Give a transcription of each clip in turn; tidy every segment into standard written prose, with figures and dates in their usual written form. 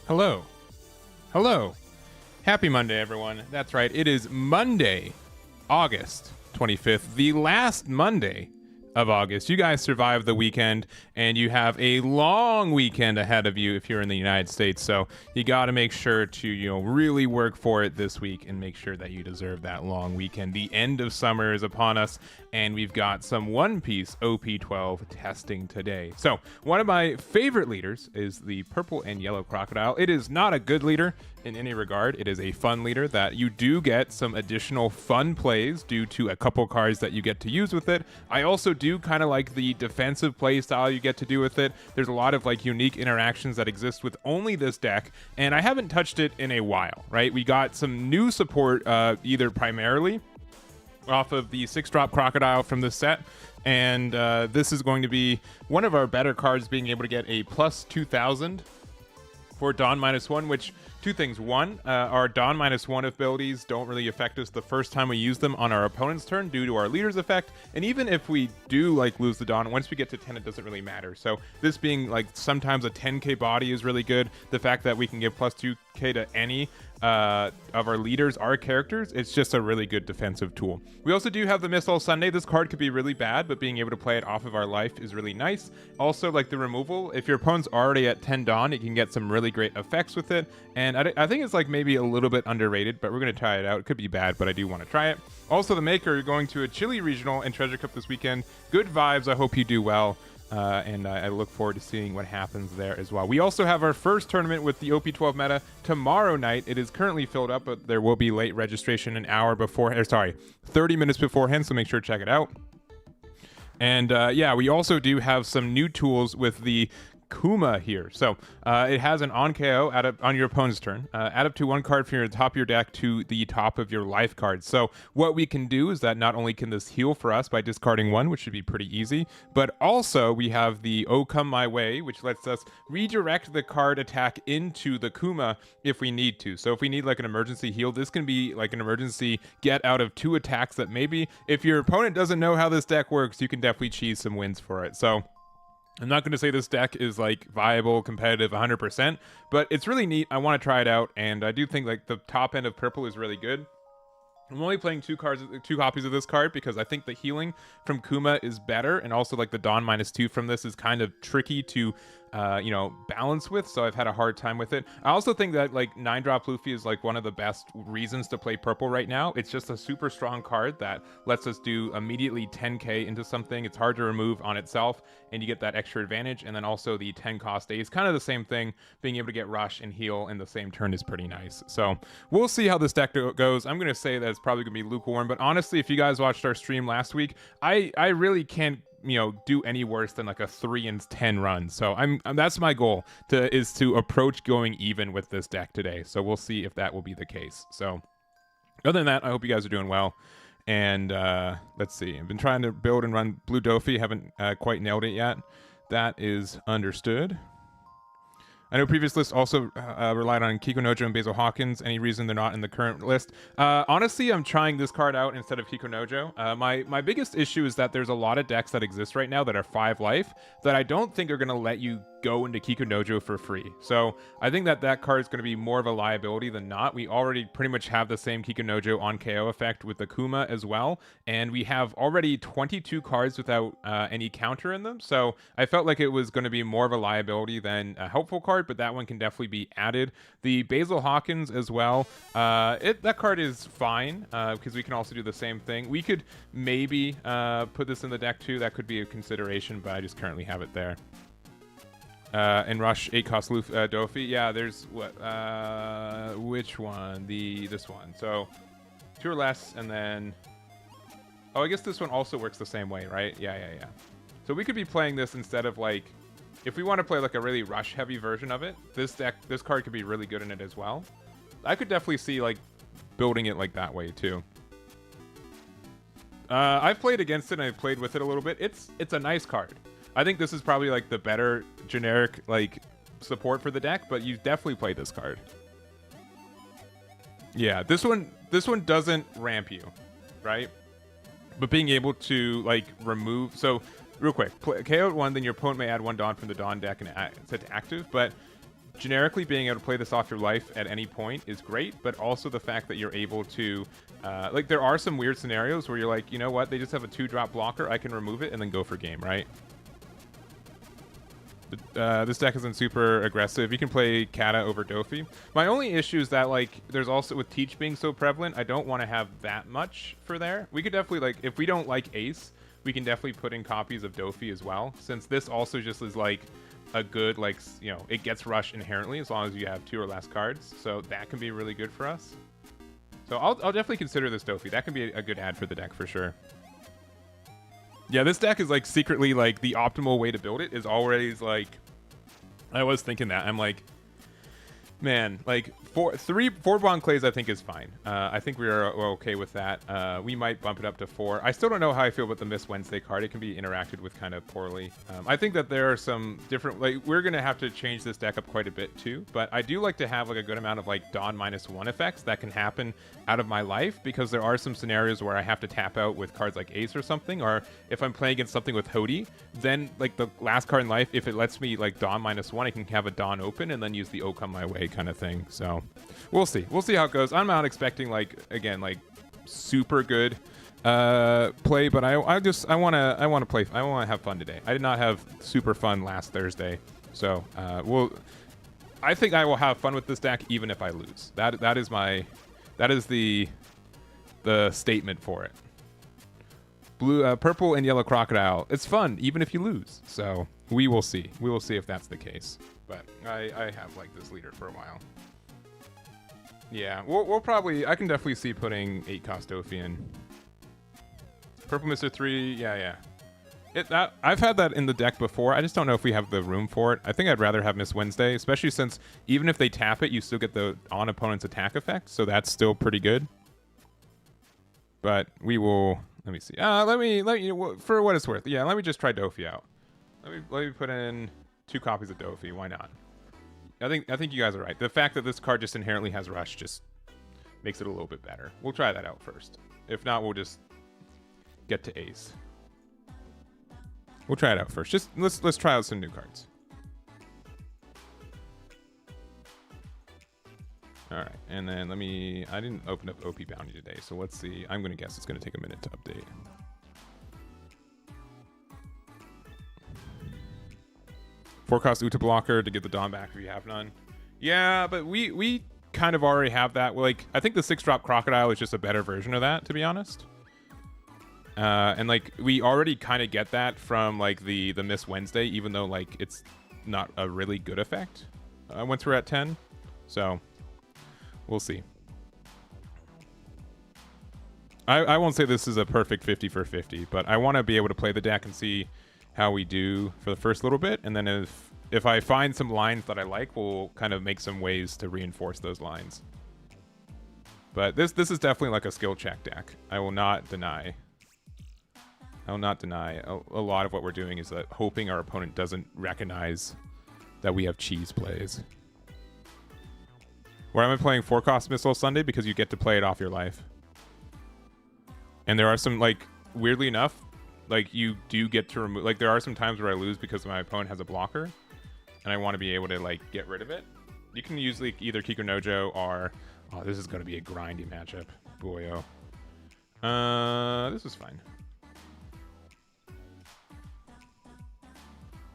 Hello. Hello. Happy Monday, everyone. That's right. It is Monday, August 25th, the last Monday of August. You guys survived the weekend, and you have a long weekend ahead of you if you're in the United States. So you got to make sure to, really work for it this week and make sure that you deserve that long weekend. The end of summer is upon us, and we've got some One Piece OP12 testing today. So one of my favorite leaders is the purple and yellow Crocodile. It is not a good leader in any regard. It is a fun leader that you do get some additional fun plays due to a couple cards that you get to use with it. I also do kind of like the defensive play style you get to do with it. There's a lot of unique interactions that exist with only this deck, and I haven't touched it in a while, right? We got some new support either primarily off of the 6-drop Crocodile from the set, and this is going to be one of our better cards, being able to get a plus 2000 for Dawn -1, which Two things. One, our Dawn -1 abilities don't really affect us the first time we use them on our opponent's turn due to our leader's effect. And even if we do like lose the Dawn, once we get to 10, it doesn't really matter. So this being like sometimes a 10k body is really good. The fact that we can give plus 2k to any of our leaders, our characters, it's just a really good defensive tool. We also do have the Miss All Sunday. This card could be really bad, but being able to play it off of our life is really nice. Also, like the removal, if your opponent's already at 10 Dawn, it can get some really great effects with it. And I think it's like maybe a little bit underrated, but we're going to try it out. It could be bad, but I do want to try it. Also, the Maker, you're going to a Chile Regional and Treasure Cup this weekend. Good vibes. I hope you do well. And I look forward to seeing what happens there as well. We also have our first tournament with the OP12 meta tomorrow night. It is currently filled up, but there will be late registration an hour before, 30 minutes beforehand, so make sure to check it out. And yeah, we also do have some new tools with the Kuma here. So it has an on KO on your opponent's turn. Add up to one card from your top of your deck to the top of your life card. So what we can do is that not only can this heal for us by discarding one, which should be pretty easy, but also we have the Oh Come My Way, which lets us redirect the card attack into the Kuma if we need to. So if we need like an emergency heal, this can be like an emergency get out of 2 attacks that maybe if your opponent doesn't know how this deck works, you can definitely cheese some wins for it. So I'm not going to say this deck is like viable, competitive 100%, but it's really neat. I want to try it out, and I do think like the top end of purple is really good. I'm only playing 2 copies of this card because I think the healing from Kuma is better, and also like the Dawn -2 from this is kind of tricky to balance with, so I've had a hard time with it. I also think that like 9-drop Luffy is like one of the best reasons to play purple right now. It's just a super strong card that lets us do immediately 10k into something. It's hard to remove on itself, and you get that extra advantage. And then also the 10 cost days, kind of the same thing. Being able to get rush and heal in the same turn is pretty nice. So we'll see how this deck goes. I'm going to say that it's probably going to be lukewarm, but honestly, if you guys watched our stream last week, I really can't do any worse than like a 3-10 run. So that's my goal is to approach going even with this deck today. So we'll see if that will be the case. So other than that, I hope you guys are doing well. And let's see. I've been trying to build and run Blue Dofi. Haven't quite nailed it yet. That is understood. I know previous lists also relied on Kiko Nojo and Basil Hawkins. Any reason they're not in the current list? Honestly, I'm trying this card out instead of Kiko Nojo. My biggest issue is that there's a lot of decks that exist right now that are 5 life that I don't think are going to let you go into Kiko Nojo for free. So I think that card is going to be more of a liability than not. We already pretty much have the same Kiko Nojo on KO effect with the Kuma as well. And we have already 22 cards without any counter in them. So I felt like it was going to be more of a liability than a helpful card, but that one can definitely be added. The Basil Hawkins as well. That card is fine because we can also do the same thing. We could maybe put this in the deck too. That could be a consideration, but I just currently have it there. And Rush 8 cost Dofi. Yeah, there's what? Which one? This one. So 2 or less, and then oh, I guess this one also works the same way, right? Yeah. So we could be playing this instead of like, if we want to play like a really rush heavy version of it, this card could be really good in it as well. I could definitely see like building it like that way too. I've played against it and I've played with it a little bit. It's a nice card. I think this is probably like the better generic like support for the deck, but you definitely play this card. Yeah, this one doesn't ramp you, right? But being able to like remove, so real quick, KO at 1, then your opponent may add 1 Dawn from the Dawn deck and set to active, but generically being able to play this off your life at any point is great, but also the fact that you're able to like there are some weird scenarios where you're like, you know what, they just have a 2-drop blocker, I can remove it and then go for game, right? This deck isn't super aggressive. You can play Kata over Dofi. My only issue is that like there's also with Teach being so prevalent, I don't want to have that much for there. We could definitely like, if we don't like Ace, we can definitely put in copies of Dofi as well, since this also just is like a good like, it gets rush inherently as long as you have 2 or less cards, so that can be really good for us. So I'll definitely consider this Dofi. That can be a good add for the deck for sure. Yeah, this deck is like secretly like the optimal way to build it is always like, I was thinking that. I'm like, Man, like four bond clays I think is fine. I think we're okay with that. We might bump it up to 4. I still don't know how I feel about the Miss Wednesday card. It can be interacted with kind of poorly. I think that there are some different, like, we're gonna have to change this deck up quite a bit too. But I do like to have like a good amount of like Dawn -1 effects that can happen out of my life, because there are some scenarios where I have to tap out with cards like Ace or something, or if I'm playing against something with Hody, then like the last card in life, if it lets me like Dawn -1, I can have a Dawn open and then use the O come my way kind of thing. So we'll see how it goes. I'm not expecting like, again, like super good play, but I want to play. I want to have fun today. I did not have super fun last Thursday, so I think I will have fun with this deck even if I lose. That is the statement for it. Blue, purple, and yellow Crocodile. It's fun even if you lose. So we will see. We will see if that's the case. But I have like this leader for a while. Yeah, we'll probably. I can definitely see putting 8 cost Ophi in. Purple Mr. 3. Yeah. I've had that in the deck before. I just don't know if we have the room for it. I think I'd rather have Miss Wednesday, especially since even if they tap it, you still get the on opponent's attack effect. So that's still pretty good. But we will. Let me see. Let me for what it's worth. Yeah, let me just try Dofi out. Let me put in 2 copies of Dofi. Why not? I think you guys are right. The fact that this card just inherently has Rush just makes it a little bit better. We'll try that out first. If not, we'll just get to Ace. We'll try it out first. Just let's try out some new cards. All right, and then I didn't open up OP Bounty today, so let's see. I'm gonna guess it's gonna take a minute to update. Forecast Uta blocker to get the Dawn back if you have none. Yeah, but we kind of already have that. Like, I think the 6-drop Crocodile is just a better version of that, to be honest. And like we already kind of get that from like the Miss Wednesday, even though like it's not a really good effect once we're at 10. So we'll see. I won't say this is a perfect 50 for 50, but I want to be able to play the deck and see how we do for the first little bit, and then if I find some lines that I like, we'll kind of make some ways to reinforce those lines. But this is definitely like a skill check deck. I will not deny. A lot of what we're doing is hoping our opponent doesn't recognize that we have cheese plays. Why am I playing 4-cost Missile Sunday? Because you get to play it off your life. And there are some, like, weirdly enough, like, you do get to remove, like, there are some times where I lose because my opponent has a blocker, and I want to be able to, like, get rid of it. You can use, like, either Kiko Nojo or, oh, this is going to be a grindy matchup. Boyo. This is fine.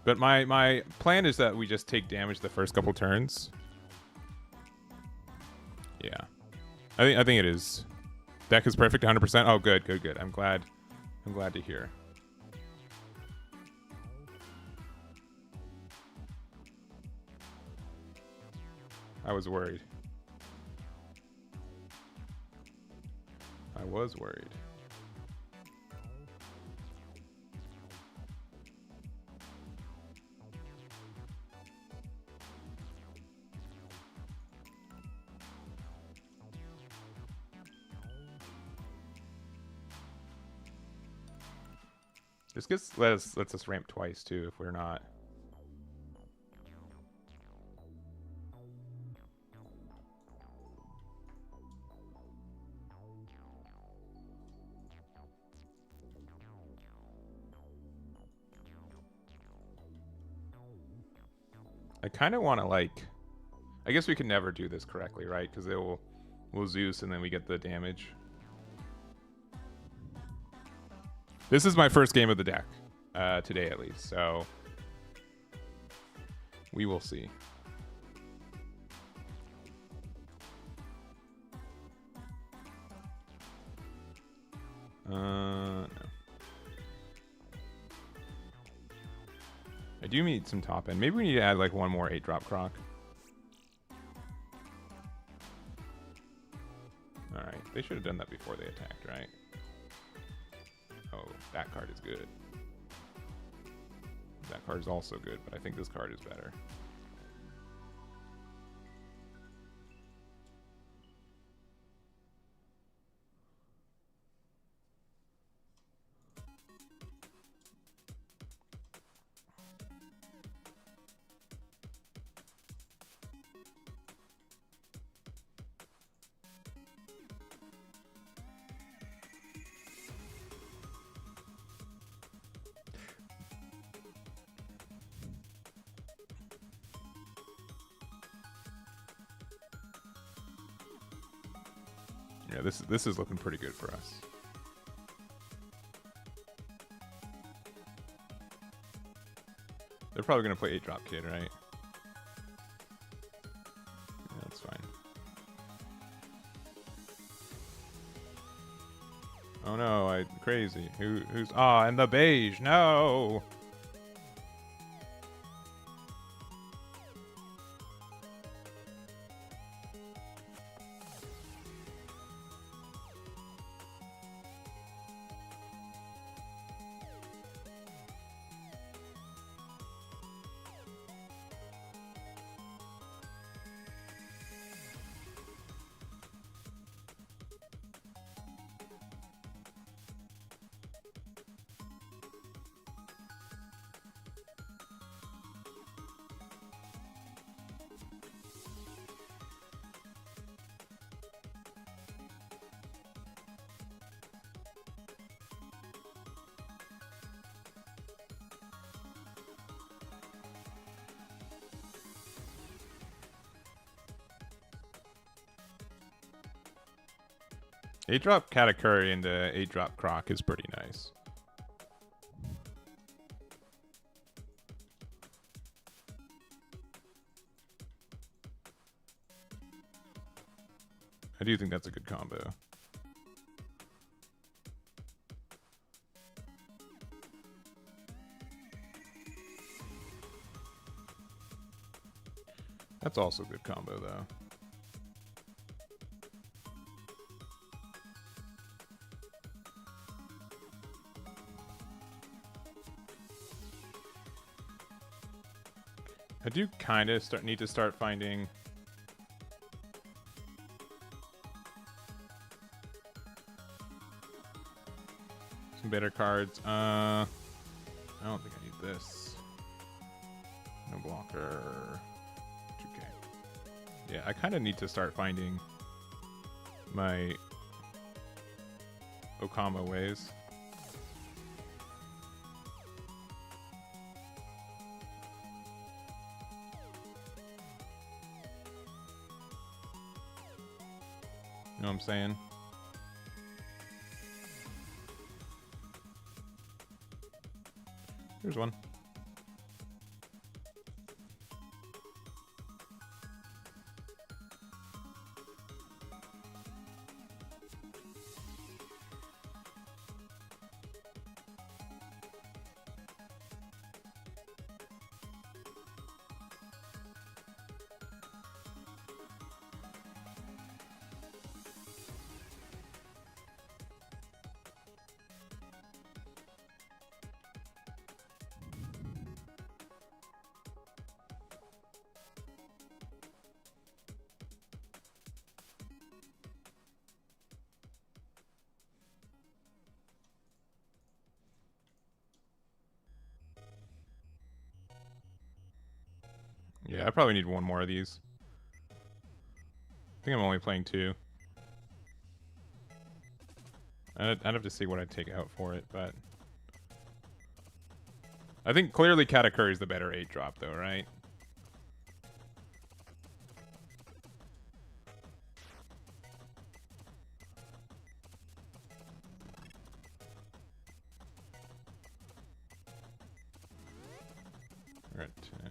But my plan is that we just take damage the first couple turns. Yeah. I think it is. Deck is perfect 100%. Oh, good. I'm glad to hear. I was worried. This lets us ramp twice too if we're not. I kind of want to, like, I guess we can never do this correctly, right? Because we'll Zeus and then we get the damage. This is my first game of the deck, today at least, so we will see. No. I do need some top end. Maybe we need to add like one more 8-drop Croc. Alright, they should have done that before they attacked, right? Oh, that card is good. That card is also good, but I think this card is better. Yeah, this is looking pretty good for us. They're probably gonna play 8-drop kid, right? Yeah, that's fine. Oh no, crazy. Who's and the beige, no! Eight-drop Katakuri into 8-drop Croc is pretty nice. I do think that's a good combo. That's also a good combo, though. I do kind of need to start finding some better cards. I don't think I need this. No blocker. 2K. Yeah, I kind of need to start finding my Okama ways. You know what I'm saying? Here's one. Yeah, I probably need one more of these. I think I'm only playing 2. I'd have to see what I'd take out for it, but I think clearly Katakuri is the better 8-drop, though, right? Right. Yeah.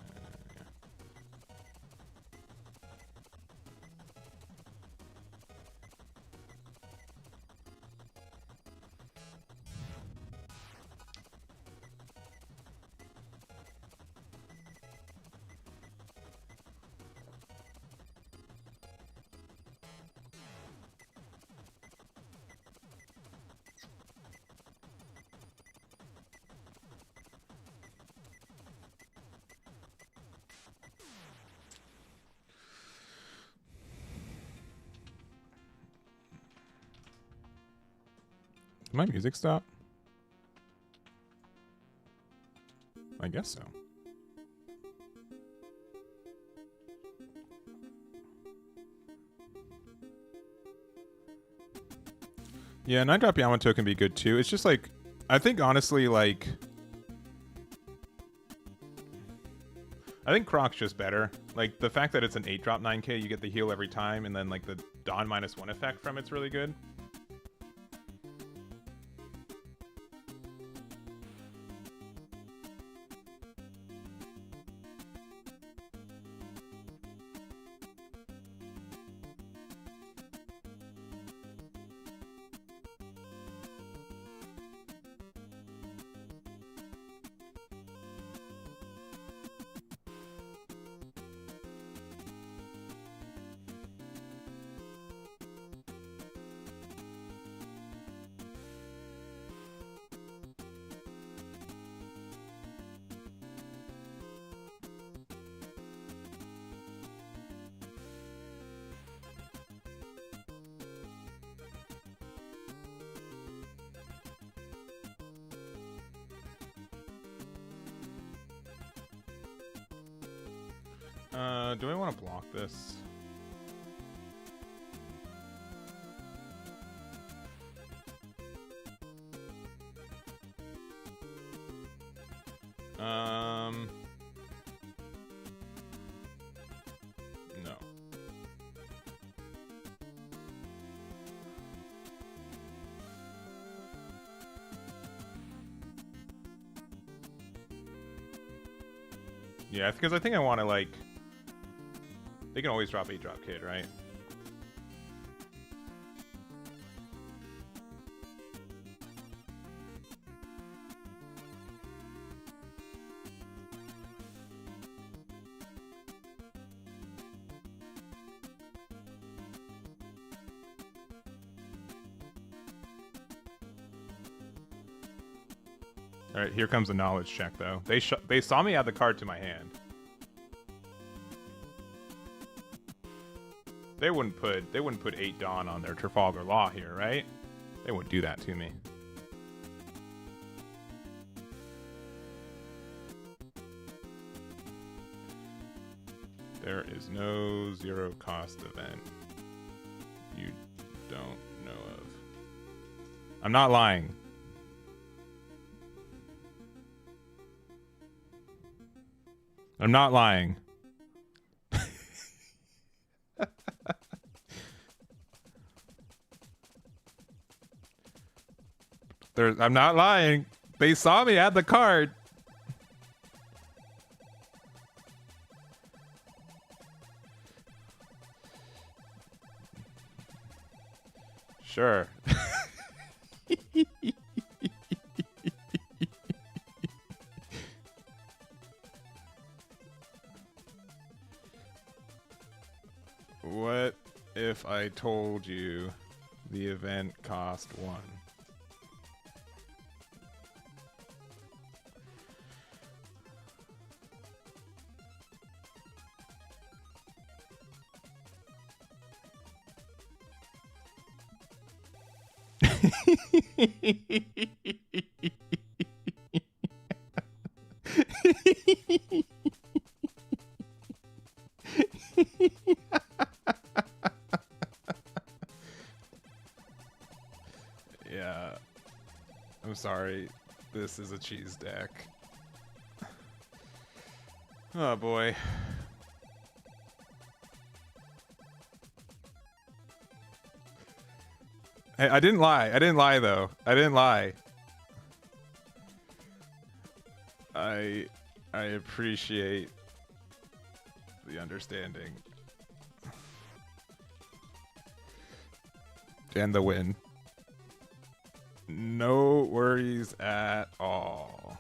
Did my music stop? I guess so. Yeah, 9-drop Yamato can be good too. It's just like, I think honestly, like, I think Croc's just better. Like, the fact that it's an 8-drop 9K, you get the heal every time, and then like Dawn -1 effect from it's really good. Do I want to block this? No. Yeah, because I think I want to, like... They can always drop 8-drop kid, right? All right, here comes a knowledge check, though. They saw me add the card to my hand. They wouldn't put 8 Dawn on their Trafalgar Law here, right? They wouldn't do that to me. There is no zero cost event you don't know of. I'm not lying. I'm not lying. I'm not lying. They saw me add the card. Sure. What if I told you the event cost 1? Yeah. I'm sorry. This is a cheese deck. Oh boy. Hey, I didn't lie. I didn't lie, though. I didn't lie. I appreciate the understanding. And the win. No worries at all.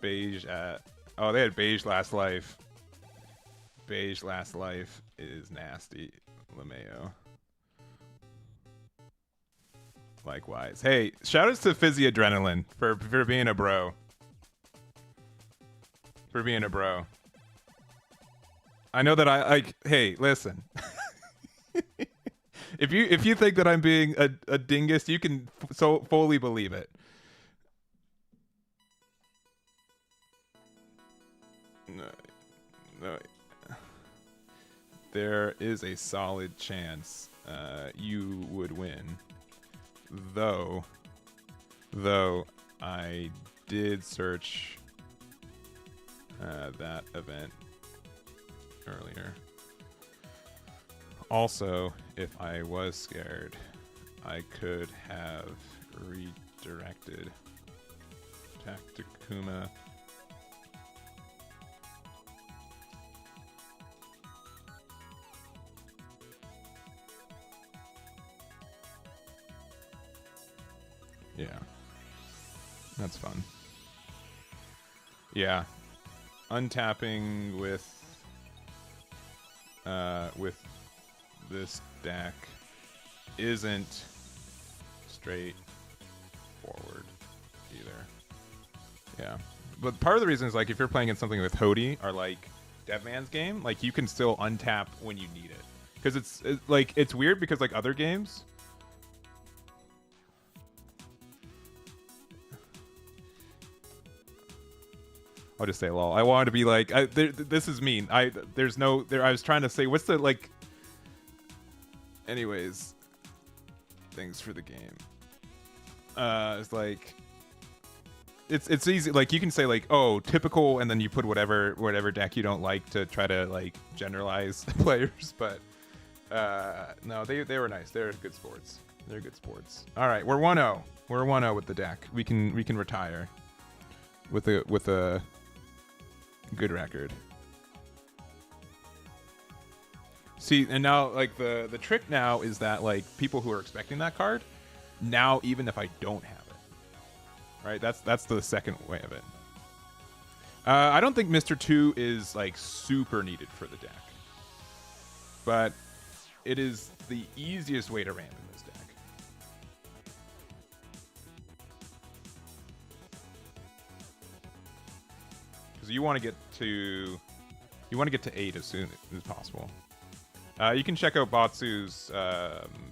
Beige at... Oh, they had beige last life. Beige last life is nasty. LeMayo. Likewise. Hey, shoutouts to Fizzy Adrenaline for being a bro. For being a bro. I know that I like. Hey, listen. If you think that I'm being a dingus, you can so fully believe it. No. There is a solid chance you would win. Though I did search that event earlier. Also, if I was scared, I could have redirected attack to Kuma. Yeah. That's fun. Yeah. Untapping with this deck isn't straightforward either. Yeah. But part of the reason is, like, if you're playing in something with Hody or like Devman's game, like, you can still untap when you need it. Because it's weird because, like, other games, I'll just say lol. I wanted to be like, this is mean. I was trying to say, what's the, like, anyways, things for the game. It's like, it's easy. Like, you can say, like, oh, typical, and then you put whatever deck you don't like to try to, like, generalize players. But no, they were nice. They're good sports. They're good sports. All right, we're 1-0. We're 1-0 with the deck. We can retire with a good record. See, and now, like, the trick now is that, like, people who are expecting that card, now even if I don't have it, right? That's the second way of it. I don't think Mr. 2 is, like, super needed for the deck, but it is the easiest way to ramp in this deck. Because you want to get to 8 as soon as possible. You can check out Batsu's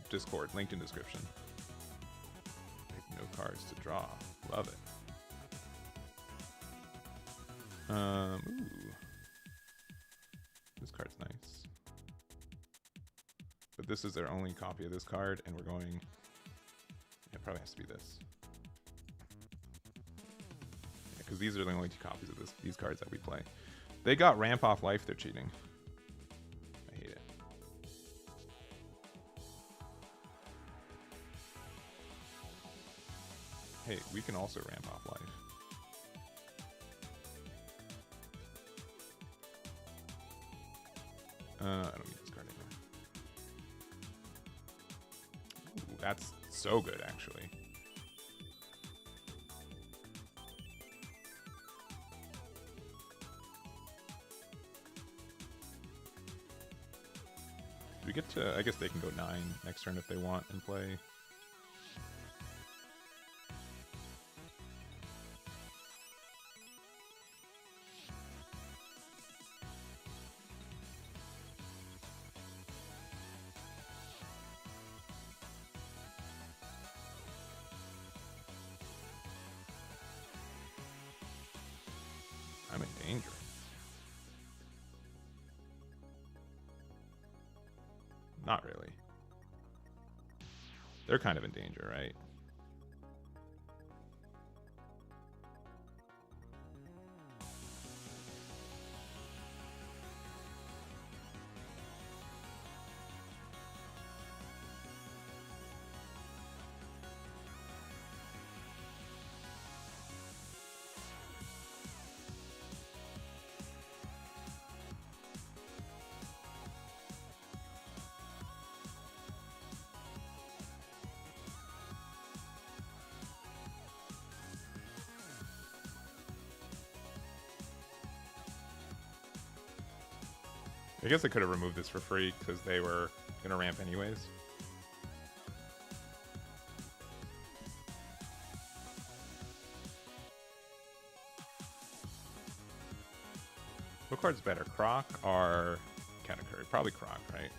Discord, linked in description. No cards to draw. Love it. Ooh. This card's nice. But this is their only copy of this card, and we're going... It probably has to be this. Yeah, because these are the only 2 copies of these cards that we play. They got ramp off life, they're cheating. I hate it. Hey, we can also ramp off life. I don't need this card anymore. Ooh, that's so good, actually. Do we get to... I guess they can go 9 next turn if they want and play... I'm in danger. Not really. They're kind of in danger, right? I guess I could have removed this for free because they were going to ramp anyways. What card's better, Croc or Katakuri? Probably Croc, right?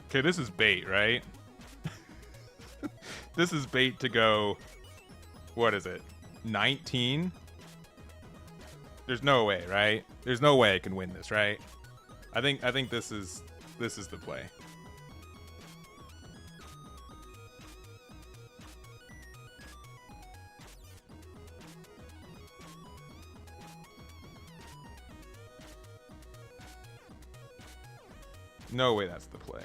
Okay, this is bait, right? This is bait to go. What is it? 19? There's no way, right? There's no way I can win this, right? I think this is the play. No way that's the play.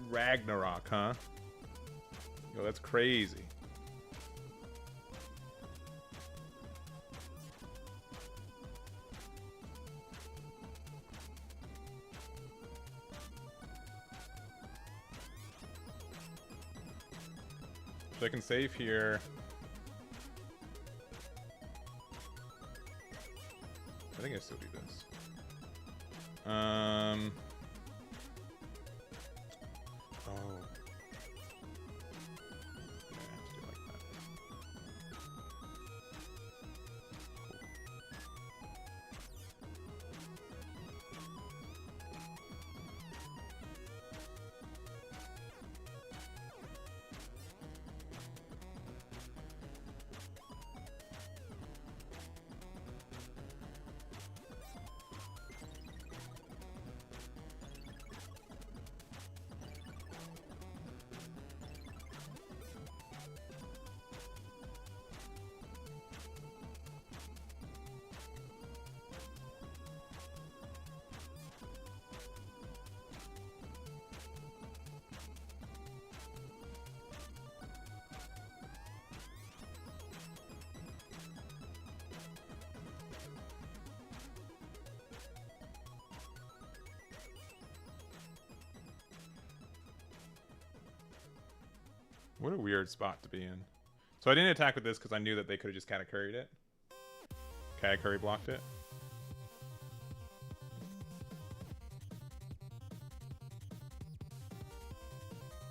Ragnarok, huh? Yo, that's crazy. So I can save here. I think I still do this. Oh. Yeah, I have to do it like that. What a weird spot to be in. So I didn't attack with this because I knew that they could have just Katakuri'd it. Katakuri blocked it.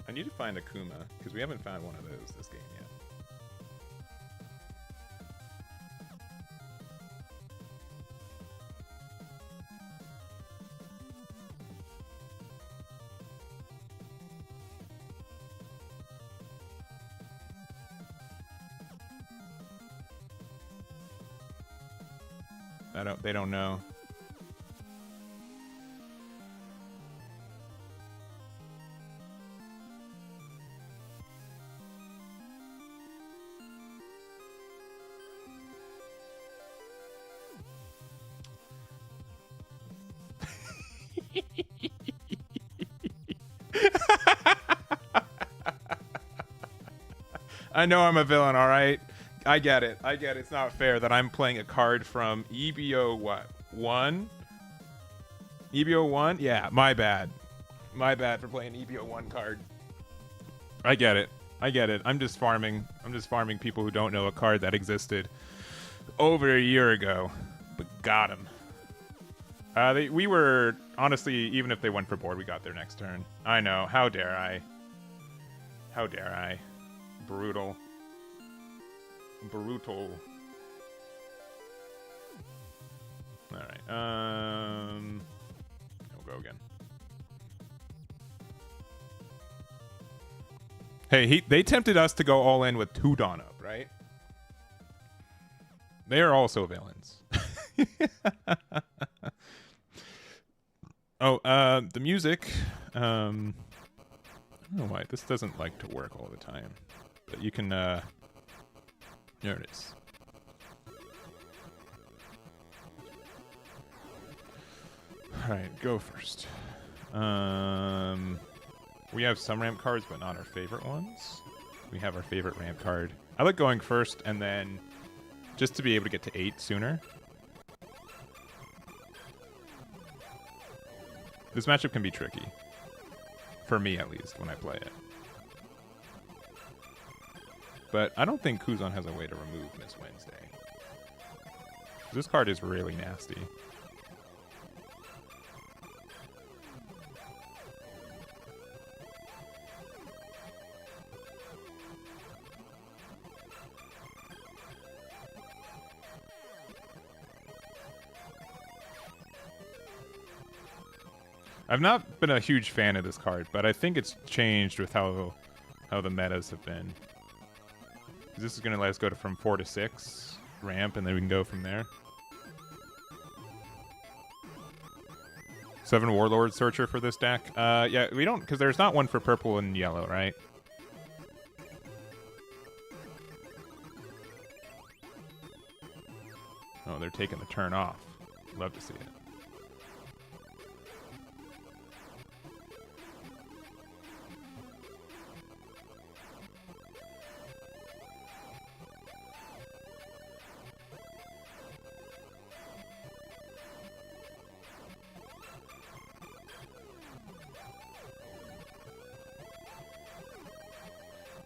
I need to find a Kuma because we haven't found one of those this game yet. They don't know. I know I'm a villain, all right? I get it. I get it. It's not fair that I'm playing a card from EBO what? 1? EBO 1? Yeah, my bad. My bad for playing EBO 1 card. I get it. I get it. I'm just farming people who don't know a card that existed over a year ago. But got him. We were, honestly, even if they went for board, we got their next turn. I know. How dare I? How dare I? Brutal. Brutal. Alright, we'll go again. Hey, they tempted us to go all in with 2 Dawn up, right? They are also villains. Oh, the music. I don't know why. This doesn't like to work all the time. But you can, there it is. Alright, go first. We have some ramp cards, but not our favorite ones. We have our favorite ramp card. I like going first, and then just to be able to get to 8 sooner. This matchup can be tricky. For me, at least, when I play it. But I don't think Kuzan has a way to remove Miss Wednesday. This card is really nasty. I've not been a huge fan of this card, but I think it's changed with how the metas have been. This is going to let us go from 4 to 6 ramp, and then we can go from there. 7 Warlord Searcher for this deck. Yeah, we don't, because there's not one for purple and yellow, right? Oh, they're taking the turn off. Love to see it.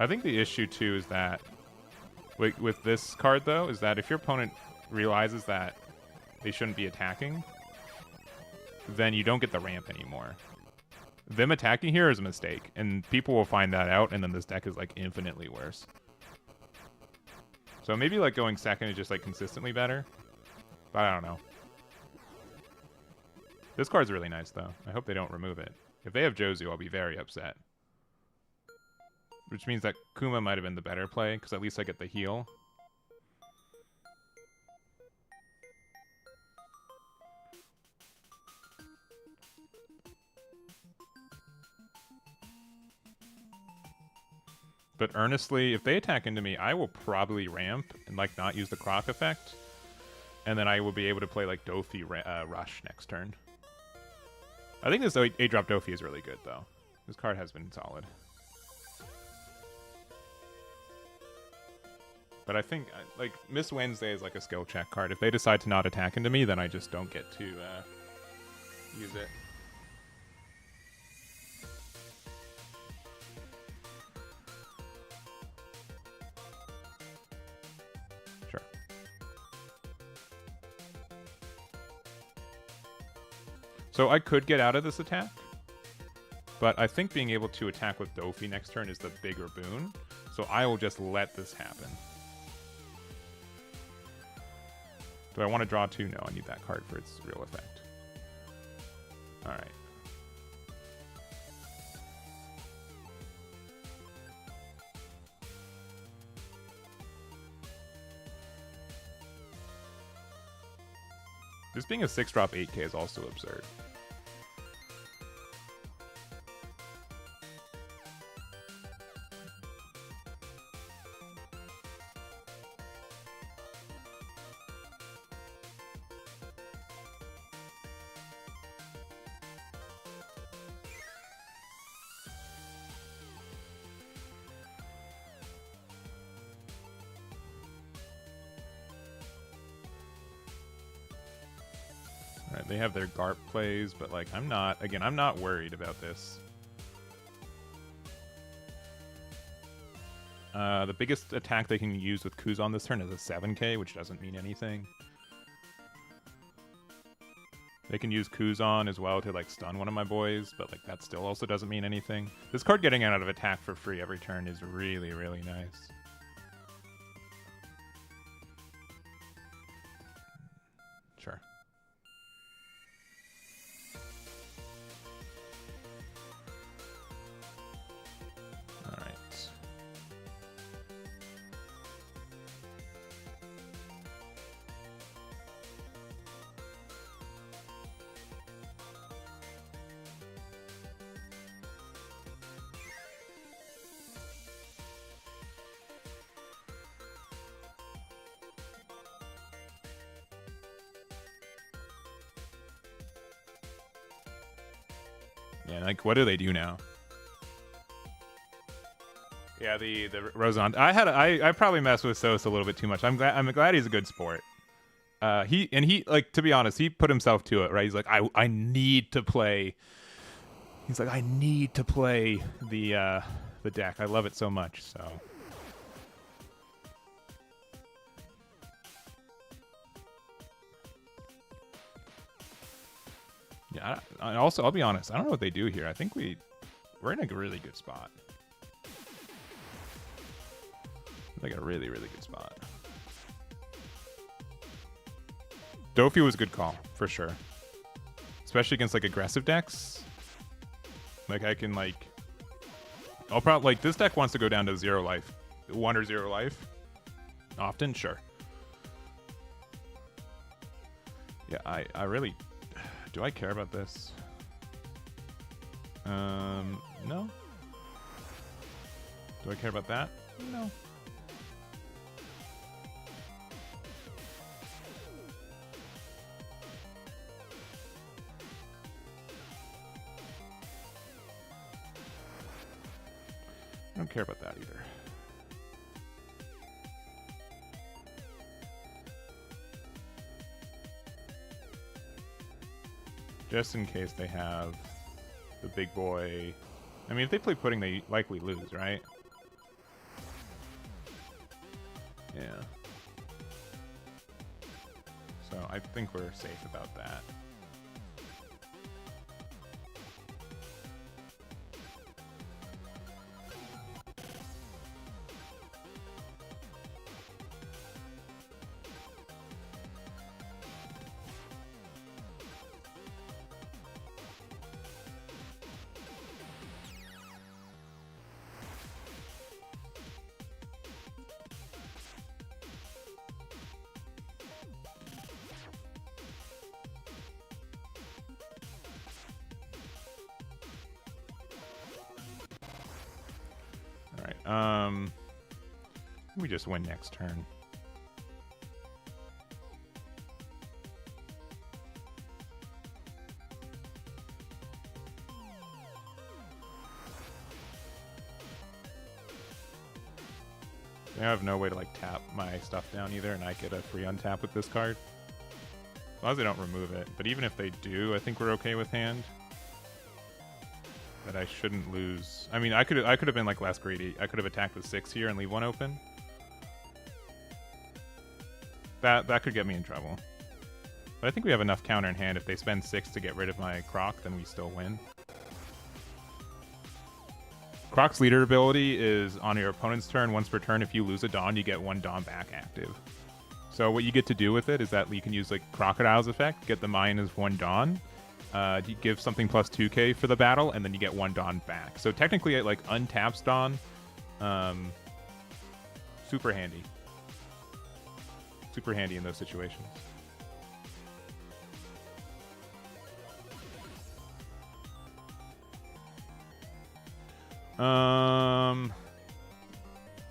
I think the issue, too, is that with this card, though, is that if your opponent realizes that they shouldn't be attacking, then you don't get the ramp anymore. Them attacking here is a mistake, and people will find that out, and then this deck is, like, infinitely worse. So maybe, like, going second is just, like, consistently better. But I don't know. This card's really nice, though. I hope they don't remove it. If they have Jozu, I'll be very upset. Which means that Kuma might have been the better play, because at least I get the heal. But earnestly, if they attack into me, I will probably ramp and like not use the Croc effect. And then I will be able to play like Dofi Rush next turn. I think this 8-drop Dofi is really good, though. This card has been solid. But I think, like, Miss Wednesday is like a skill check card. If they decide to not attack into me, then I just don't get to use it. Sure. So I could get out of this attack. But I think being able to attack with Dofi next turn is the bigger boon. So I will just let this happen. Do I want to draw 2? No, I need that card for its real effect. Alright. This being a 6-drop 8K is also absurd. They have their GARP plays, but like I'm not worried about this. The biggest attack they can use with Kuzan this turn is a 7K, which doesn't mean anything. They can use Kuzan as well to like stun one of my boys, but like that still also doesn't mean anything. This card getting out of attack for free every turn is really, really nice. Sure. Yeah, like what do they do now? Yeah, the Rozon. I probably messed with Sos a little bit too much. I'm glad he's a good sport. He like, to be honest, he put himself to it, right? He's like, I need to play. He's like, I need to play the deck. I love it so much. So yeah. I'll be honest. I don't know what they do here. I think we're in a really good spot. Like a really, really good spot. Dofi was a good call, for sure. Especially against like aggressive decks. Like, I can, like... I'll probably... Like, this deck wants to go down to 0 life. 1 or 0 life. Often? Sure. Yeah, I really... Do I care about this? No. Do I care about that? No. I don't care about that either. Just in case they have the big boy. I mean, if they play pudding, they likely lose, right? Yeah. So I think we're safe about that. We just win next turn. I have no way to like tap my stuff down either, and I get a free untap with this card. As long as they don't remove it. But even if they do, I think we're okay with hand. That I shouldn't lose. I mean, I could have been like less greedy. I could have attacked with 6 here and leave 1 open. That could get me in trouble. But I think we have enough counter in hand. If they spend 6 to get rid of my Croc, then we still win. Croc's leader ability is on your opponent's turn. Once per turn, if you lose a Dawn, you get 1 Dawn back active. So what you get to do with it is that you can use like Crocodile's effect, get the minus 1 Dawn. You give something plus 2k for the battle, and then you get 1 Dawn back. So technically, it like untaps Dawn. Super handy. Super handy in those situations.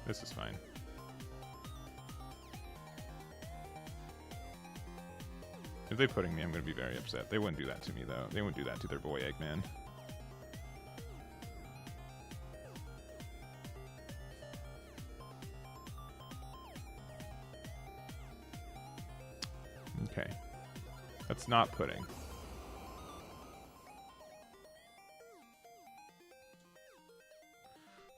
This is fine. If they're putting me, I'm going to be very upset. They wouldn't do that to me, though. They wouldn't do that to their boy Eggman. Okay. That's not pudding.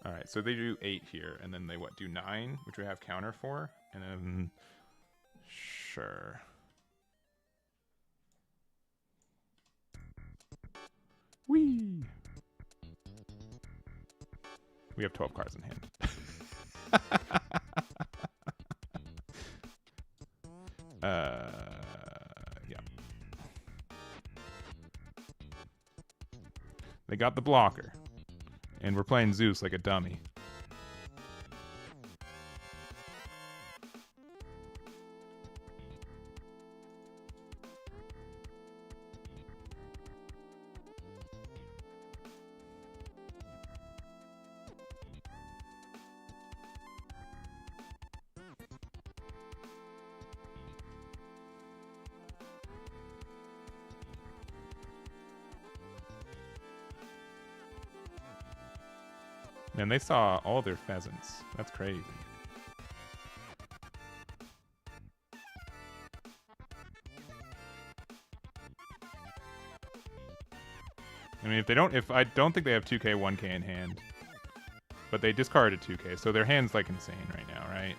Alright, so they do 8 here, and then they, what, do 9, which we have counter for? And then... Sure. Whee! We have 12 cards in hand. Yeah. They got the blocker. And we're playing Zeus like a dummy. Man, they saw all their pheasants. That's crazy. I mean, if I don't think they have 2k, 1k in hand. But they discarded 2k, so their hand's like insane right now, right?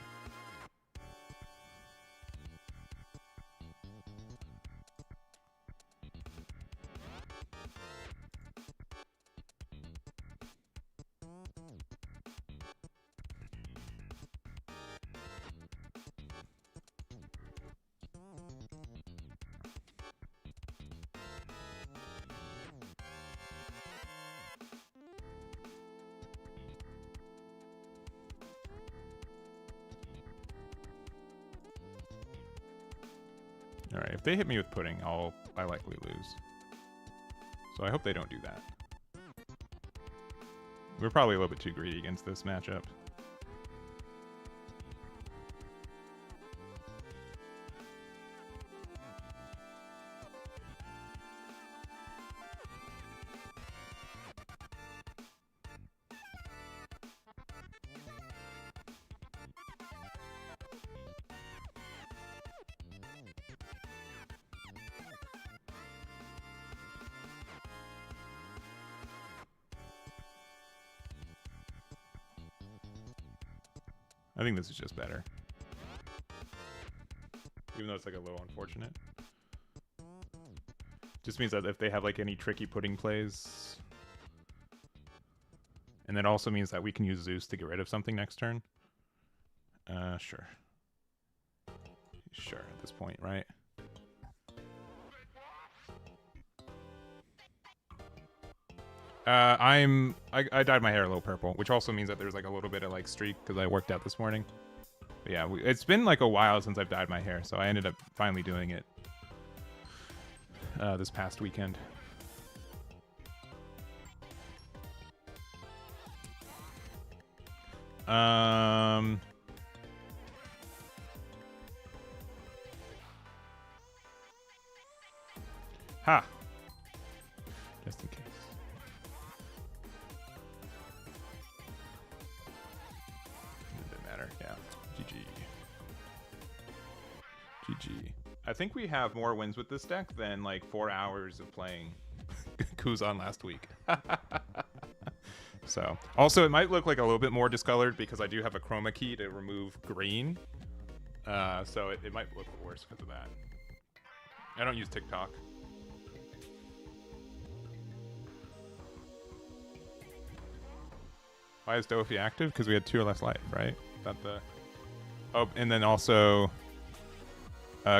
Alright, if they hit me with pudding, I likely lose. So I hope they don't do that. We're probably a little bit too greedy against this matchup. I think this is just better. Even though it's like a little unfortunate. Just means that if they have like any tricky pudding plays. And that also means that we can use Zeus to get rid of something next turn. Sure. Sure, at this point, right? I dyed my hair a little purple, which also means that there's like a little bit of like streak because I worked out this morning. But yeah, it's been like a while since I've dyed my hair, so I ended up finally doing it this past weekend. Ha! Just in case. Yeah, GG. I think we have more wins with this deck than like 4 hours of playing Kuzan last week. So, also it might look like a little bit more discolored because I do have a chroma key to remove green. So it might look worse because of that. I don't use TikTok. Why is Dofi active? Because we had 2 or less life, right? That the... Oh, and then also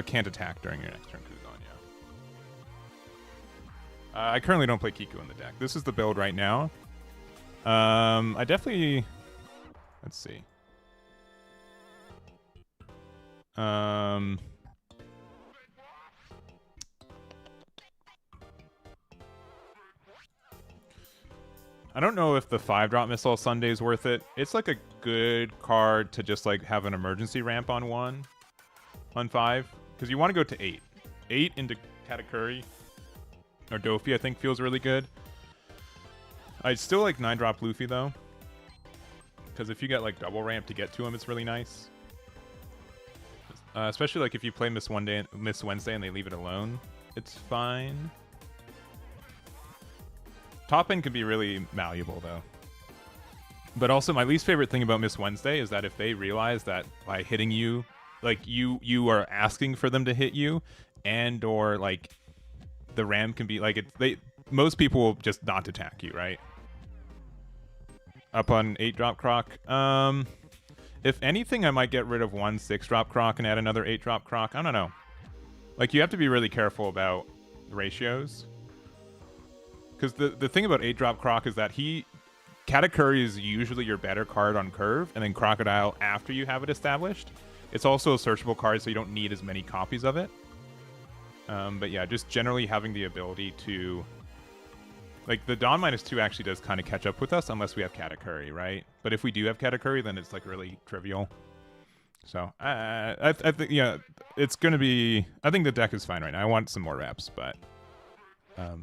can't attack during your next turn, Kuzan, yeah. I currently don't play Kiku in the deck. This is the build right now. I definitely... Let's see. I don't know if the 5-drop Missile Sunday is worth it. It's like a good card to just like have an emergency ramp on 5, because you want to go to 8. 8 into Katakuri or Dofi, I think feels really good. I still like 9-drop Luffy though, because if you get like double ramp to get to him, it's really nice. Especially like if you play Miss Wednesday and they leave it alone, it's fine. Top end can be really malleable though. But also my least favorite thing about Miss Wednesday is that if they realize that by hitting you, like you are asking for them to hit you, and or like the ram can be like most people will just not attack you, right? Up on 8-drop Croc. If anything, I might get rid of 1 6-drop Croc and add another 8-drop Croc. I don't know. Like you have to be really careful about the ratios. Because the thing about 8-drop Croc is that Katakuri is usually your better card on curve, and then Crocodile after you have it established. It's also a searchable card, so you don't need as many copies of it. But yeah, just generally having the ability to... Like, the Dawn -2 actually does kind of catch up with us, unless we have Katakuri, right? But if we do have Katakuri, then it's, like, really trivial. So, I think, yeah, it's going to be... I think the deck is fine right now. I want some more reps, but...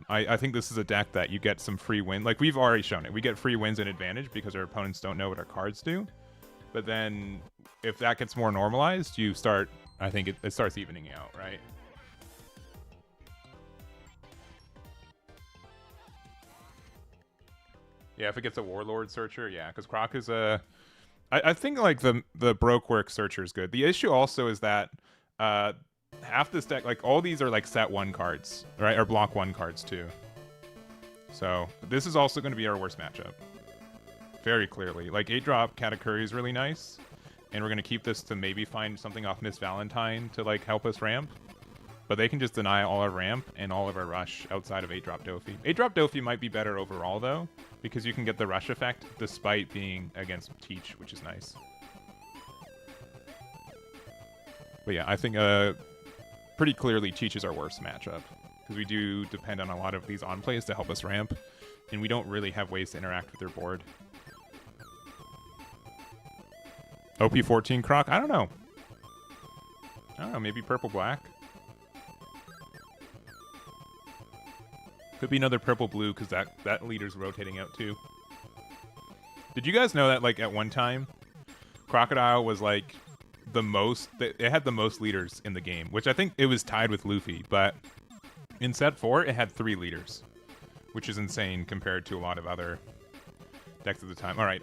I think this is a deck that you get some free win. Like, we've already shown it. We get free wins and advantage because our opponents don't know what our cards do. But then, if that gets more normalized, you start... I think it starts evening out, right? Yeah, if it gets a Warlord Searcher, yeah. Because Croc is a... I think, like, the Brokework Searcher is good. The issue also is that... half this deck, like all these are like set 1 cards, right? Or block 1 cards too. So this is also going to be our worst matchup. Very clearly. Like 8-drop Katakuri is really nice. And we're going to keep this to maybe find something off Miss Valentine to like help us ramp. But they can just deny all our ramp and all of our rush outside of 8-drop Dofi. 8-drop Dofi might be better overall though, because you can get the rush effect despite being against Teach, which is nice. But yeah, I think pretty clearly Cheech is our worst matchup because we do depend on a lot of these on plays to help us ramp, and we don't really have ways to interact with their board. OP14 Croc? I don't know. Maybe purple black. Could be another purple blue because that leader's rotating out too. Did you guys know that like at one time, Crocodile was like the most? It had the most leaders in the game, which I think it was tied with Luffy. But in set 4, it had 3 leaders, which is insane compared to a lot of other decks at the time. All right.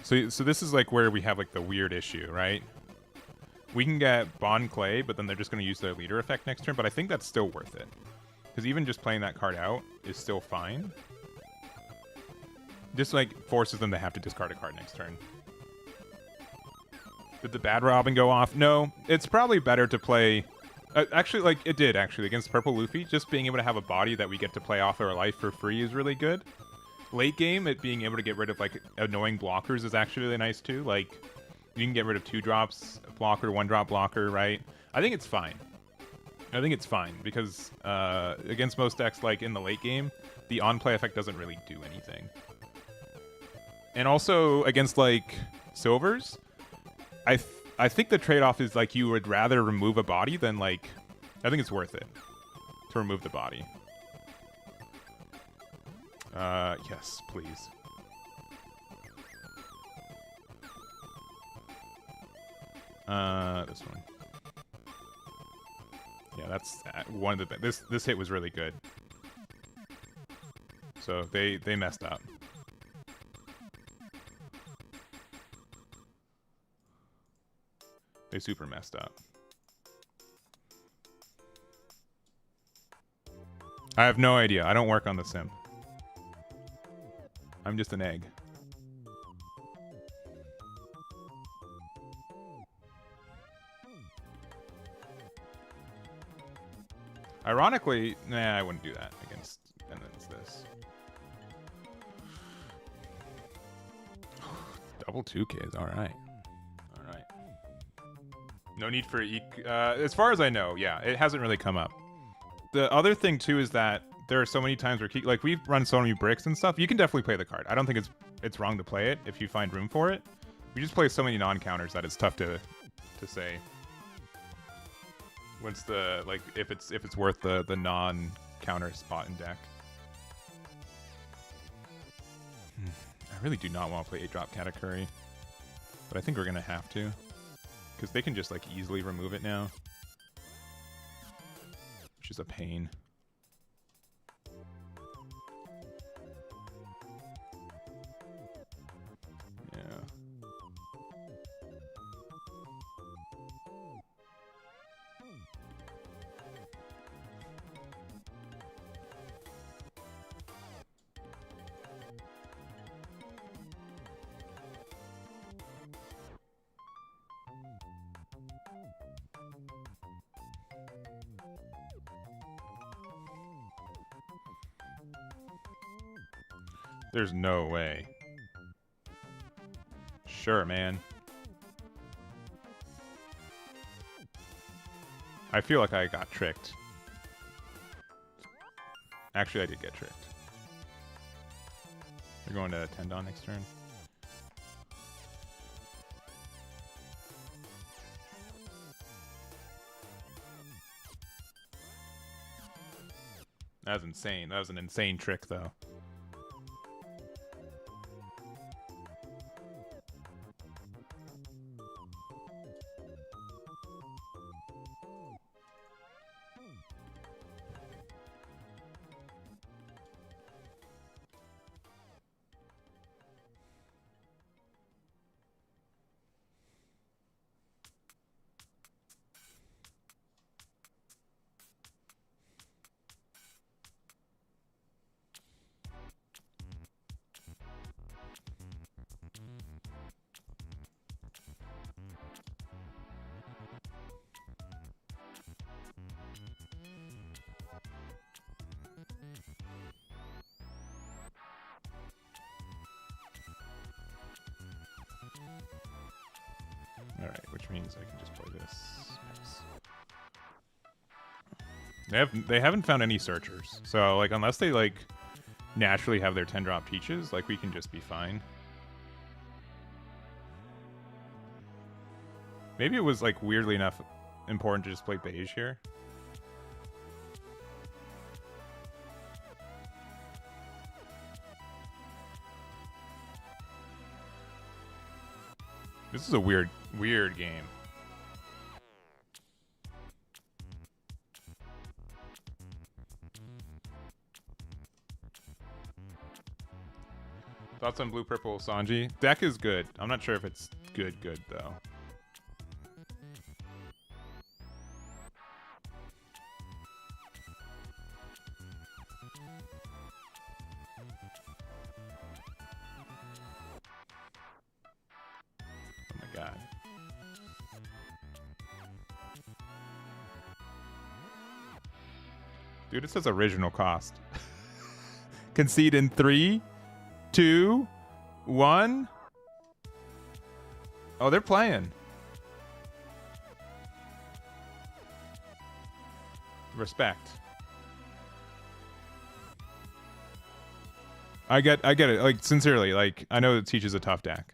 So this is like where we have like the weird issue, right? We can get Bond Clay, but then they're just going to use their leader effect next turn. But I think that's still worth it. Because even just playing that card out is still fine. Just like forces them to have to discard a card next turn. Did the Bad Robin go off? No. It's probably better to play... actually, like, it did, actually, against Purple Luffy. Just being able to have a body that we get to play off our life for free is really good. Late game, it being able to get rid of, like, annoying blockers is actually really nice, too. Like, you can get rid of 2 drops blocker, 1 drop blocker, right? I think it's fine. I think it's fine, because against most decks, like, in the late game, the on-play effect doesn't really do anything. And also, against, like, Silvers, I think the trade-off is, like, you would rather remove a body than, like... I think it's worth it to remove the body. Yes, please. This one. Yeah, that's one of the... This hit was really good. So, they messed up. They super messed up. I have no idea. I don't work on the sim. I'm just an egg. Ironically, nah, I wouldn't do that against... And then it's this. Double 2Ks, alright. Alright. No need for... as far as I know, yeah, it hasn't really come up. The other thing, too, is that there are so many times where... Like, we've run so many bricks and stuff. You can definitely play the card. I don't think it's wrong to play it if you find room for it. We just play so many non-counters that it's tough to say. What's the... Like, if it's worth the non-counter spot in deck. I really do not want to play 8-drop Katakuri. But I think we're going to have to. Because they can just, like, easily remove it now. Which is a pain. Yeah. There's no way. Sure, man. I feel like I got tricked. Actually, I did get tricked. We're going to Tendon next turn. That was insane. That was an insane trick, though. All right, which means I can just play this. Nice. They haven't found any searchers, so like unless they like naturally have their 10-drop teaches, like we can just be fine. Maybe it was like weirdly enough important to just play beige here. This is a weird game. Thoughts on blue purple Sanji? Deck is good. I'm not sure if it's good though. Oh my god. Dude, it says original cost. Concede in 3, 2, 1. Oh, they're playing. Respect. I get it. Like sincerely, like I know it teaches a tough deck.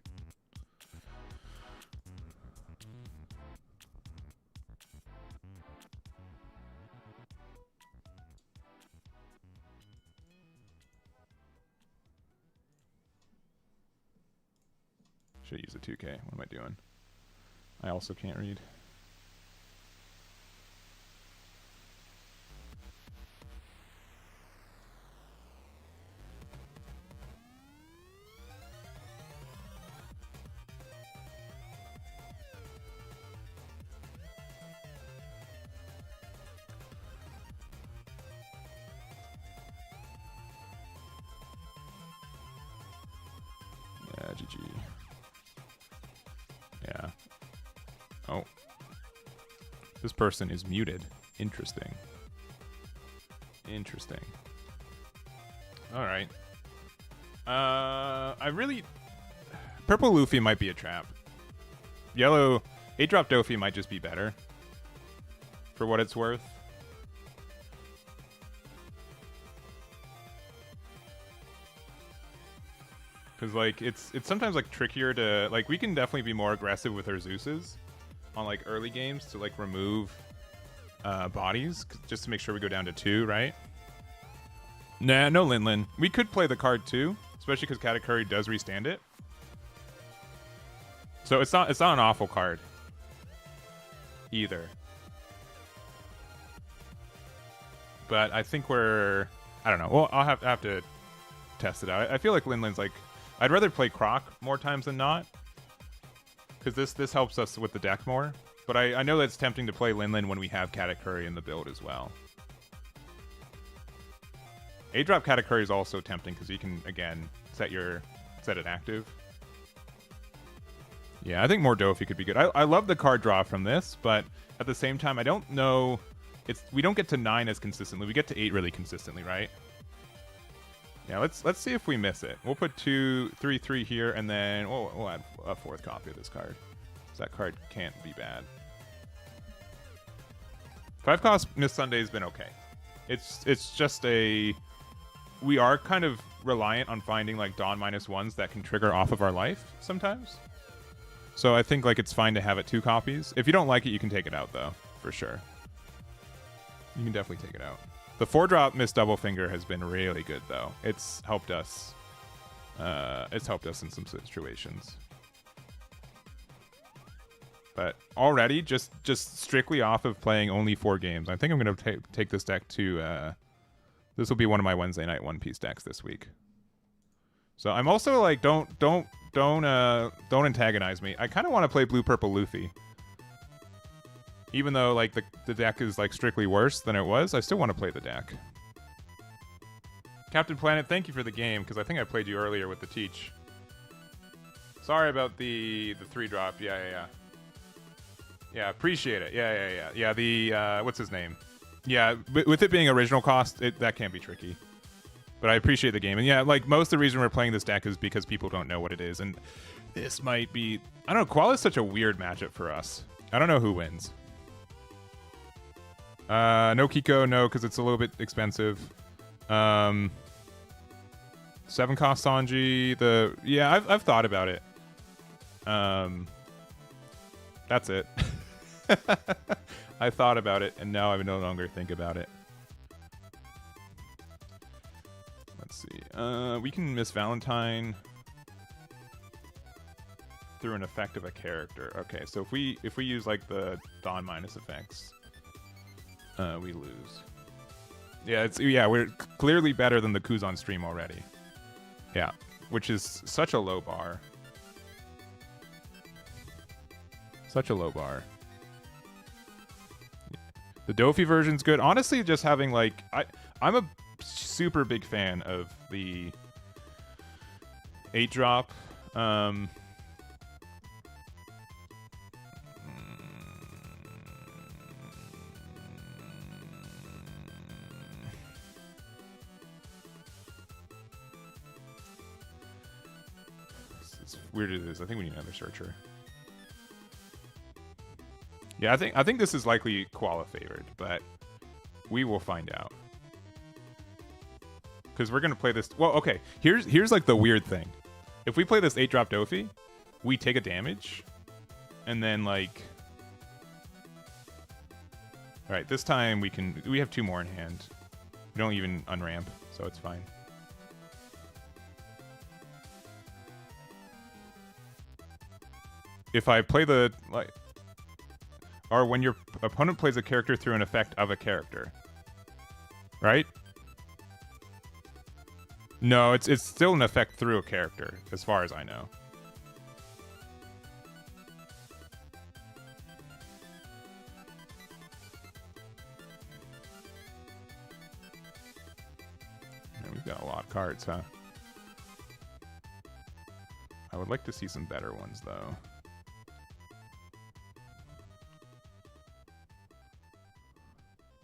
Should use a 2K. What am I doing? I also can't read. Yeah, GG. Yeah. Oh. This person is muted. Interesting. Interesting. Alright. I really... Purple Luffy might be a trap. Yellow 8-drop Dofi might just be better. For what it's worth. Because, like, it's sometimes, like, trickier to... Like, we can definitely be more aggressive with our Zeuses on, like, early games to, like, remove bodies, just to make sure we go down to 2, right? Nah, no Linlin. We could play the card, too, especially because Katakuri does restand it. So it's not an awful card. Either. But I think we're... I don't know. Well, I'll have to test it out. I feel like Linlin's, like... I'd rather play Croc more times than not, because this helps us with the deck more. But I know that it's tempting to play Linlin when we have Katakuri in the build as well. 8-drop Katakuri is also tempting because you can, again, set it active. Yeah, I think more Dofi could be good. I love the card draw from this, but at the same time, I don't know... We don't get to 9 as consistently. We get to 8 really consistently, right? Yeah, let's see if we miss it. We'll put 2, 3, 3 here, and then we'll add a 4th copy of this card. So that card can't be bad. 5-cost Miss Sunday's been okay. It's just a... We are kind of reliant on finding like Dawn -1s that can trigger off of our life sometimes. So I think like it's fine to have it 2 copies. If you don't like it, you can take it out though, for sure. You can definitely take it out. The 4-drop Miss Doublefinger has been really good, though. It's helped us. It's helped us in some situations. But already, just strictly off of playing only 4 games, I think I'm going to take this deck to... this will be one of my Wednesday night One Piece decks this week. So I'm also like, don't antagonize me. I kind of want to play Blue Purple Luffy. Even though like the deck is like strictly worse than it was, I still want to play the deck. Captain Planet, thank you for the game, because I think I played you earlier with the teach. Sorry about the 3-drop. Yeah, appreciate it. Yeah, the what's his name? Yeah, with it being original cost, that can be tricky. But I appreciate the game. And yeah, like most of the reason we're playing this deck is because people don't know what it is. And this might be, I don't know, Qual is such a weird matchup for us. I don't know who wins. No Kiko, no, because it's a little bit expensive. 7 cost Sanji. Yeah, I've thought about it. That's it. I thought about it, and now I no longer think about it. Let's see. We can miss Valentine through an effect of a character. Okay, so if we use like the Dawn minus effects, we lose. Yeah, we're clearly better than the Kuzan stream already. Yeah, which is such a low bar. Such a low bar. The Dofi version's good. Honestly, just having like I'm a super big fan of the 8-drop. As weird as it is, I think we need another searcher. Yeah, I think this is likely Koala favored, but we will find out. Because we're gonna play this. Well, okay. Here's like the weird thing. If we play this 8-drop Dofi, we take a damage, and then like. All right, this time we have 2 more in hand. We don't even unramp, so it's fine. If I play the like. Or when your opponent plays a character through an effect of a character. Right? No, it's still an effect through a character, as far as I know. Yeah, we've got a lot of cards, huh? I would like to see some better ones, though.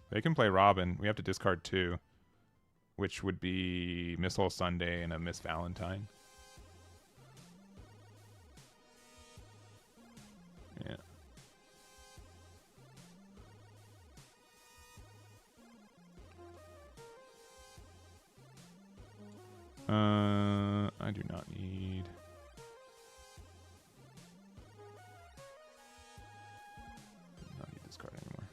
They can play Robin. We have to discard 2, which would be Miss Whole Sunday and a Miss Valentine. Yeah. I do not need. Not need this card anymore.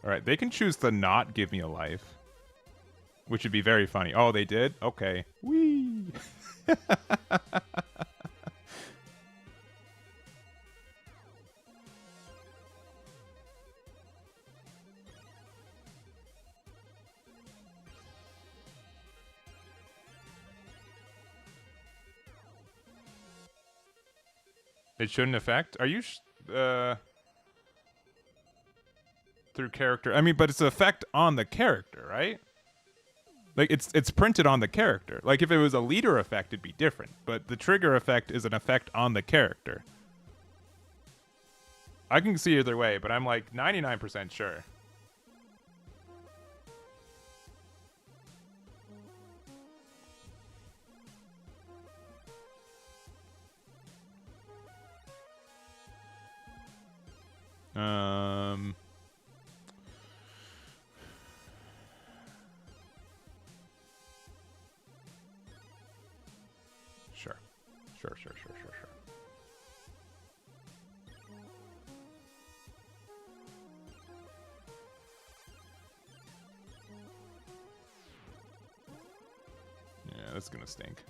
Alright, they can choose to not give me a life. Which would be very funny. Oh, they did? Okay. Whee! It shouldn't affect? Are you... through character. I mean, but it's an effect on the character, right? Like, it's printed on the character. Like, if it was a leader effect, it'd be different. But the trigger effect is an effect on the character. I can see either way, but I'm like 99% sure. Sure. Yeah, that's gonna stink.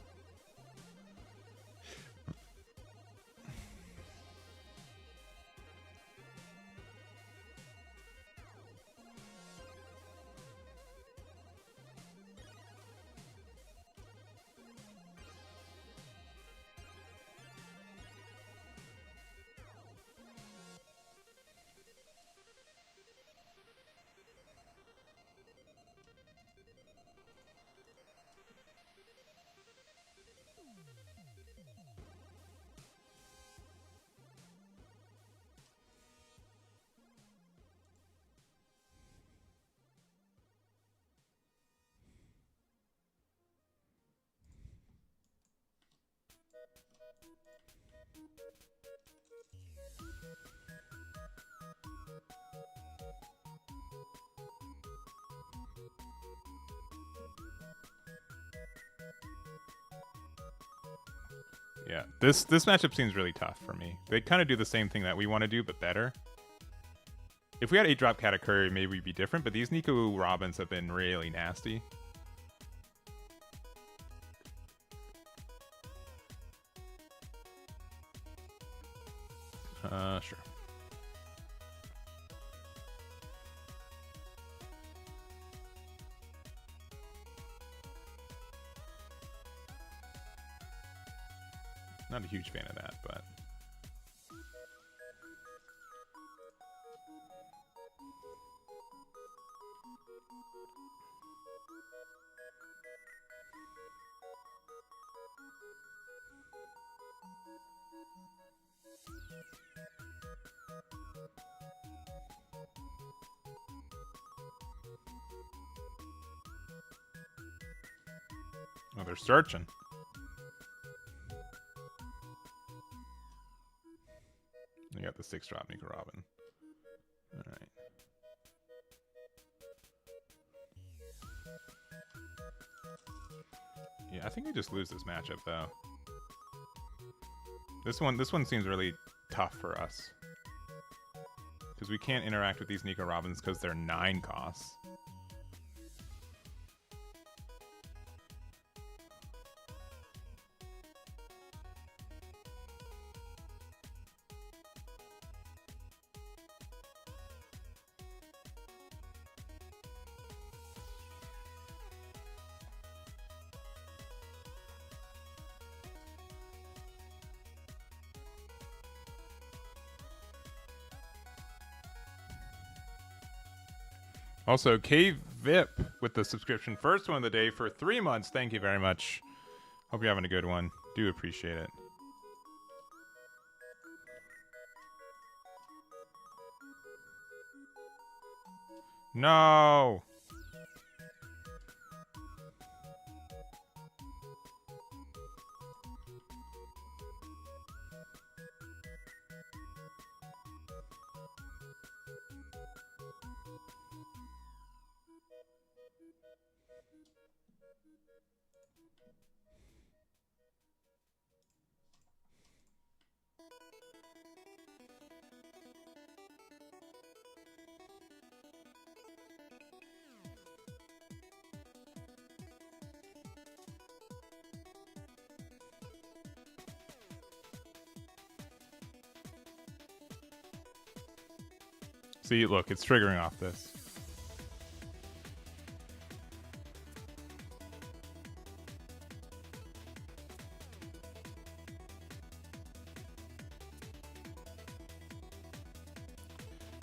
Yeah, this matchup seems really tough for me. They kind of do the same thing that we want to do, but better. If we had 8-drop Katakuri, maybe we'd be different, but these Nico Robins have been really nasty. Sure. Not a huge fan of that, but... Oh, they're searching. You got the 6-drop Nico Robin. Alright. Yeah, I think we just lose this matchup, though. This one seems really tough for us. Because we can't interact with these Nico Robins because they're 9 costs. Also, K-Vip with the subscription. First one of the day for 3 months. Thank you very much. Hope you're having a good one. Do appreciate it. No! See, look, it's triggering off this.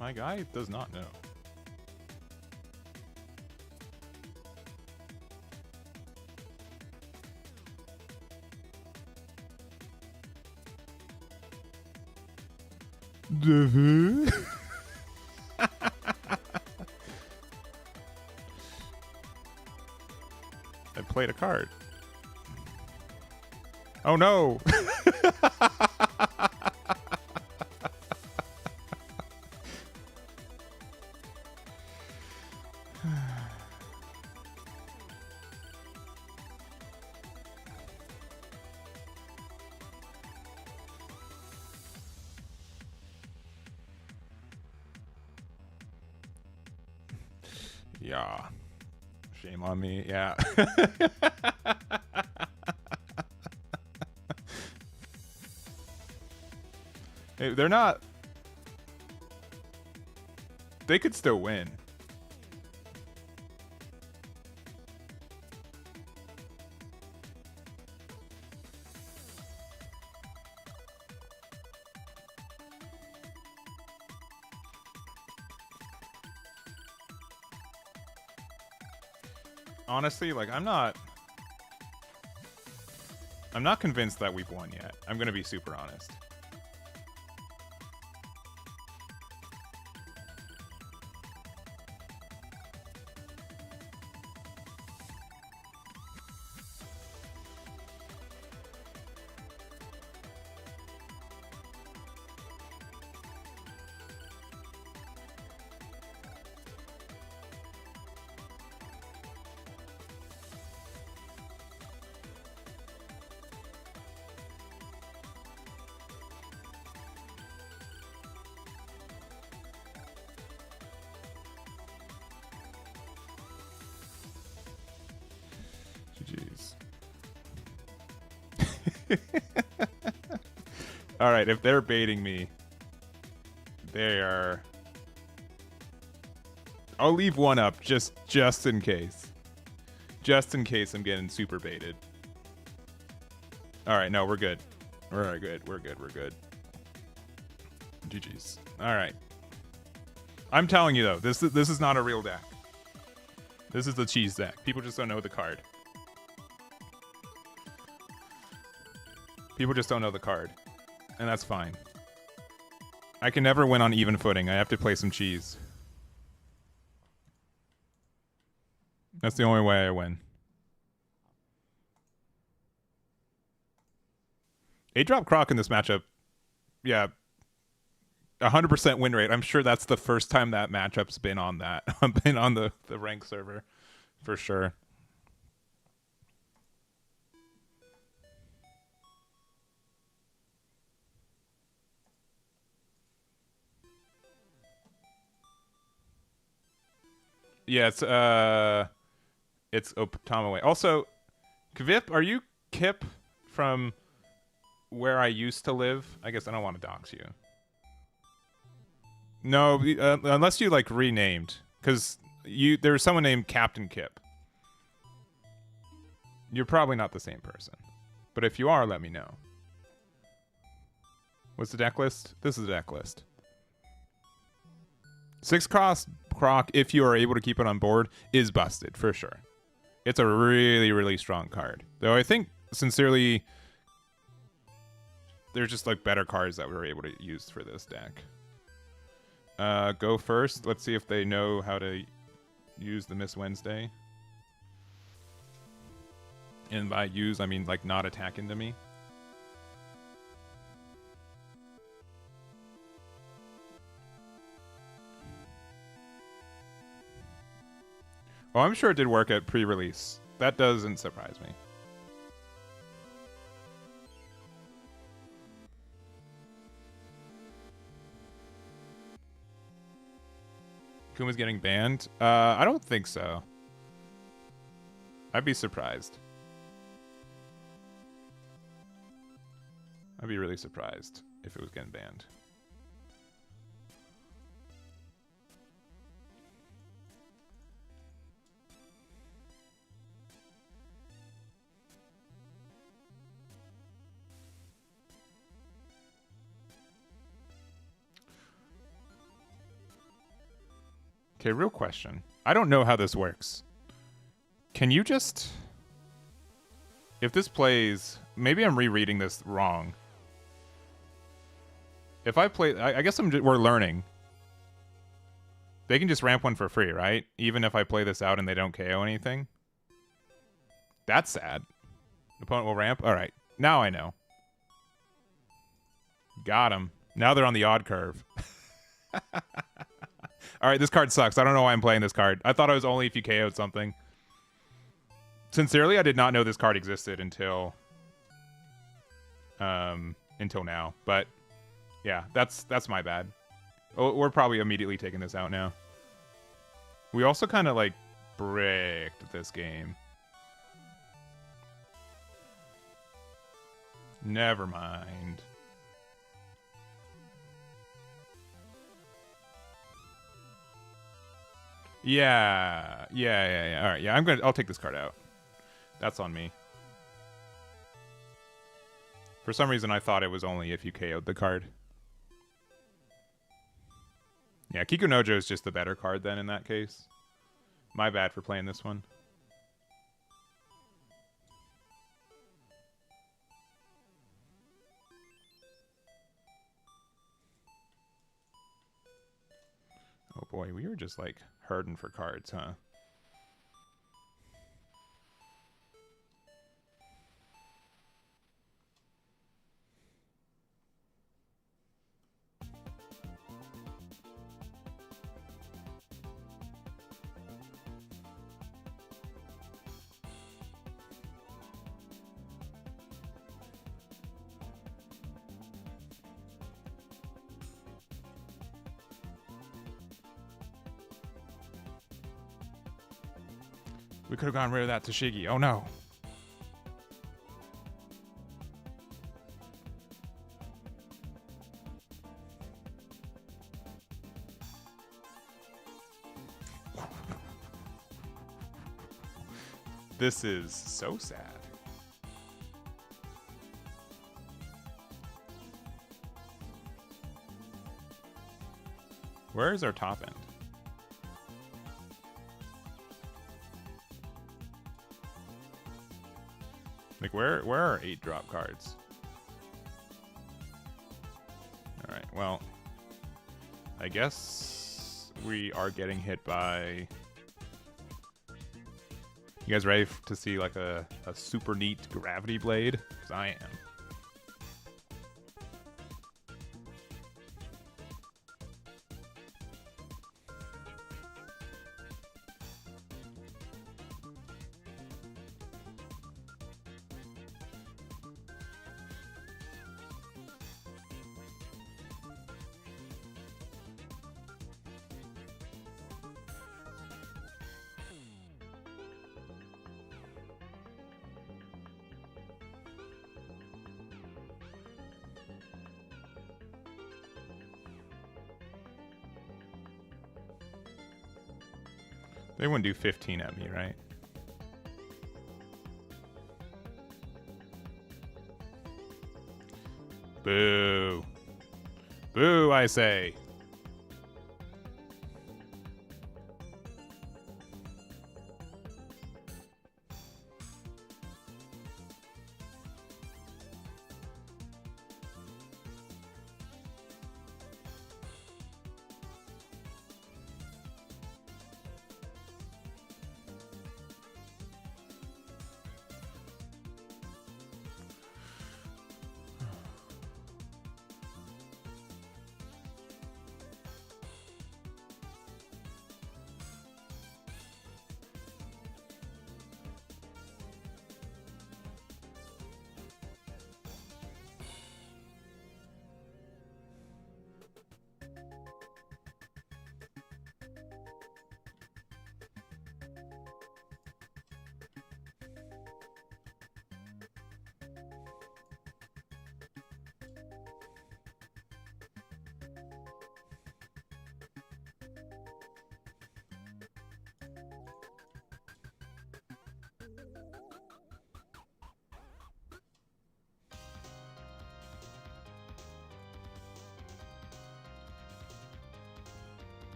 My guy does not know. I played a card. Oh no! Yeah. Shame on me. Yeah. Hey, they're not... They could still win. Honestly, like, I'm not convinced that we've won yet. I'm gonna be super honest. All right, if they're baiting me, they are. I'll leave one up just in case. Just in case I'm getting super baited. All right, no, we're good. We're good. We're good. We're good. GG's. All right. I'm telling you though, this is not a real deck. This is the cheese deck. People just don't know the card. People just don't know the card, and that's fine. I can never win on even footing. I have to play some cheese. That's the only way I win. 8-drop Croc in this matchup. Yeah. 100% win rate. I'm sure that's the first time that matchup's been on that. Been on the rank server. For sure. Yeah, it's Optomaway. Also, Kvip, are you Kip from where I used to live? I guess I don't want to dox you. No, unless you like renamed, because there was someone named Captain Kip. You're probably not the same person, but if you are, let me know. What's the deck list? This is the deck list. 6-cross Croc, if you are able to keep it on board, is busted for sure. It's a really, really strong card. Though I think, sincerely, there's just like better cards that we were able to use for this deck. Go first. Let's see if they know how to use the Miss Wednesday. And by use, I mean like not attack into me. Oh, I'm sure it did work at pre-release. That doesn't surprise me. Kuma's getting banned? I don't think so. I'd be surprised. I'd be really surprised if it was getting banned. Okay, real question. I don't know how this works. Can you just... If this plays... Maybe I'm rereading this wrong. If I play... I guess we're learning. They can just ramp one for free, right? Even if I play this out and they don't KO anything? That's sad. The opponent will ramp? Alright. Now I know. Got him. Now they're on the odd curve. Alright, this card sucks. I don't know why I'm playing this card. I thought it was only if you KO'd something. Sincerely, I did not know this card existed until now. But yeah, that's my bad. Oh, we're probably immediately taking this out now. We also kind of like bricked this game. Never mind. Yeah. All right. Yeah, I'll take this card out. That's on me. For some reason, I thought it was only if you KO'd the card. Yeah, Kikunojo is just the better card then in that case. My bad for playing this one. Oh boy, we were just like herding for cards, huh? We could have gone rid of that Tashigi. Oh no. This is so sad. Where is our top end? Like, where are our 8-drop cards? Alright, well, I guess we are getting hit by... You guys ready to see like a super neat gravity blade? Because I am. They wouldn't do 15 at me, right? Boo. Boo, I say.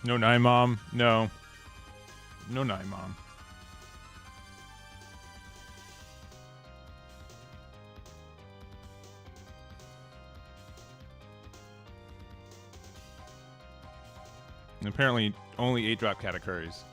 No 9 mom. No. No 9 mom. And apparently only 8-drop categories.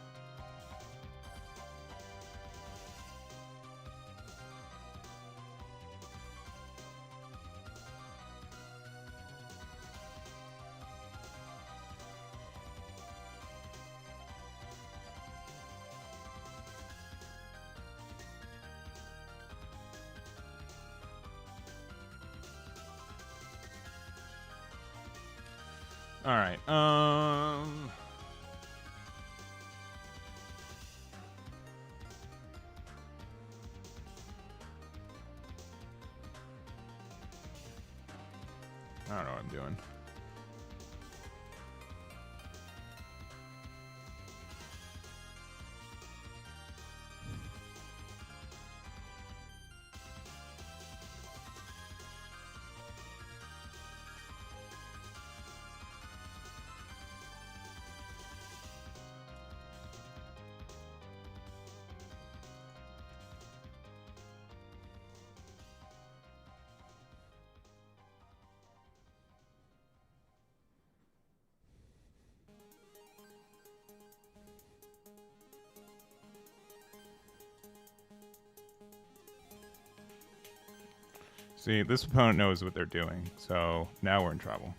All right. I don't know what I'm doing. See, this opponent knows what they're doing, so now we're in trouble.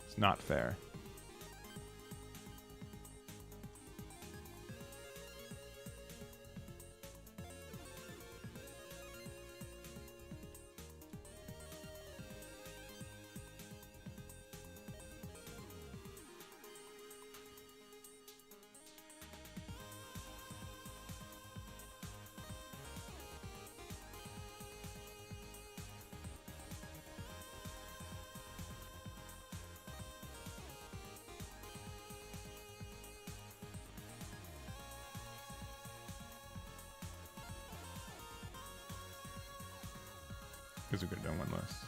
It's not fair. Because we could have done one less.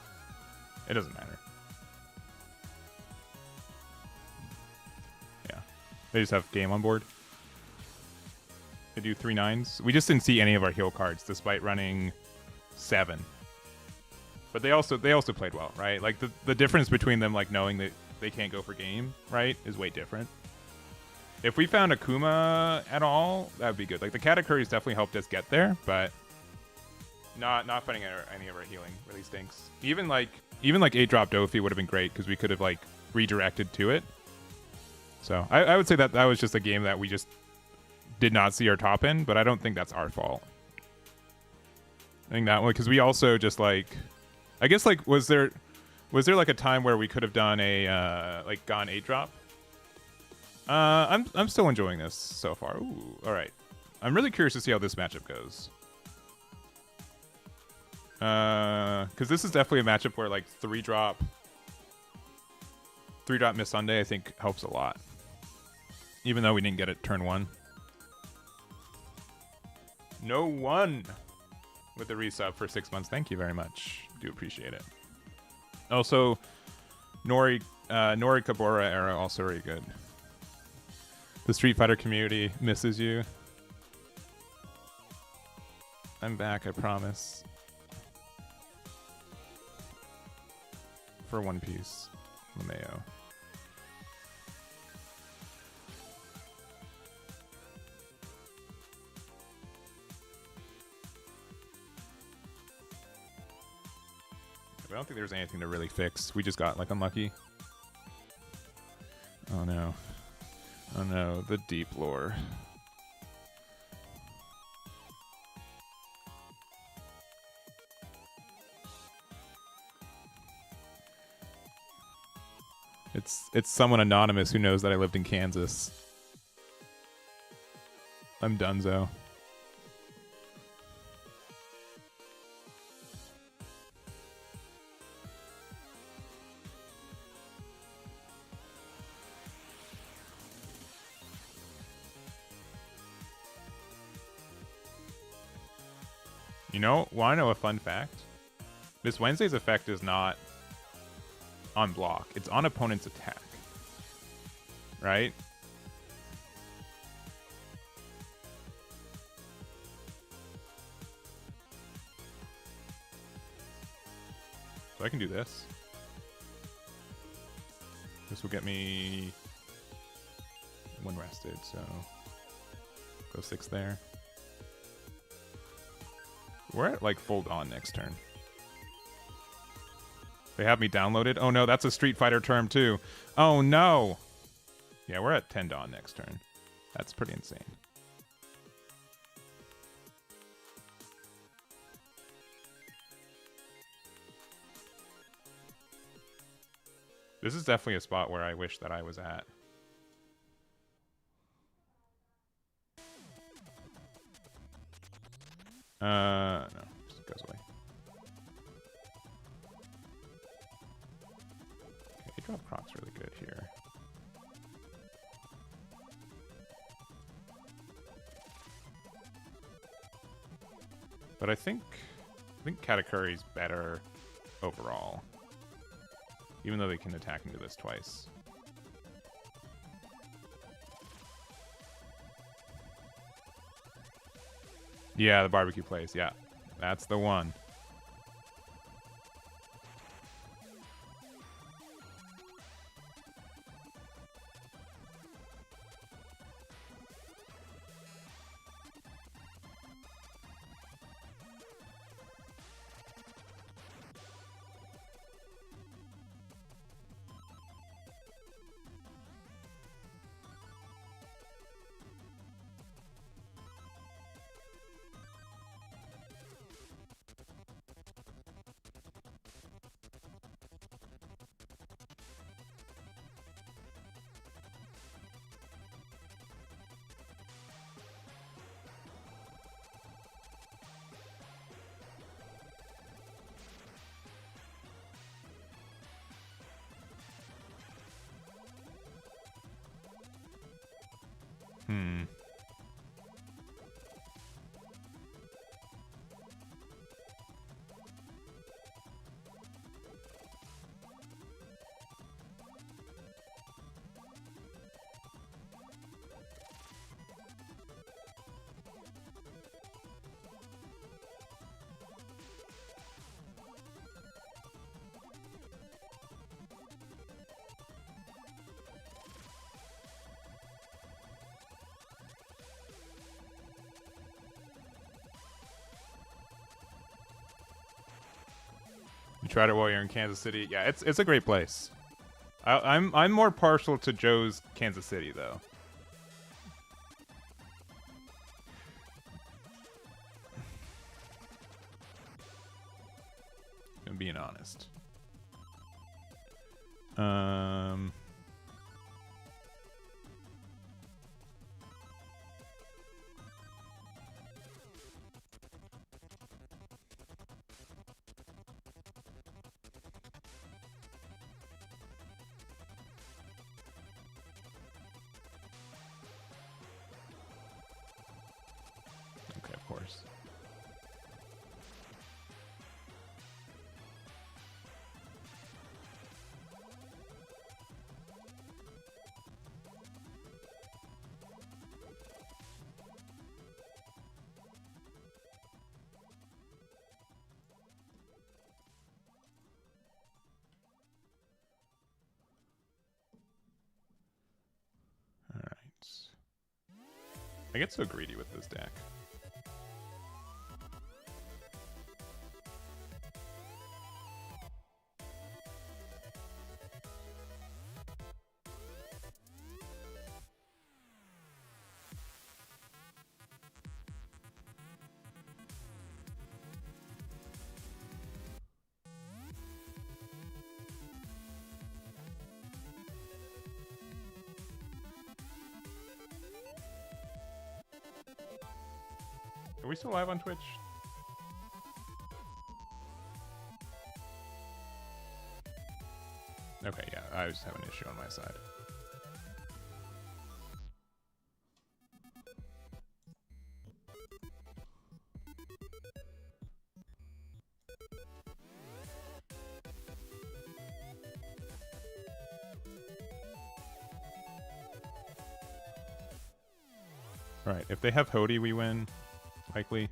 It doesn't matter. Yeah. They just have game on board. They do 3 9s. We just didn't see any of our heal cards despite running 7. But they also played well, right? Like the difference between them like knowing that they can't go for game, right, is way different. If we found a Kuma at all, that would be good. Like the Katakuri's definitely helped us get there, but not finding any of our healing really stinks. Even like 8-drop Dofi would have been great because we could have like redirected to it. So I would say that was just a game that we just did not see our top in, but I don't think that's our fault. I think that one because we also just like, I guess like was there like a time where we could have done a like gone 8-drop? I'm still enjoying this so far. Ooh, all right. I'm really curious to see how this matchup goes. Because this is definitely a matchup where like 3-drop Miss Sunday I think helps a lot. Even though we didn't get it turn 1. No one with the resub for 6 months. Thank you very much. Do appreciate it. Also, Nori Kabura era also really good. The Street Fighter community misses you. I'm back, I promise. For One Piece, LeMayo. I don't think there's anything to really fix. We just got like unlucky. Oh no. Oh no, the deep lore. It's someone anonymous who knows that I lived in Kansas. I'm donezo. You know, want to know a fun fact? This Wednesday's effect is not on block. It's on opponent's attack. Right? So I can do this. This will get me 1 rested, so go 6 there. We're at like full dawn next turn. They have me downloaded. Oh no, that's a Street Fighter term too. Oh no. Yeah, we're at 10 dawn next turn. That's pretty insane. This is definitely a spot where I wish that I was at. No, just goes away. Okay, drop Croc's really good here. But I think Katakuri's better overall. Even though they can attack into this twice. Yeah, the barbecue place. Yeah, that's the one. You tried it while you're in Kansas City. Yeah, it's a great place. I'm more partial to Joe's Kansas City though. I'm being honest. Okay, of course. I get so greedy with this deck. Are we still live on Twitch? Okay, yeah, I just have an issue on my side. Alright, if they have Hody, we win. Likely.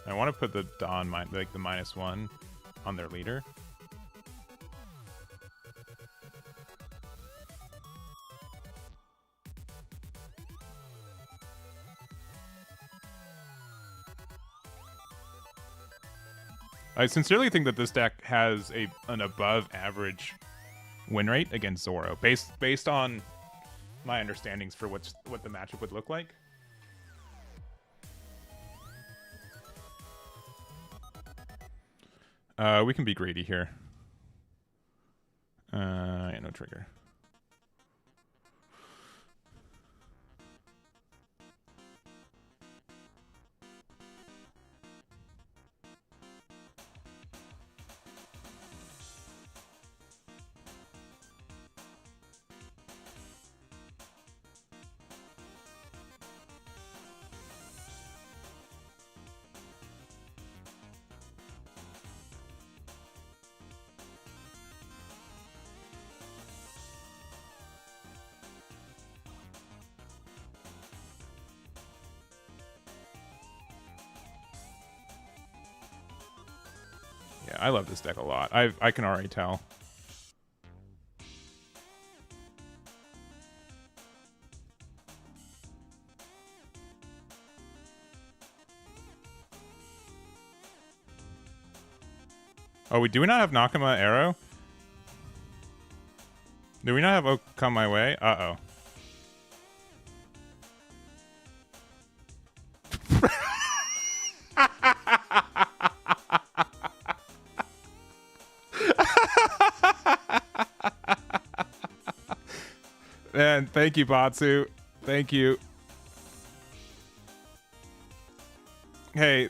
I want to put the Dawn, like the -1 on their leader. I sincerely think that this deck has an above average win rate against Zoro, based on my understandings for what the matchup would look like. We can be greedy here. Yeah, no trigger. Yeah, I love this deck a lot. I can already tell. Oh, do we not have Nakama Arrow? Do we not have Oak Come My Way? Uh-oh. Man, thank you, Batsu. Thank you. Hey,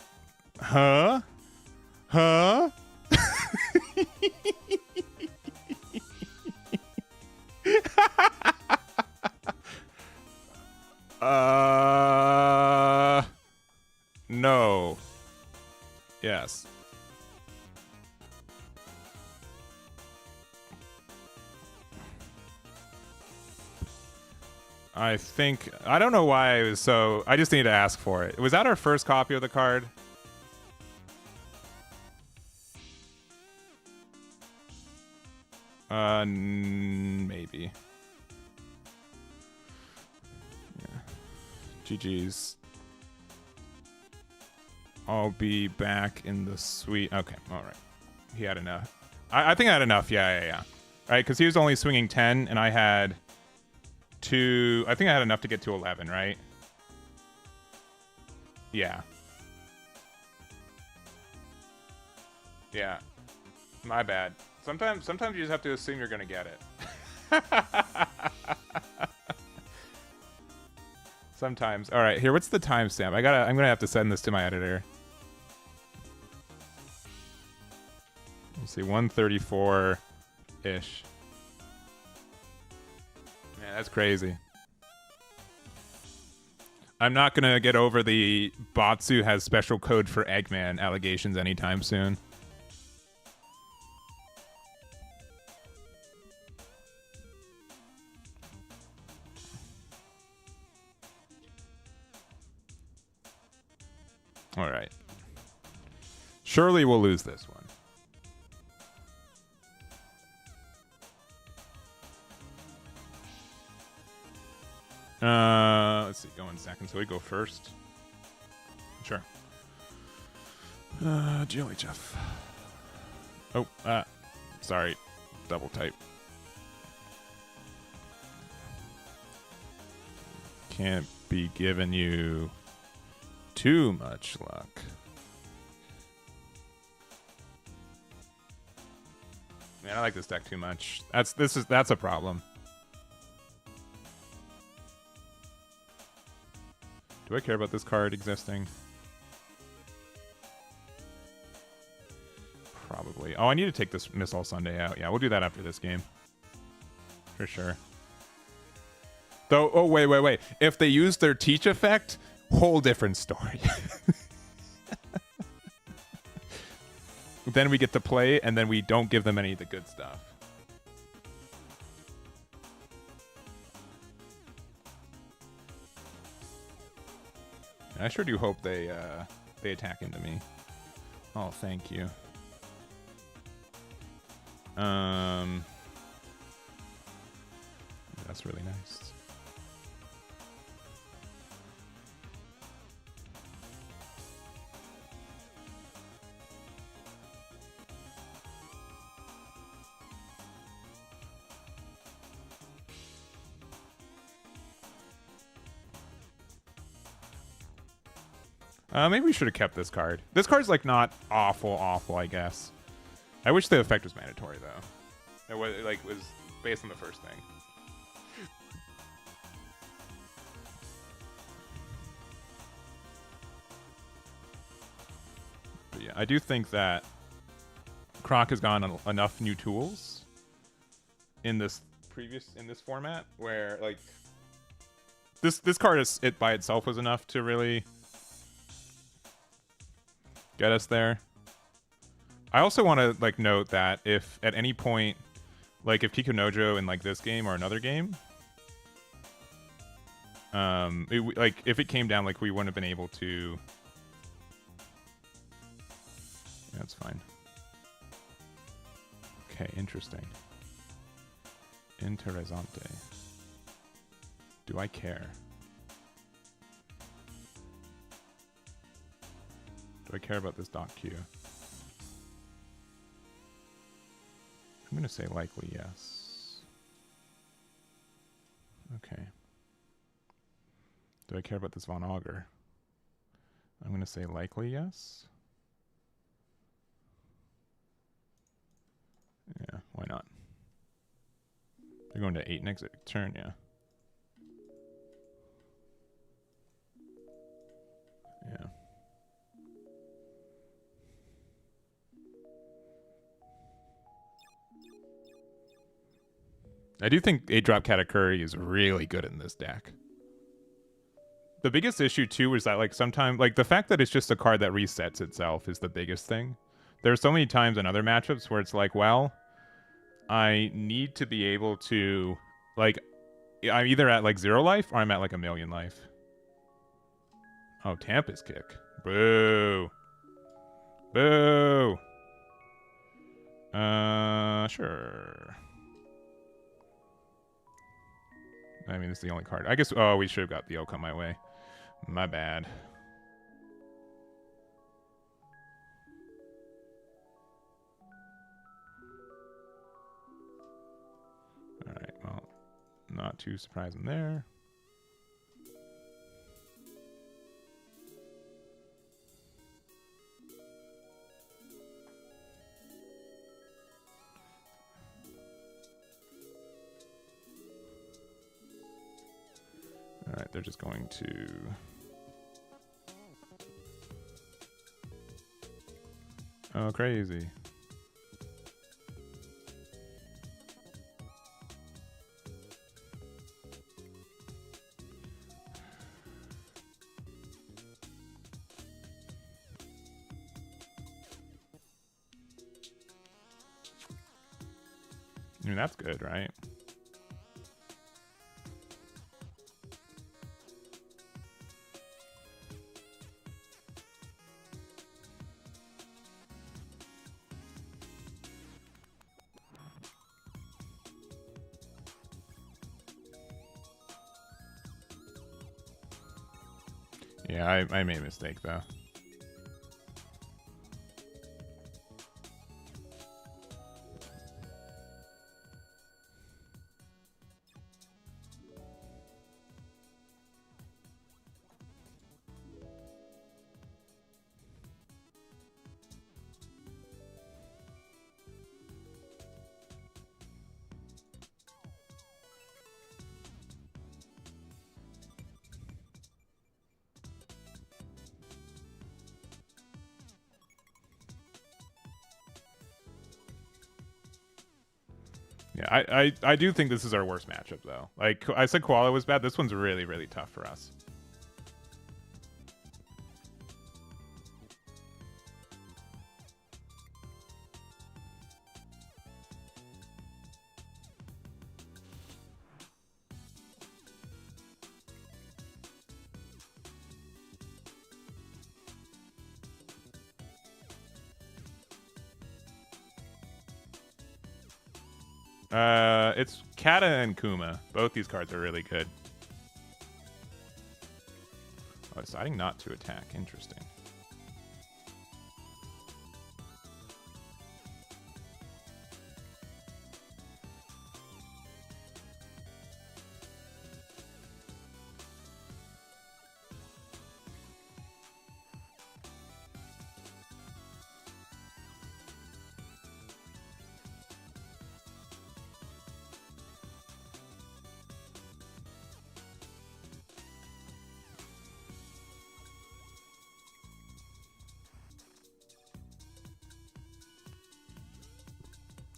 huh? Huh? No. Yes. I think, I don't know why I was so, I just need to ask for it. Was that our first copy of the card? Maybe. Yeah. GG's. I'll be back in the suite. Okay, all right. He had enough. I think I had enough. Yeah. Right, because he was only swinging 10, and I had 2. I think I had enough to get to 11, right? Yeah. Yeah. My bad. Sometimes you just have to assume you're gonna get it. Sometimes. All right, here. What's the timestamp? I'm gonna have to send this to my editor. Let's see, 134 ish. Man, that's crazy. I'm not gonna get over the Batsu has special code for Eggman allegations anytime soon. All right. Surely we'll lose this one. Let's see. Go in second, so we go first. Sure. Jelly Jeff. Oh, sorry. Double type. Can't be giving you too much luck. Man, I like this deck too much. That's a problem. Do I care about this card existing? Probably. Oh, I need to take this Missile Sunday out. Yeah, we'll do that after this game. For sure. Though, oh, wait. If they use their teach effect, whole different story. Then we get to play, and then we don't give them any of the good stuff. And I sure do hope they attack into me. Oh, thank you. That's really nice. Maybe we should have kept this card. This card's like not awful, I guess. I wish the effect was mandatory though. It was based on the first thing. But yeah, I do think that Croc has gotten enough new tools in this format where like this card it by itself was enough to really get us there. I also want to like note that if at any point, like if Kikunojo in like this game or another game, like if it came down, like we wouldn't have been able to. Yeah, that's fine. Okay, interesting. Interessante. Do I care? Do I care about this dot Q? I'm going to say likely yes. Okay. Do I care about this Von Augur? I'm going to say likely yes. Yeah, why not? They're going to 8 next turn, yeah. Yeah. I do think 8-drop Katakuri is really good in this deck. The biggest issue, too, is that, like, sometimes... Like, the fact that it's just a card that resets itself is the biggest thing. There are so many times in other matchups where it's like, well, I need to be able to... Like, I'm either at, like, 0 life or I'm at, like, 1,000,000 life. Oh, Tampa's kick. Boo. Boo. Sure. I mean, it's the only card. I guess, oh, we should have got the O come my way. My bad. Alright, well, not too surprising there. Alright, they're just going to... Oh, crazy. I mean, that's good, right? Yeah, I made a mistake, though. Yeah, I do think this is our worst matchup, though. Like, I said Koala was bad. This one's really, really tough for us. It's Kata and Kuma. Both these cards are really good. Oh, deciding not to attack. Interesting.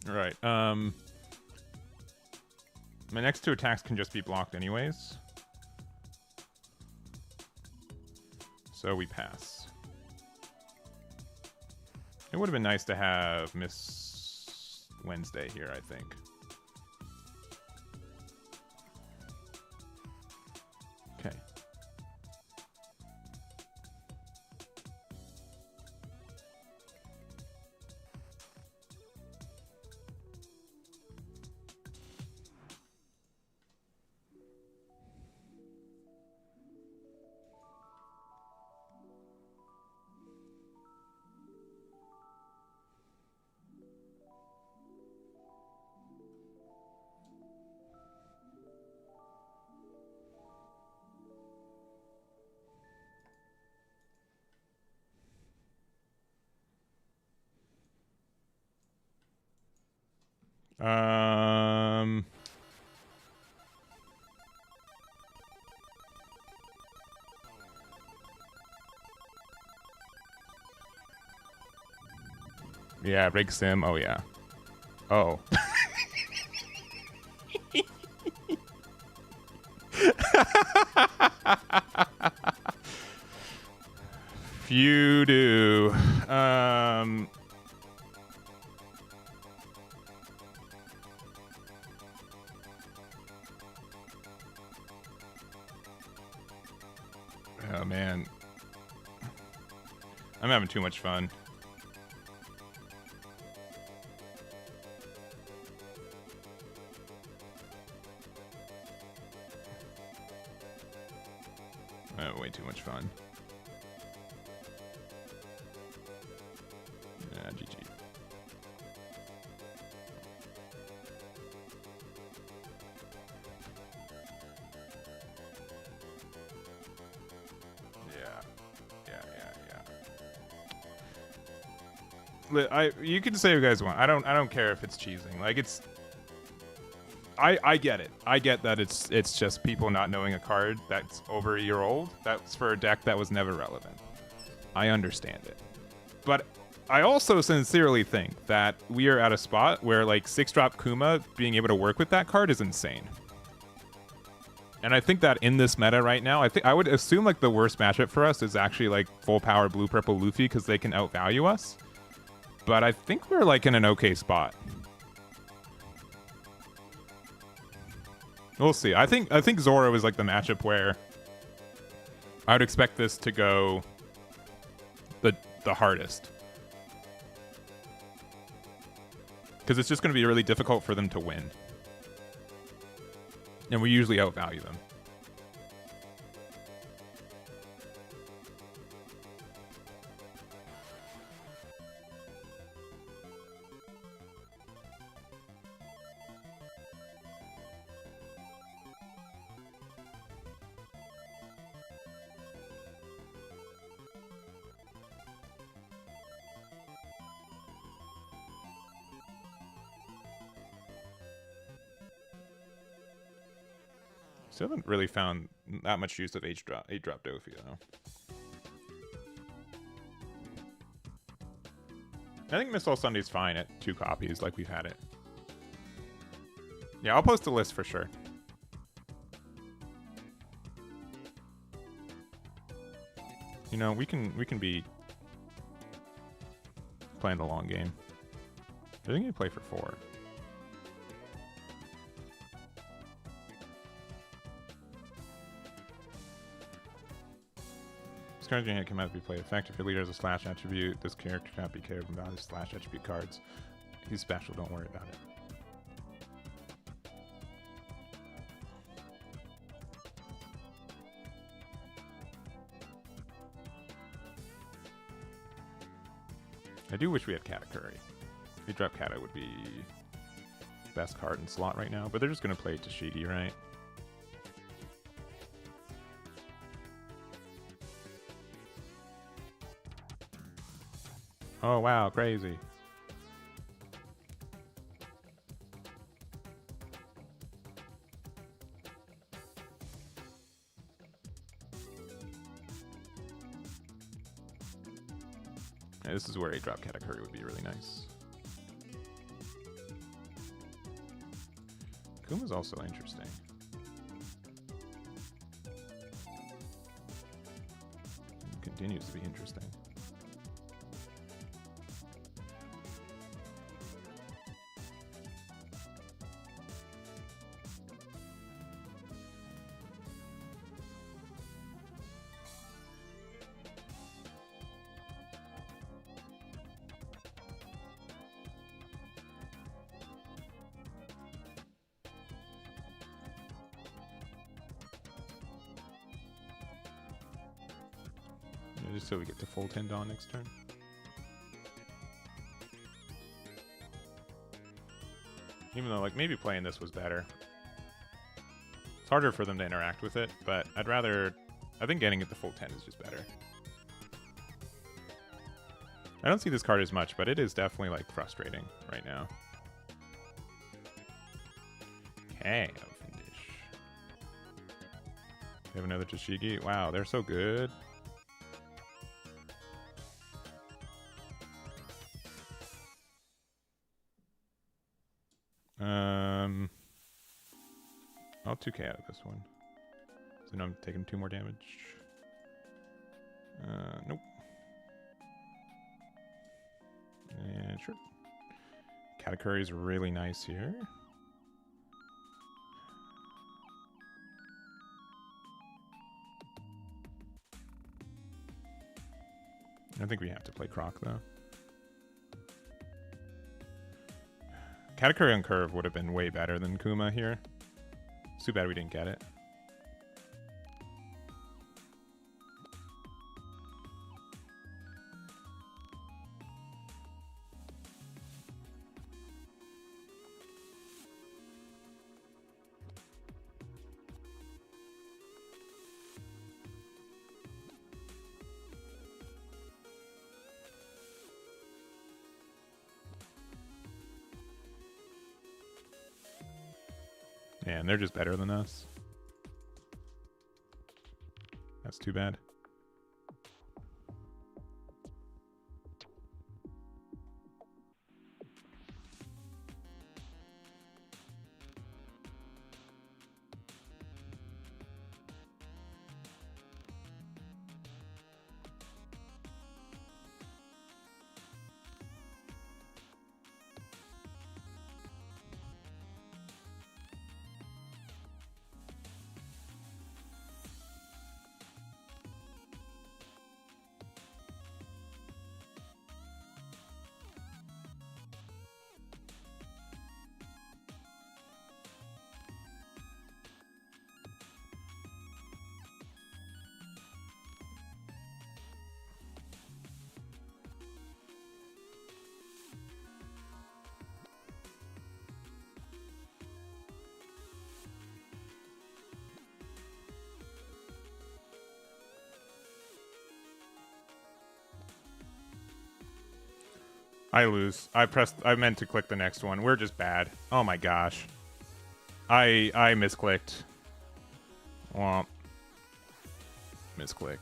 All right. My next 2 attacks can just be blocked anyways. So we pass. It would have been nice to have Miss Wednesday here, I think. Okay. Yeah, Rig Sim. Oh, yeah. Oh. Few do. Oh, man. I'm having too much fun. Way too much fun. Yeah, GG. Yeah. You can say what you guys want. I don't care if it's cheesing. Like it's. I get it. I get that it's just people not knowing a card that's over a year old. That's for a deck that was never relevant. I understand it. But I also sincerely think that we are at a spot where like 6-drop Kuma being able to work with that card is insane. And I think that in this meta right now, I would assume like the worst matchup for us is actually like full power blue purple Luffy because they can outvalue us. But I think we're like in an okay spot. We'll see. I think Zoro is like the matchup where I would expect this to go the hardest. Because it's just going to be really difficult for them to win. And we usually outvalue them. Still haven't really found that much use of 8-drop Dofi though. I think Miss All Sunday's fine at 2 copies like we've had it. Yeah, I'll post a list for sure. You know, we can be playing the long game. I think you play for 4. This card cannot be played effective. If your leader has a slash attribute, this character cannot be cared about his slash attribute cards. He's special, don't worry about it. I do wish we had Katakuri. If we drop Kata would be best card in slot right now, but they're just going to play Tashigi, right? Oh wow, crazy. Yeah, this is where a drop Katakuri would be really nice. Kuma's also interesting. It continues to be interesting. Just so we get to full 10 Dawn next turn. Even though, like, maybe playing this was better. It's harder for them to interact with it, but I'd rather... I think getting it to full 10 is just better. I don't see this card as much, but it is definitely, like, frustrating right now. Cavendish. We have another Tashigi. Wow, they're so good. I'll 2k out of this one. So now I'm taking 2 more damage. Nope. And sure. Katakuri is really nice here. I think we have to play Croc though. Katakuri on curve would have been way better than Kuma here. It's too bad we didn't get it. Yeah, and they're just better than us. That's too bad. I lose. I meant to click the next one. We're just bad. Oh my gosh. I misclicked. Womp. Misclick.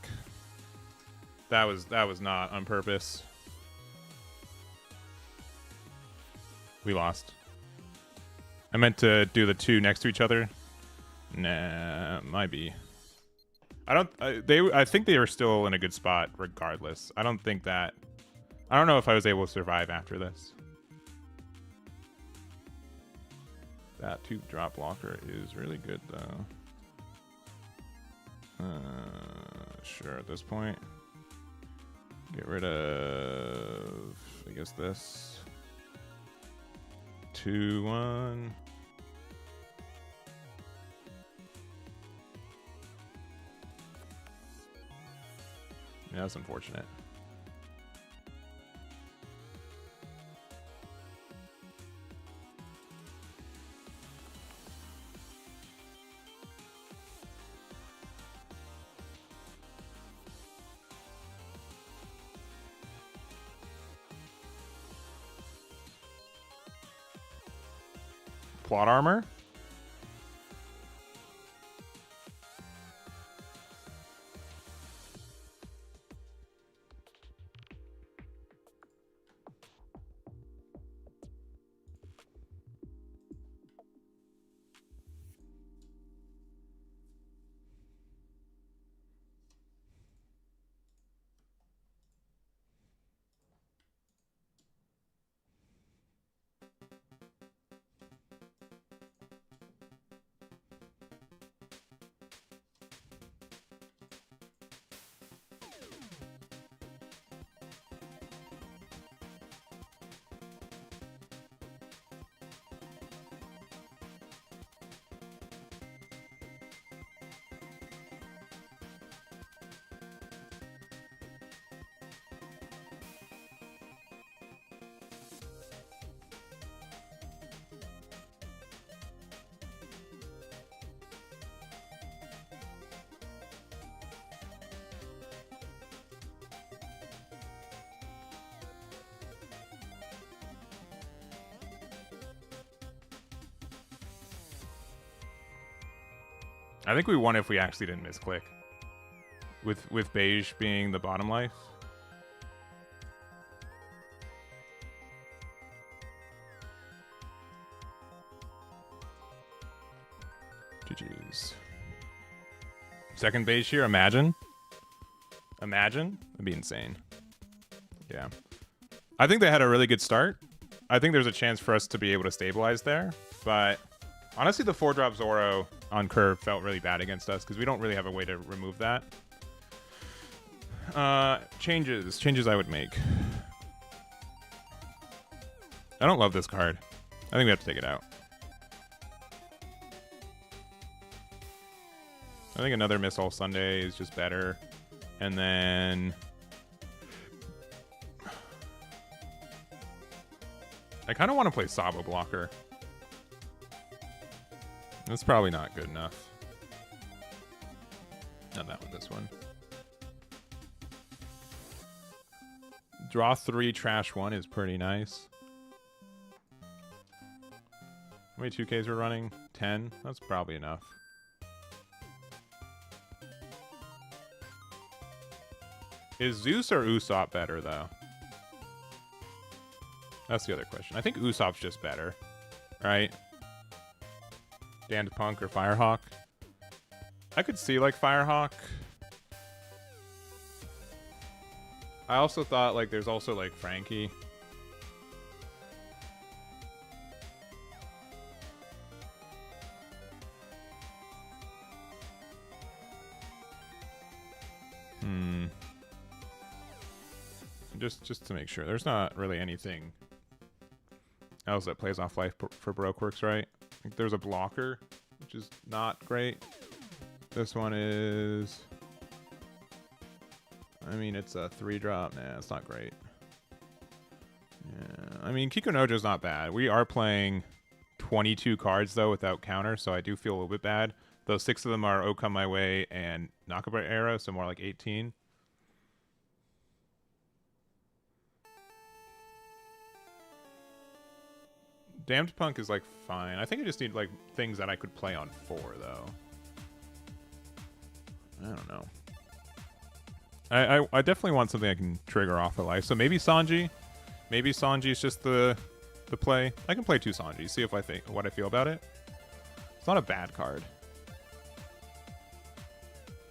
That was not on purpose. We lost. I meant to do the 2 next to each other. Nah, might be. I think they were still in a good spot regardless. I don't know if I was able to survive after this. That 2 drop blocker is really good though. Sure, at this point. Get rid of, I guess, this. 2-1. Yeah, that's unfortunate. Plot armor? I think we won if we actually didn't misclick. With beige being the bottom life. GG's. Second beige here, imagine. Imagine? That'd be insane. Yeah. I think they had a really good start. I think there's a chance for us to be able to stabilize there. But honestly, the 4-drop Zoro on curve felt really bad against us because we don't really have a way to remove that. Changes I would make. I don't love this card. I think we have to take it out. I think another Miss All Sunday is just better. And then I kind of want to play Sabo Blocker. That's probably not good enough. Not that one, this one. Draw 3, trash 1 is pretty nice. How many 2Ks we're running? 10? That's probably enough. Is Zeus or Usopp better, though? That's the other question. I think Usopp's just better, right? Damned Punk or Firehawk? I could see, like, Firehawk. I also thought, like, there's also, like, Frankie. Just to make sure. There's not really anything else that plays off life for Brokeworks, right? I think there's a blocker, which is not great. This one is... I mean, it's a 3-drop. Nah, it's not great. Yeah, I mean, Kikunojo's not bad. We are playing 22 cards, though, without counter, so I do feel a little bit bad. Those 6 of them are O Come My Way and Nakaba Era, so more like 18. Damned Punk is, like, fine. I think I just need, like, things that I could play on 4, though. I don't know. I definitely want something I can trigger off of life. So maybe Sanji. Maybe Sanji's just the play. I can play 2 Sanji. See if what I feel about it. It's not a bad card.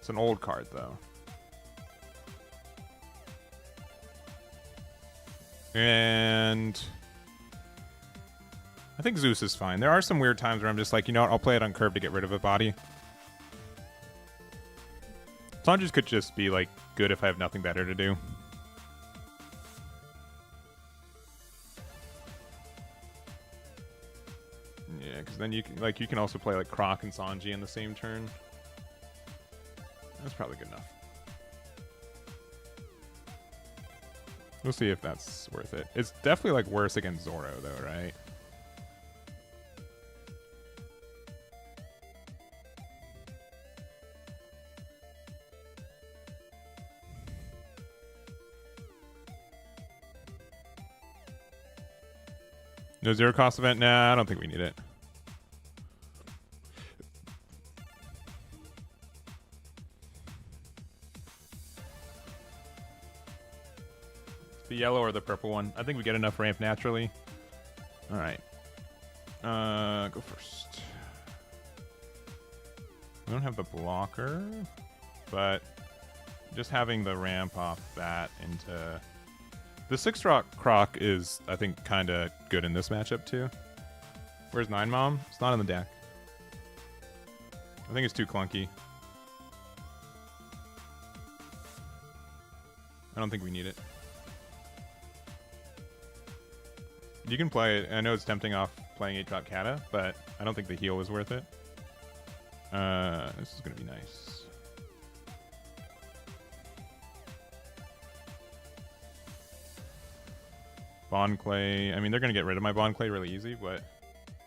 It's an old card, though. And I think Zeus is fine. There are some weird times where I'm just like, you know what, I'll play it on curve to get rid of a body. Sanji's could just be, like, good if I have nothing better to do. Yeah, because then you can also play, like, Croc and Sanji in the same turn. That's probably good enough. We'll see if that's worth it. It's definitely, like, worse against Zoro, though, right? No 0 cost event? Nah, I don't think we need it. The yellow or the purple one. I think we get enough ramp naturally. All right. Go first. We don't have the blocker, but just having the ramp off that into... The 6-drop Croc is, I think, kind of good in this matchup, too. Where's 9 Mom? It's not in the deck. I think it's too clunky. I don't think we need it. You can play it. I know it's tempting off playing 8-drop Kata, but I don't think the heal is worth it. This is going to be nice. Bond Clay. I mean, they're going to get rid of my Bond Clay really easy, but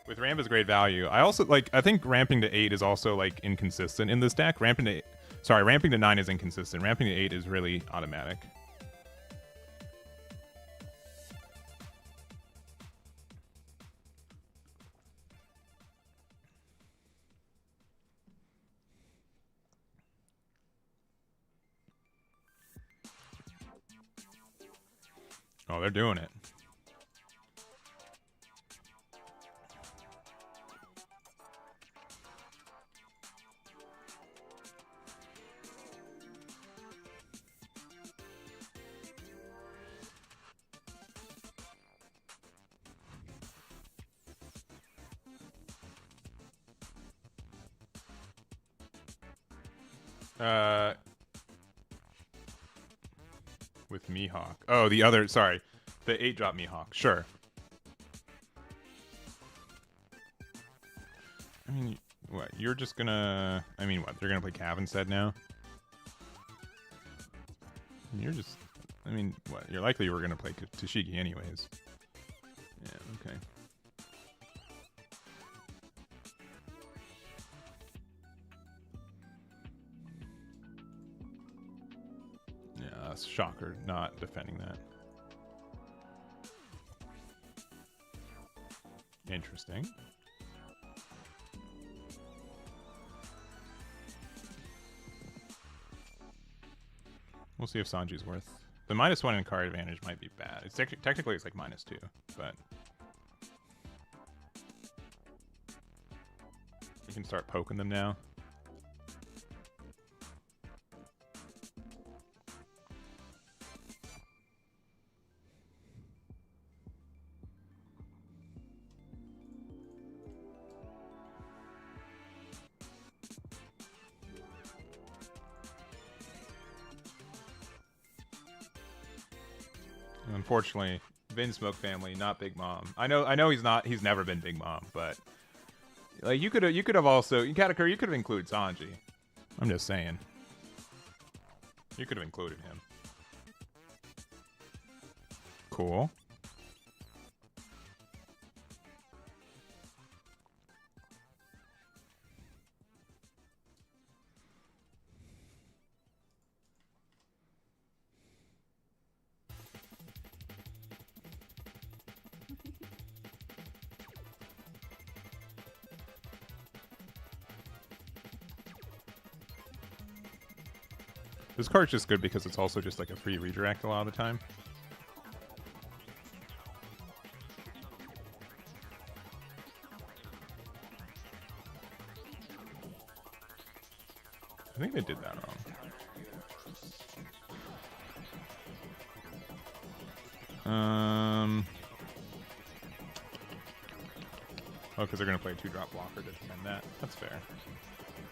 with ramp is great value. I also, like, I think ramping to 8 is also, like, inconsistent in this deck. Ramping to 9 is inconsistent. Ramping to 8 is really automatic. Oh, they're doing it. With Mihawk. Oh, the other, sorry. The 8-drop Mihawk. Sure. I mean, what? You're just gonna... I mean, what? They're gonna play Cav instead now? You're just... I mean, what? You're likely you were gonna play Tashigi anyways. Yeah, okay. Yeah, that's shocker not defending that. Interesting. We'll see if Sanji's worth. The -1 in card advantage might be bad. It's technically it's like -2, but you can start poking them now. Unfortunately, Vin Smoke family, not Big Mom. I know he's never been Big Mom, but like you could have also you could have included Sanji. I'm just saying. You could have included him. Cool. This card's just good because it's also just like a free redirect a lot of the time. I think they did that wrong. Oh, because they're going to play a 2-drop blocker to defend that. That's fair.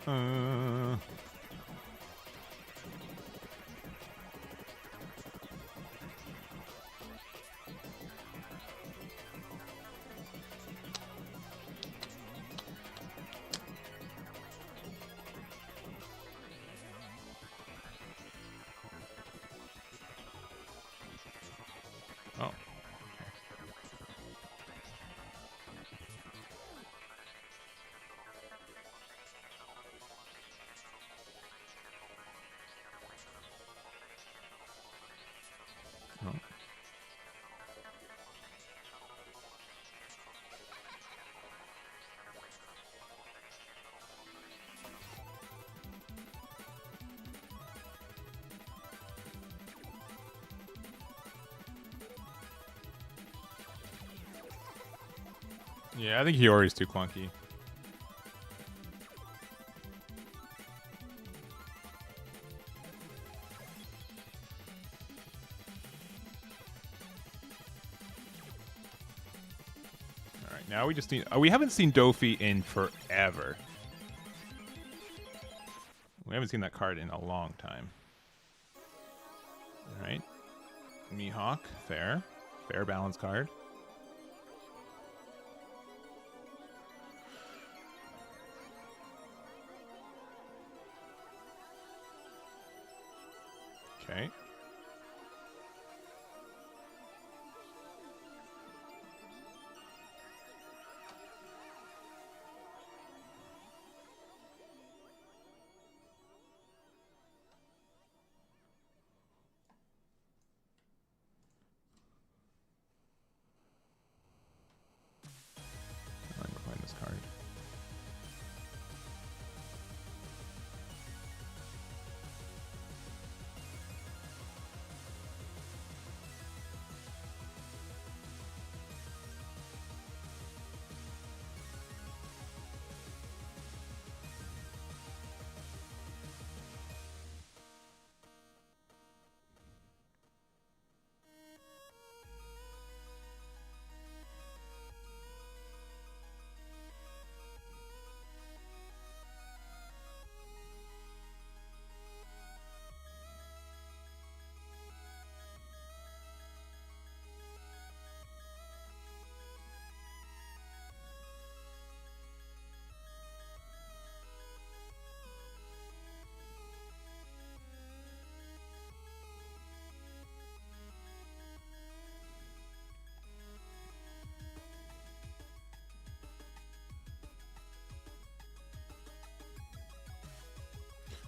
Oh. Oh. Yeah, I think Hiyori's too clunky. Alright, now we just need... we haven't seen Dofi in forever. We haven't seen that card in a long time. Alright. Mihawk, fair. Fair balance card. Okay. I'm gonna find this card.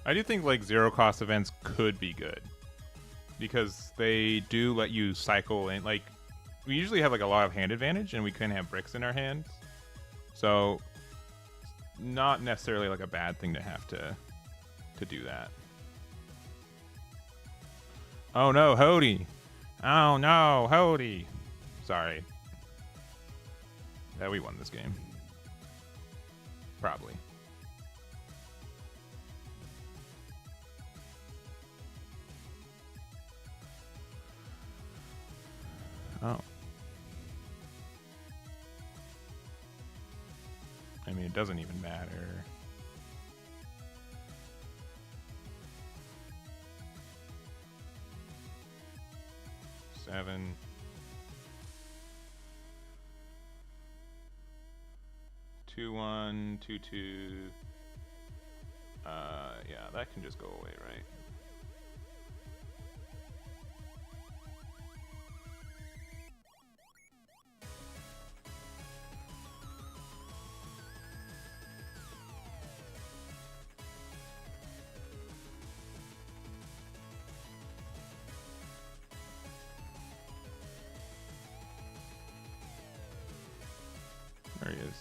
I do think like zero cost events could be good because they do let you cycle in. Like we usually have like a lot of hand advantage, and we can have bricks in our hands, so not necessarily like a bad thing to have to do that. Oh no, Hody! Oh no, Hody! Sorry. Yeah, we won this game. Probably. Oh. I mean, it doesn't even matter. Seven. Two, 1, 2, 2. Yeah, that can just go away, right? There he is.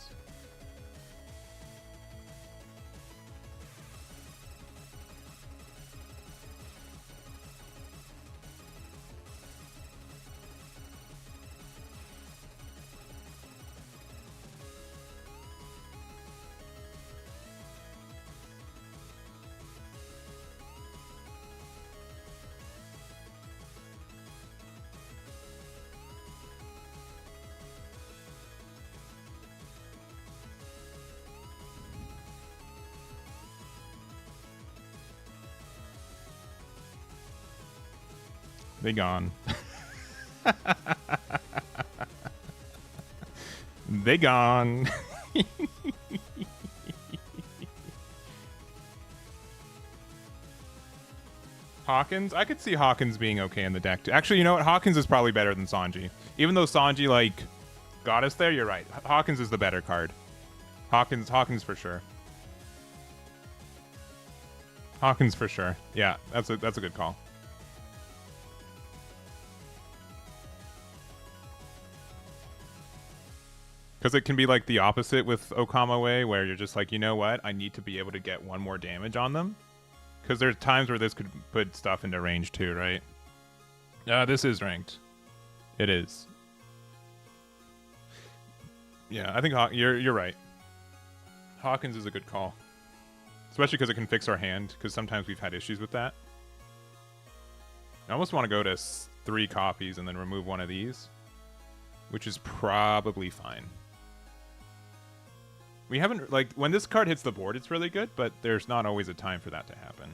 They gone. They gone. Hawkins? I could see Hawkins being okay in the deck too. Actually, you know what? Hawkins is probably better than Sanji. Even though Sanji, like, got us there, you're right. Hawkins is the better card. Hawkins for sure. Hawkins for sure. Yeah, that's a good call. Because it can be like the opposite with Okama Way, where you're just like, you know what? I need to be able to get one more damage on them. Because there's times where this could put stuff into range too, right? This is ranked. It is. Yeah, I think you're right. Hawkins is a good call. Especially because it can fix our hand, because sometimes we've had issues with that. I almost want to go to 3 copies and then remove one of these, which is probably fine. We haven't, like, when this card hits the board, it's really good, but there's not always a time for that to happen.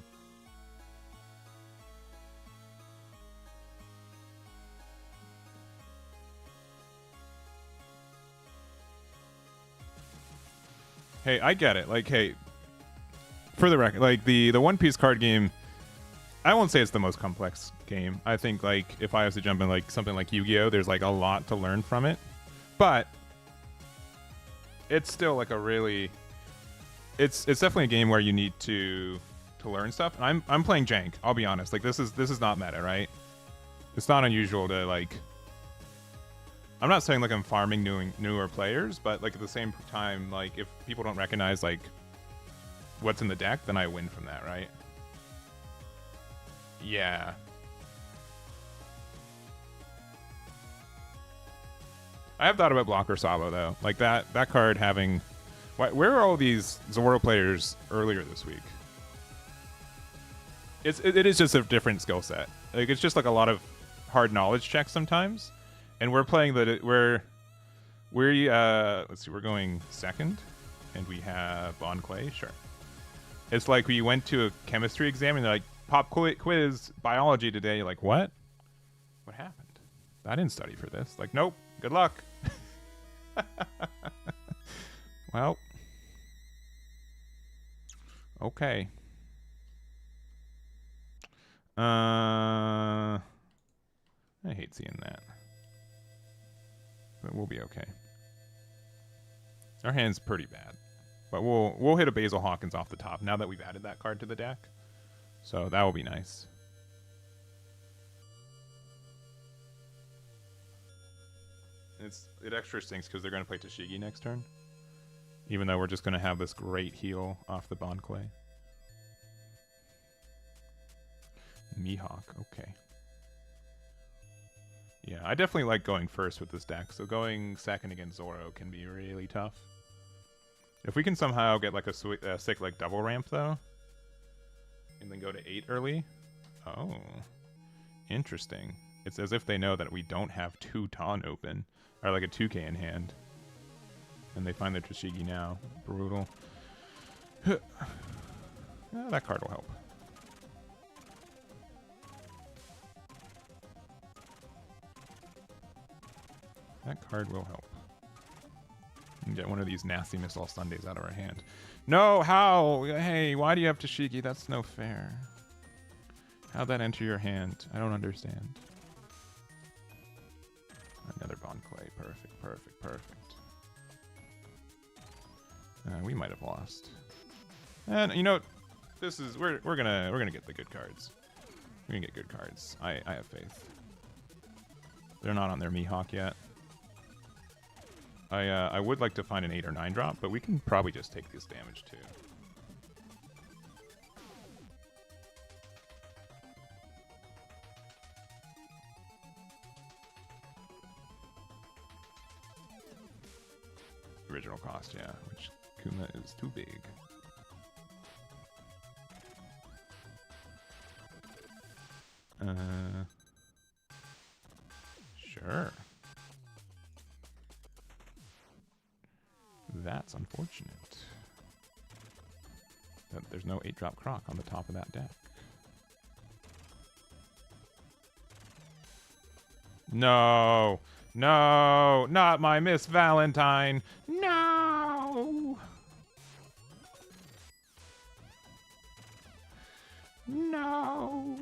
Hey, I get it. Like, hey, for the record, like, the One Piece card game, I won't say it's the most complex game. I think, like, if I was to jump in, like, something like Yu-Gi-Oh!, there's, like, a lot to learn from it. But it's still like a really, it's definitely a game where you need to learn stuff. And I'm playing jank. I'll be honest. Like this is not meta, right? It's not unusual to like. I'm not saying like I'm farming newer players, but like at the same time, like if people don't recognize like what's in the deck, then I win from that, right? Yeah. I have thought about Blocker Sabo though. Like that card having, where are all these Zoro players earlier this week? It is just a different skill set. Like it's just like a lot of hard knowledge checks sometimes, and we're playing we're let's see, we're going second, and we have Bon Clay. Sure. It's like we went to a chemistry exam and they're like pop quiz biology today. You're like, what? What happened? I didn't study for this. Like, nope. Good luck. Well, okay. I hate seeing that, but we'll be okay. Our hand's pretty bad, but we'll hit a Basil Hawkins off the top now that we've added that card to the deck. So that will be nice. It extra stinks because they're going to play Tashigi next turn. Even though we're just going to have this great heal off the Bond Clay. Mihawk, okay. Yeah, I definitely like going first with this deck, so going second against Zoro can be really tough. If we can somehow get like a sick like double ramp though, and then go to 8 early. Oh, interesting. It's as if they know that we don't have 2 Ton open, or like a 2K in hand. And they find their Tashigi now. Brutal. That card will help. That card will help. And get one of these nasty Missile Sundays out of our hand. No, how? Hey, why do you have Tashigi? That's no fair. How'd that enter your hand? I don't understand. Another Bond Clay. Perfect, perfect, perfect. We might have lost. And you know, this is we're gonna get the good cards. We're gonna get good cards. I have faith. They're not on their Mihawk yet. I would like to find an 8 or 9 drop, but we can probably just take this damage too. Original cost, yeah, which Kuma is too big. Sure. That's unfortunate. That there's no 8-drop Croc on the top of that deck. No! No! Not my Miss Valentine! No! No!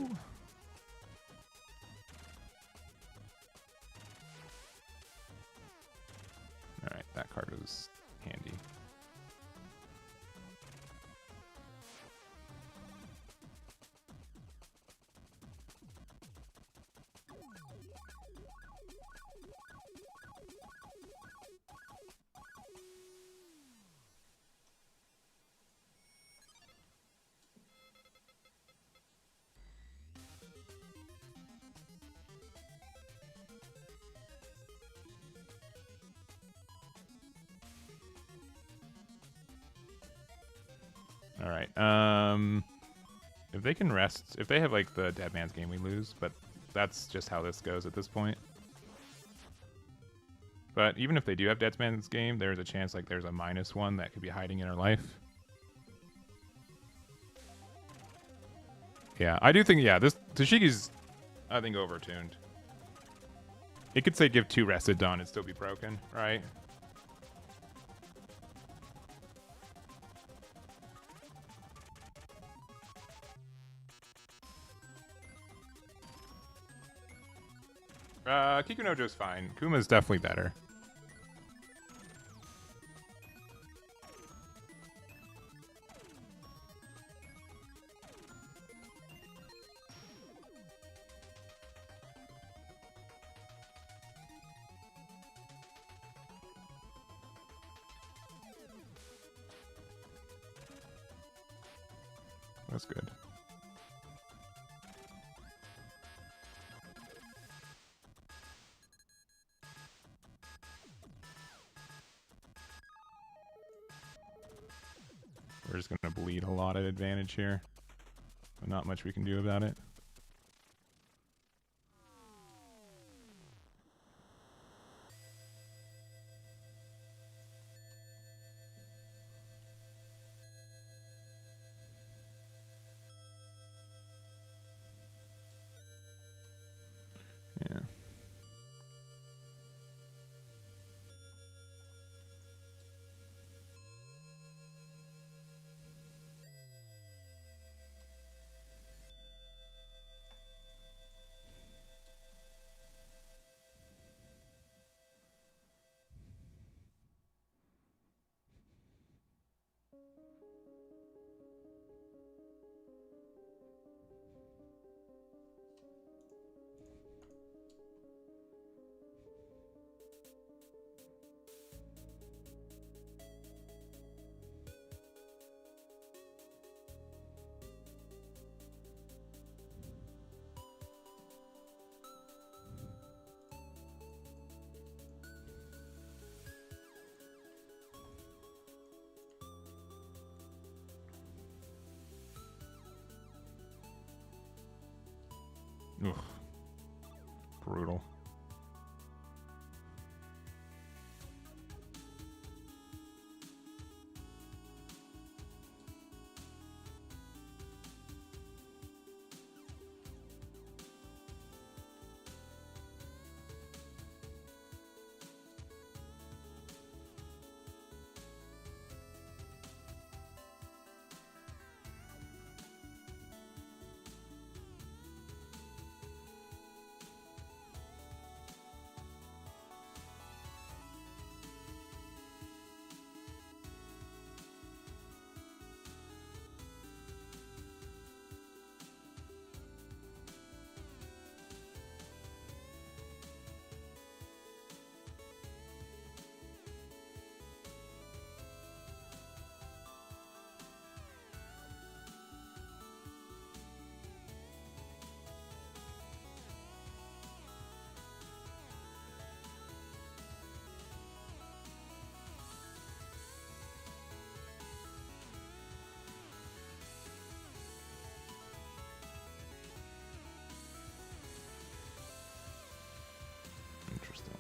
Alright, that card was handy. All right. If they can rest, if they have like the Dead Man's Game, we lose. But that's just how this goes at this point. But even if they do have Dead Man's Game, there's a chance like there's a -1 that could be hiding in our life. Yeah, I do think, yeah, this Tashigi's, I think, overtuned. It could say give 2 rested Dawn and still be broken, right? Kikunojo's fine. Kuma's definitely better. That's good. We're just going to bleed a lot of advantage here. Not much we can do about it. Yeah. Ugh. Brutal. Interesting.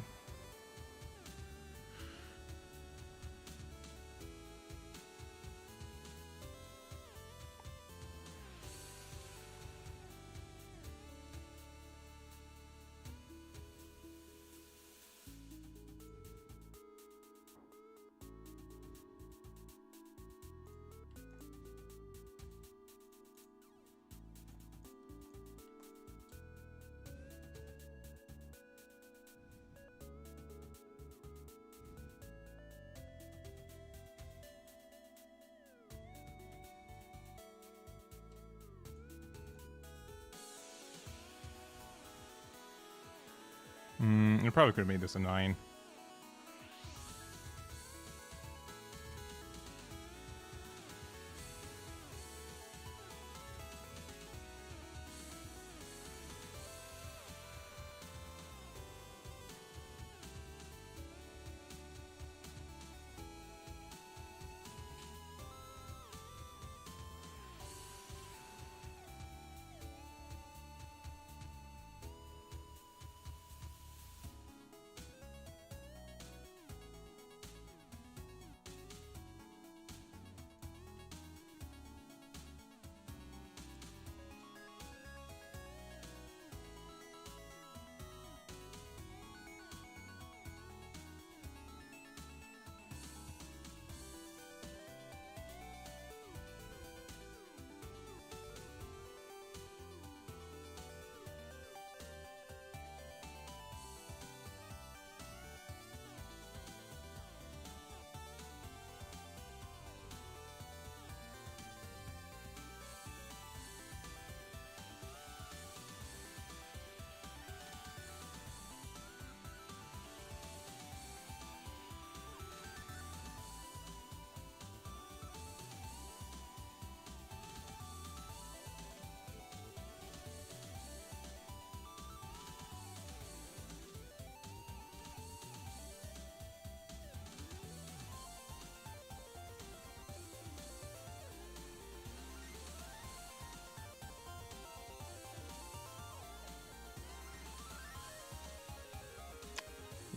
I probably could have made this a 9.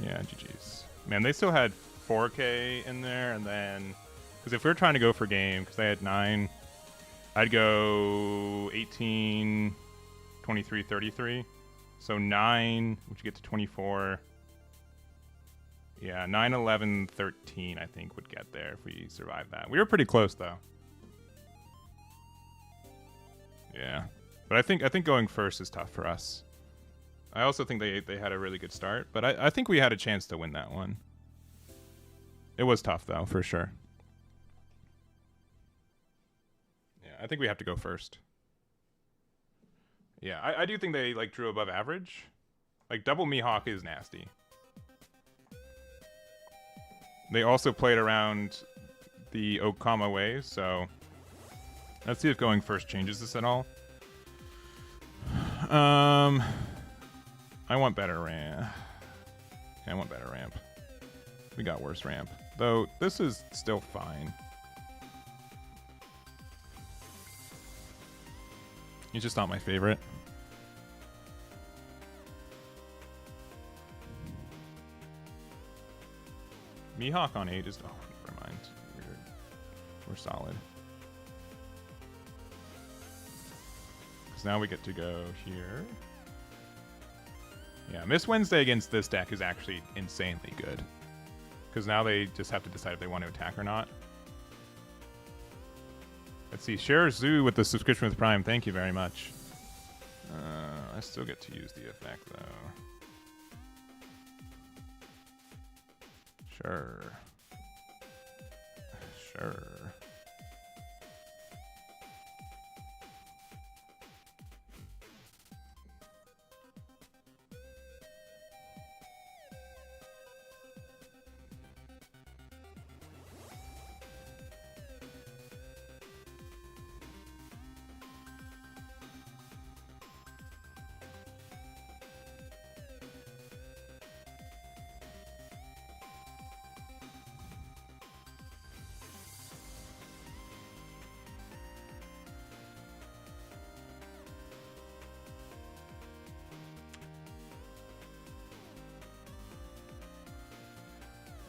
Yeah, GG's. Man, they still had 4K in there, and then... Because if we were trying to go for game, because they had 9, I'd go 18, 23, 33. So 9, which get to 24. Yeah, 9, 11, 13, I think, would get there if we survived that. We were pretty close, though. Yeah. But I think going first is tough for us. I also think they had a really good start, but I think we had a chance to win that one. It was tough, though, for sure. Yeah, I think we have to go first. Yeah, I do think they like drew above average. Like double Mihawk is nasty. They also played around the Okama way, so let's see if going first changes this at all. I want better ramp. Yeah, I want better ramp. We got worse ramp. Though, this is still fine. He's just not my favorite. Mihawk on 8 is... Oh, never mind. We're solid. Because now we get to go here. Yeah, Miss Wednesday against this deck is actually insanely good. Because now they just have to decide if they want to attack or not. Let's see, Share Zoo with the subscription with Prime. Thank you very much. I still get to use the effect, though. Sure. Sure.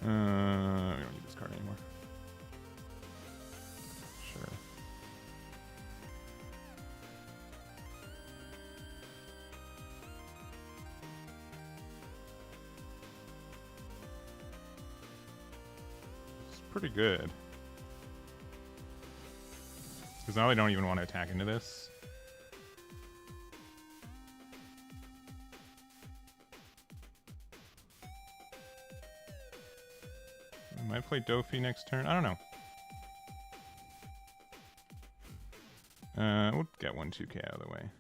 We don't need this card anymore. Sure. It's pretty good. Because now they don't even want to attack into this. Might play Dofi next turn. I don't know. We'll get 1-2K out of the way.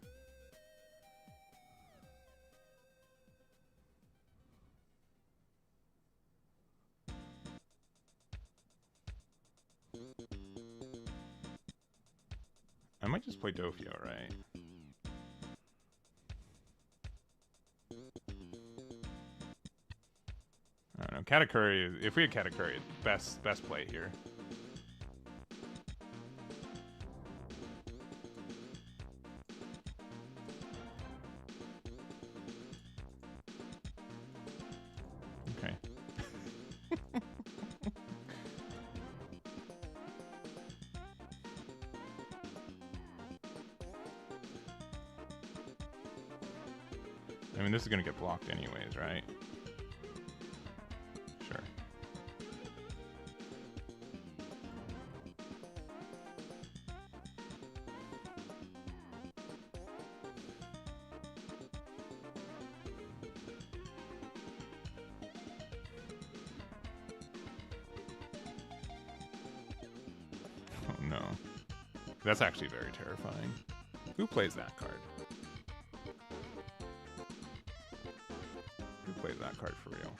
I might just play Dofi, alright. I don't know. Katakuri, if we had Katakuri, best play here. Okay. I mean, this is going to get blocked anyways, right? Sure. Oh no. That's actually very terrifying. Who plays that card? Who plays that card for real?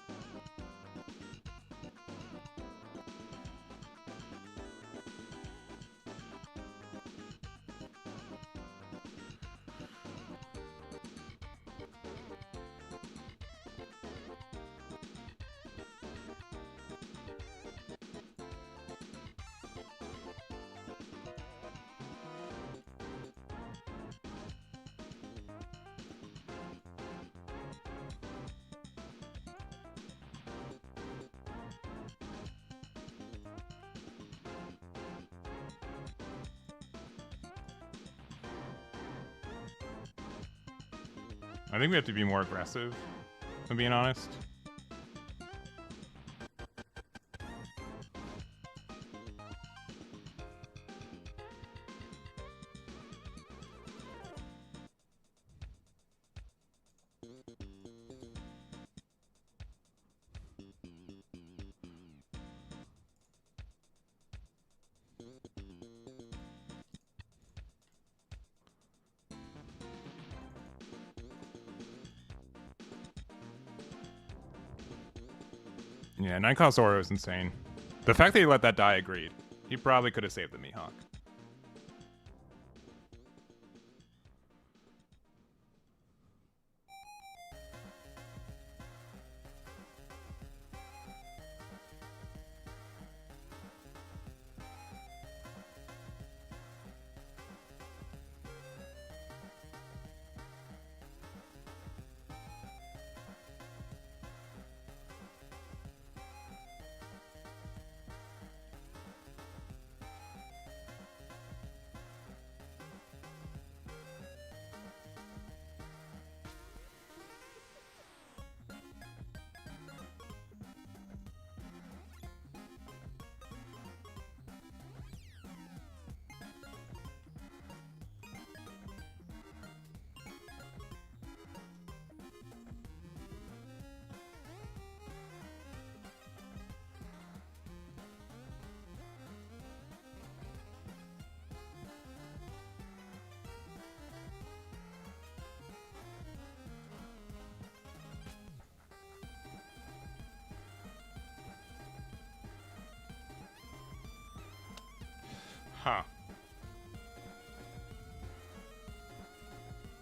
I think we have to be more aggressive, if I'm being honest. Yeah, 9-cost Oro is insane. The fact that he let that die, agreed. He probably could have saved the Mihawk.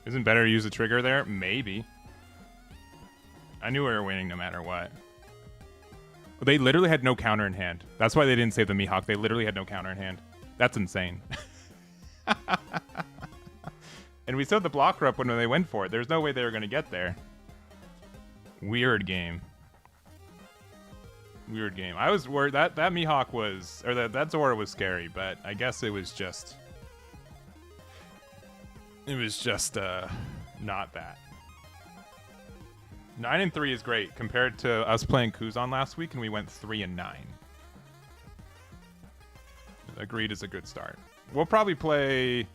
Isn't better to use the trigger there? Maybe. I knew we were winning no matter what. They literally had no counter in hand. That's why they didn't save the Mihawk. They literally had no counter in hand. That's insane. And we saw the blocker up when they went for it. There's no way they were going to get there. Weird game. Weird game. I was worried that Mihawk was, or that Zora was scary, but I guess it was just not that. 9-3 is great compared to us playing Kuzan last week, and we went 3-9. Agreed is a good start. We'll probably play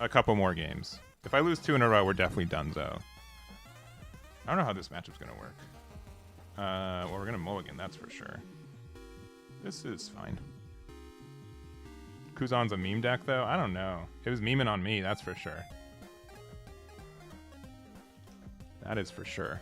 a couple more games. If I lose 2 in a row, we're definitely donezo. I don't know how this matchup's gonna work. Well, we're gonna mulligan, that's for sure. This is fine. Kuzan's a meme deck, though? I don't know. It was memeing on me, that's for sure. That is for sure.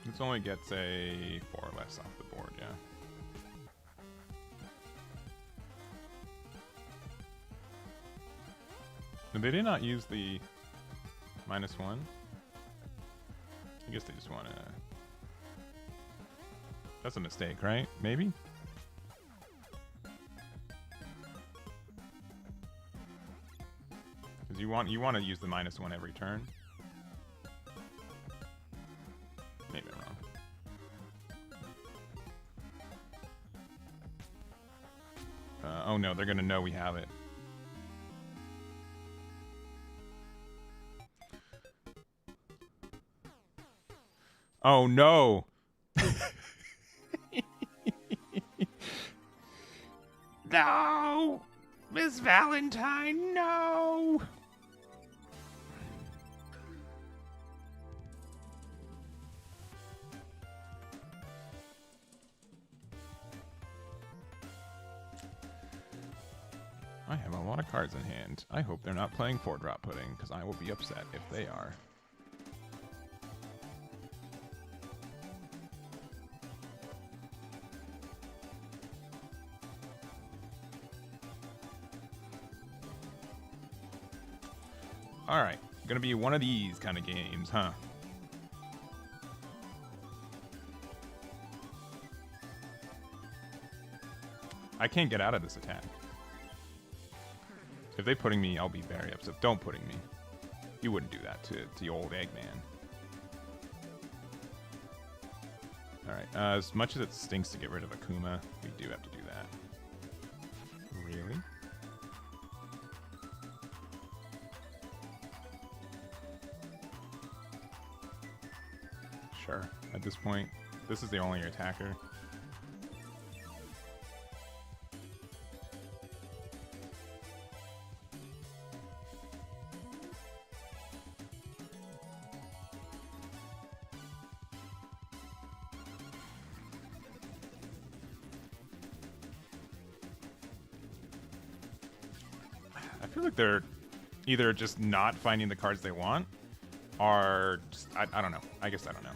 This only gets a 4 less off the board, yeah. They did not use the -1. I guess they just want to... That's a mistake, right? Maybe? Because you want to use the -1 every turn. Maybe I'm wrong. Oh no, they're going to know we have it. Oh no! No! Miss Valentine, no! I have a lot of cards in hand. I hope they're not playing 4-drop pudding, because I will be upset if they are. Alright, gonna be one of these kind of games, huh? I can't get out of this attack. If they pudding me, I'll be very upset. Don't pudding me. You wouldn't do that to the old Eggman. Alright, as much as it stinks to get rid of Akuma, we do have to do that. Really? Sure. At this point, this is the only attacker. I feel like they're either just not finding the cards they want, or just, I don't know. I guess I don't know.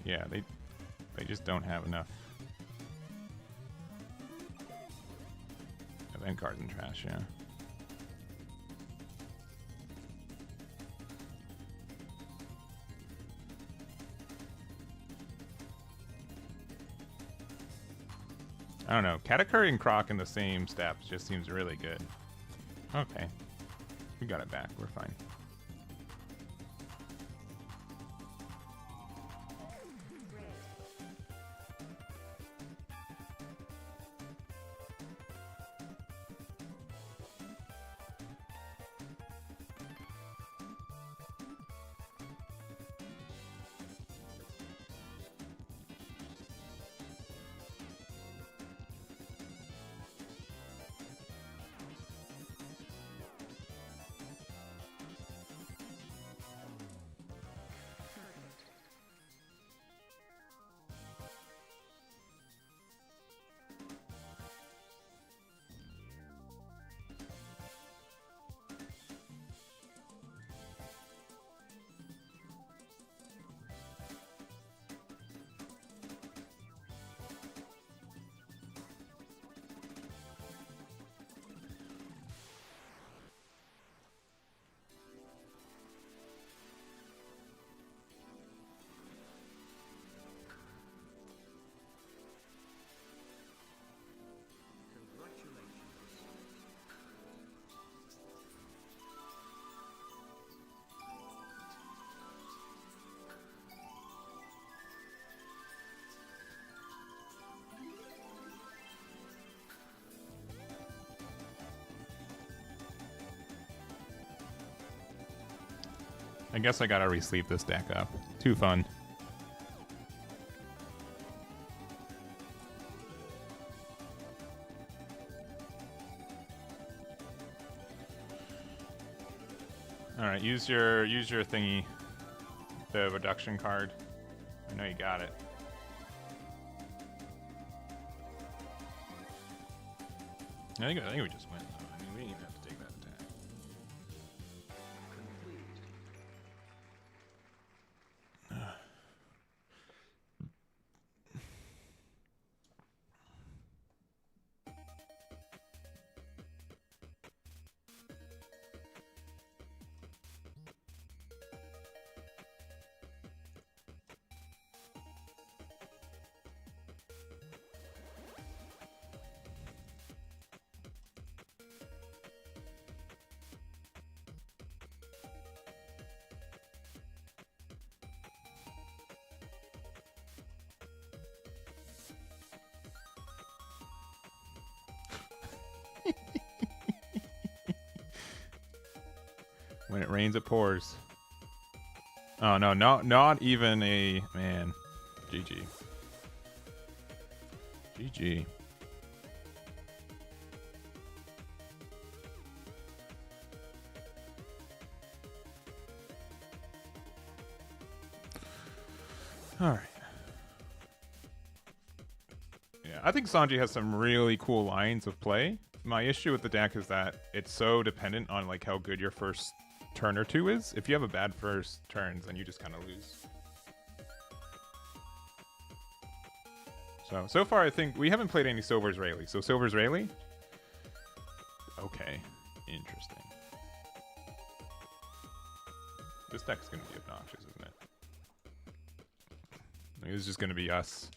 Yeah, they just don't have enough event cards in trash, yeah. I don't know. Katakuri and Croc in the same steps just seems really good. Okay. We got it back. We're fine. I guess I gotta re-sleep this deck up. Too fun. Alright, use your thingy. The reduction card. I know you got it. I think we just win though. I mean, we didn't even have to take that attack. When it rains, it pours. Oh no, not even a man. GG. GG. All right. Yeah, I think Sanji has some really cool lines of play. My issue with the deck is that it's so dependent on like how good your first turn or two is. If you have a bad first turns, then you just kind of lose. So far I think we haven't played any Silver's Rayleigh. So Silver's Rayleigh? Okay, interesting. This deck's gonna be obnoxious, isn't it? Like, this is just gonna be us.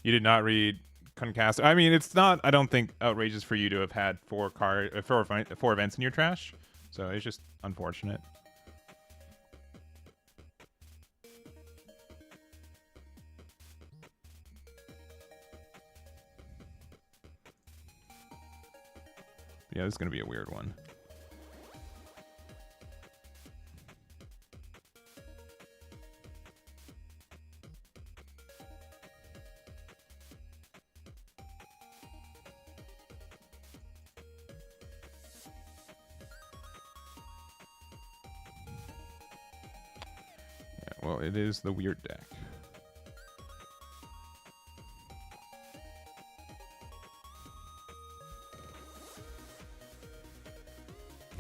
You did not read Concaster. I mean, it's not, I don't think, outrageous for you to have had four events in your trash. So it's just unfortunate. Yeah, this is going to be a weird one. Well, it is the weird deck.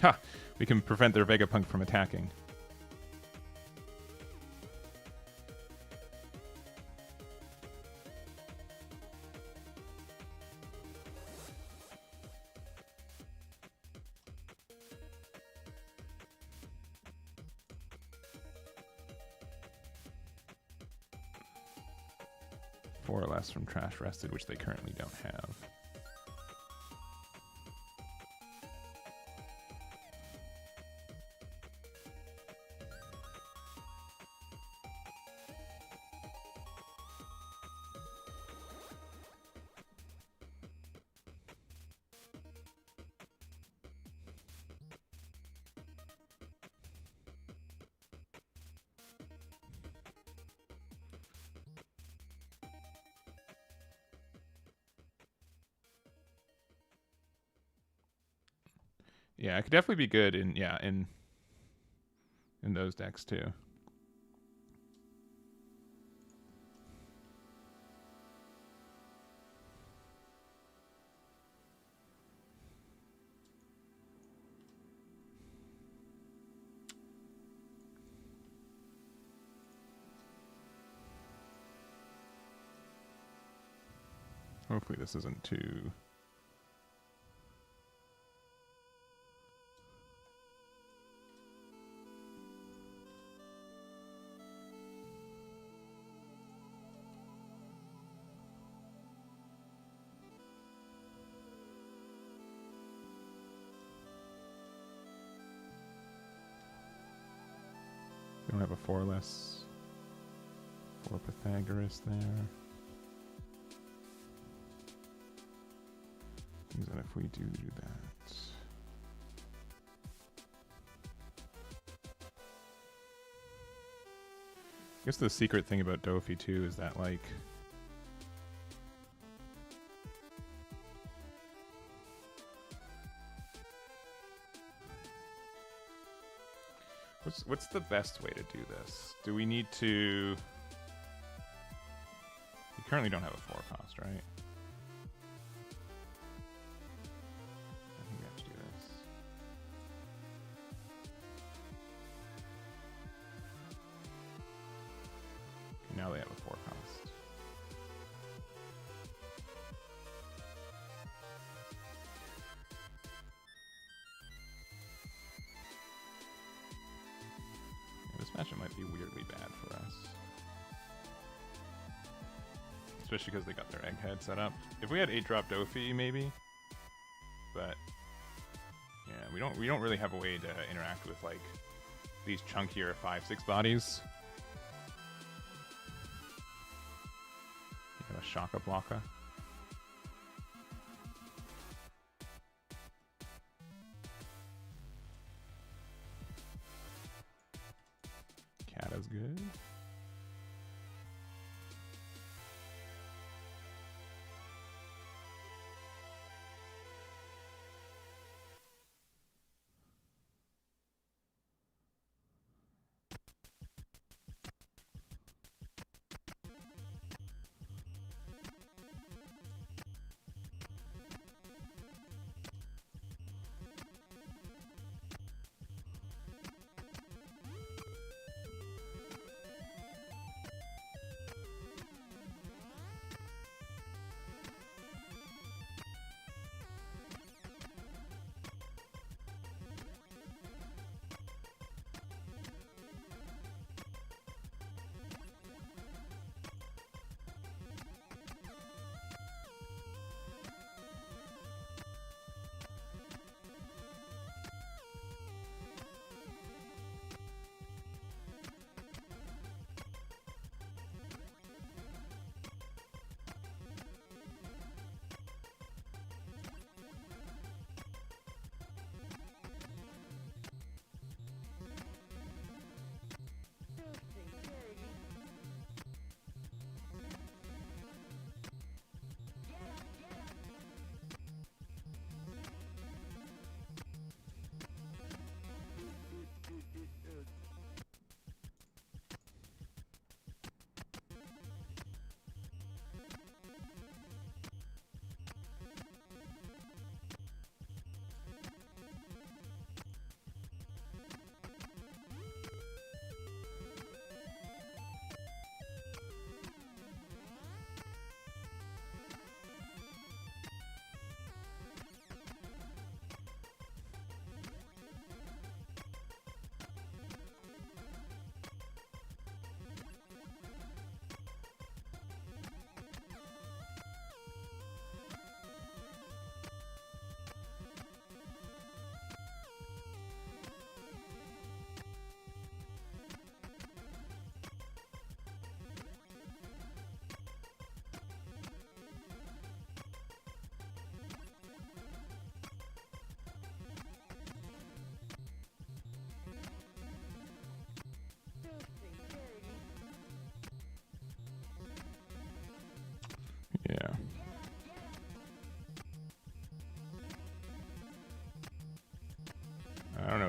Ha! We can prevent their Vegapunk from attacking. 4 or less from Trash Rested, which they currently don't have. Yeah, it could definitely be good in those decks too. Hopefully this isn't too... We don't have a 4 or less for Pythagoras there. Means that if we do that... I guess the secret thing about Dofi too is that, like, what's the best way to do this? Do we need to... We currently don't have a 4 cost, right? I think we have to do this. Okay, now they have a 4 cost. This matchup might be weirdly bad for us. Especially because they got their egghead set up. If we had 8-drop Dofi, maybe. But yeah, we don't really have a way to interact with like these chunkier 5/6 bodies. You have a Shaka Blocka. Kata's good.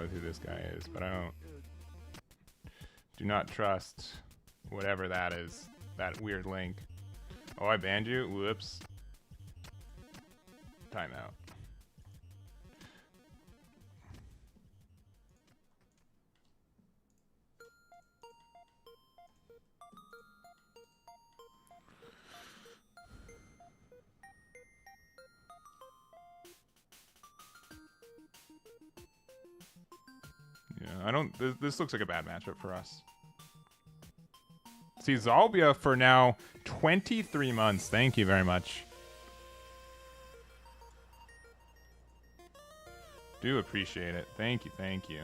knows who this guy is, but I do not trust whatever that is. That weird link. Oh, I banned you? Whoops. Timeout. Yeah, I don't... This looks like a bad matchup for us. See, Zalbia for now 23 months. Thank you very much. Do appreciate it. Thank you, thank you.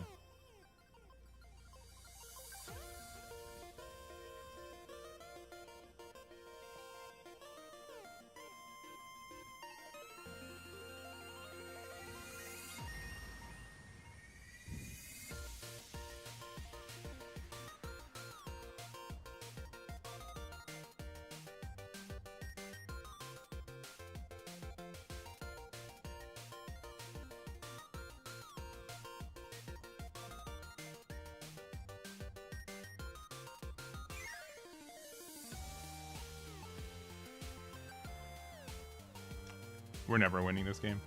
We're never winning this game.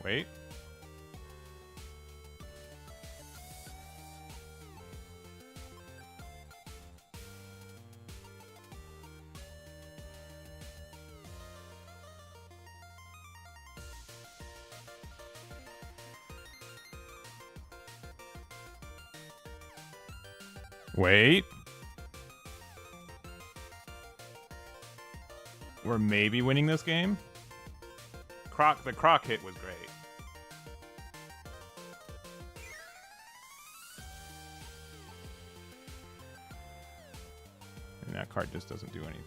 Wait. Wait. We're maybe winning this game. The Croc hit was great. And that card just doesn't do anything.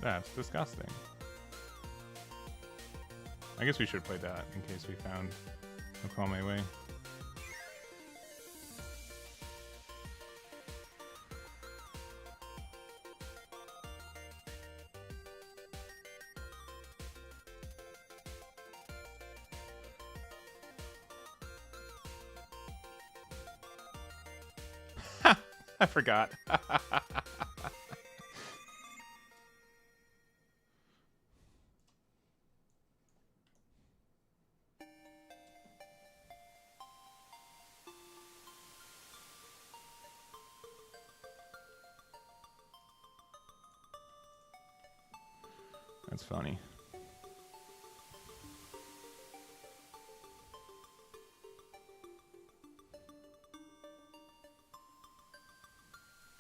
That's disgusting. I guess we should play that in case we found a call my way. I forgot. That's funny.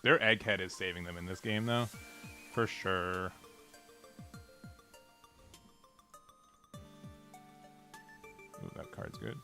Their egghead is saving them in this game, though. For sure. Ooh, that card's good.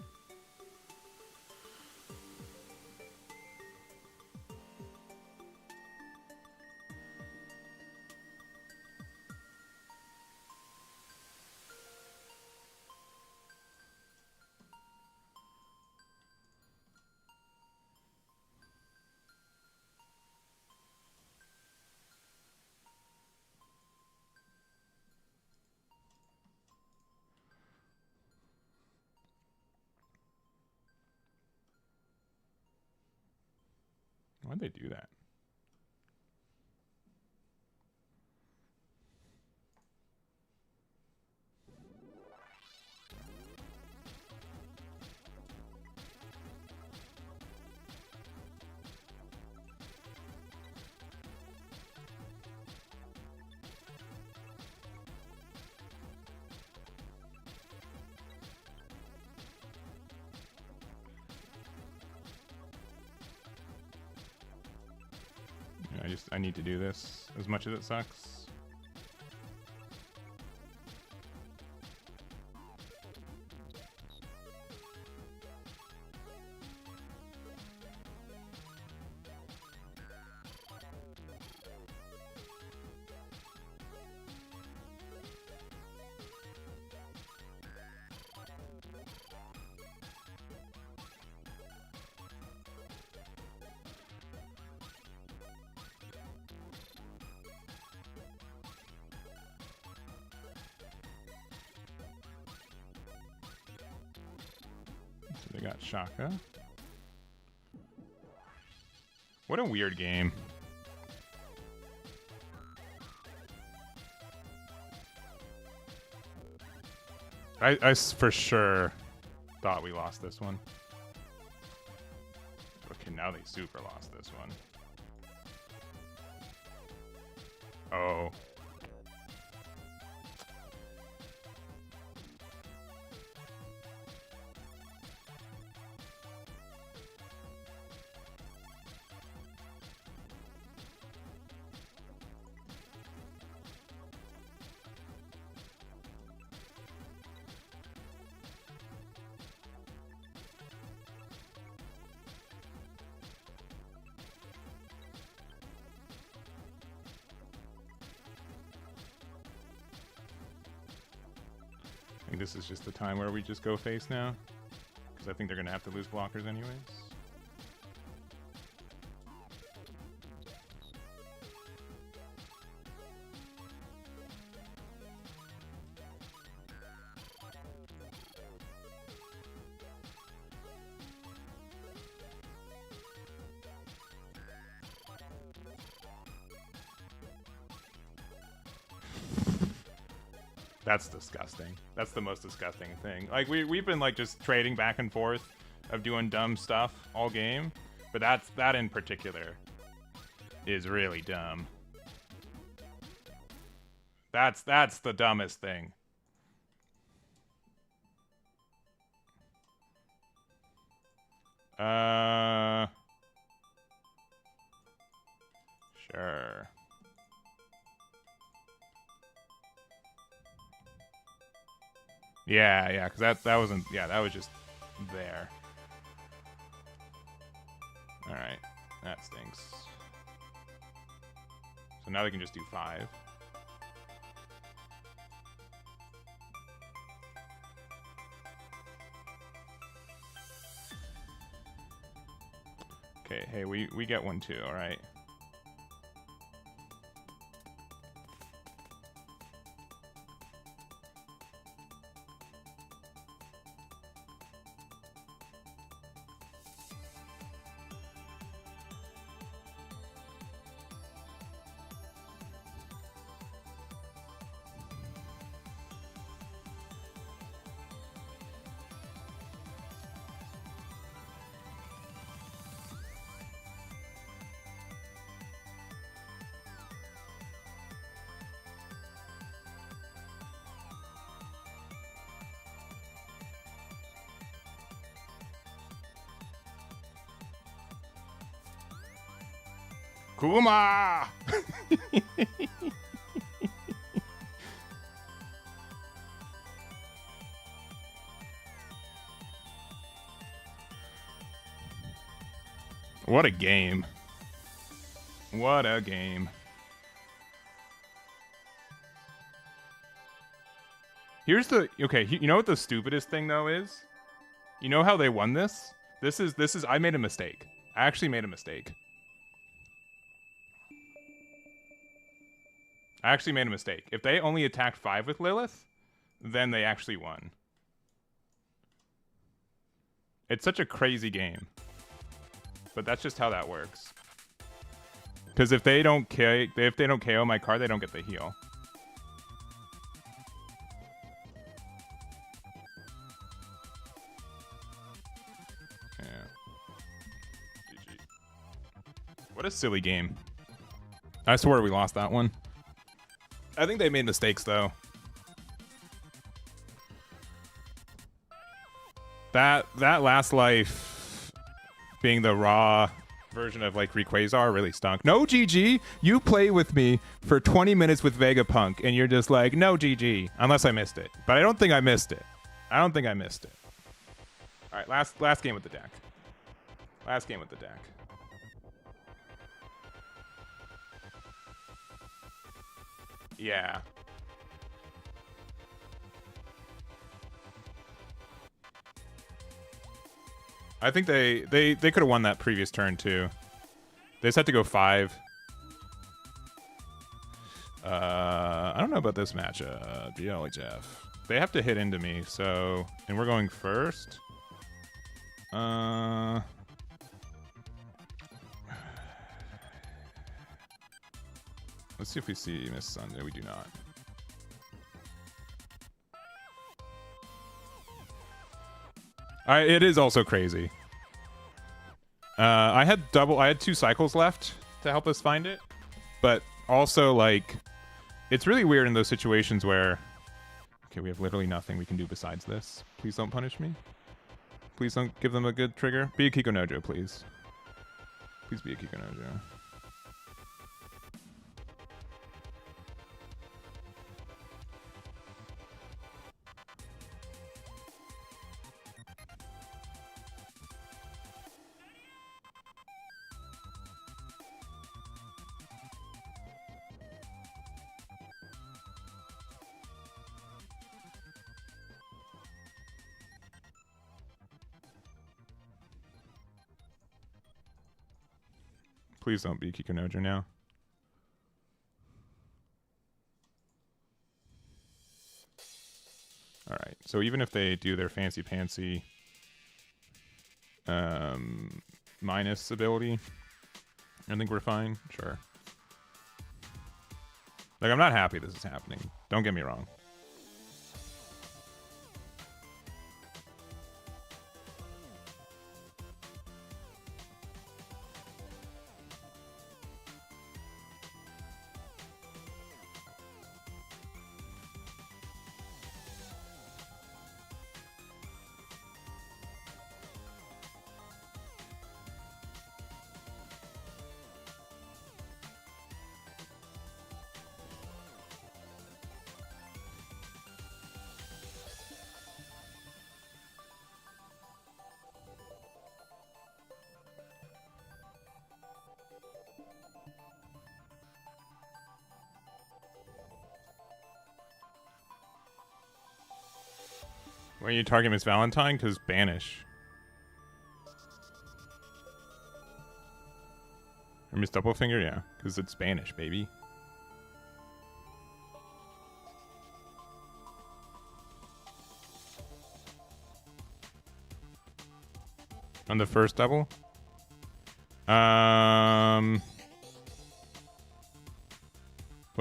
Why'd they do that? I need to do this as much as it sucks. They got Shaka. What a weird game. I for sure thought we lost this one. Okay, now they super lost this one. Oh. I think this is just the time where we just go face now, because I think they're going to have to lose blockers anyways. That's disgusting. That's the most disgusting thing. Like we've been like just trading back and forth of doing dumb stuff all game, but that in particular is really dumb. That's the dumbest thing. Sure. Yeah, because that wasn't, that was just there. Alright, that stinks. So now they can just do 5. Okay, hey, we get one too, alright. Kuma! What a game. What a game. Here's the, okay, you know what the stupidest thing though is? You know how they won this? This is, I made a mistake. I actually made a mistake. If they only attacked 5 with Lilith, then they actually won. It's such a crazy game. But that's just how that works. Because if they don't KO my card, they don't get the heal. Yeah. GG. What a silly game. I swear we lost that one. I think they made mistakes though. That last life being the raw version of like Rayquaza really stunk. No, GG, you play with me for 20 minutes with Vegapunk, and you're just like, no, GG, unless I missed it. But I don't think I missed it. All right, last game with the deck. Last game with the deck. Yeah. I think they could have won that previous turn too. They just had to go 5. I don't know about this matchup. DLHF. They have to hit into me, so, and we're going first. Let's see if we see Miss Sunday. We do not. It is also crazy. I had 2 cycles left to help us find it, but also like, it's really weird in those situations where, okay, we have literally nothing we can do besides this. Please don't punish me. Please don't give them a good trigger. Be a Kiko Nojo, please. Please be a Kiko Nojo. Please don't be Kiko Nojo now. Alright, so even if they do their fancy pantsy minus ability, I think we're fine. Sure. Like, I'm not happy this is happening. Don't get me wrong. When you target Miss Valentine, because banish. Or Miss Doublefinger, yeah, because it's banish, baby. On the first double? Was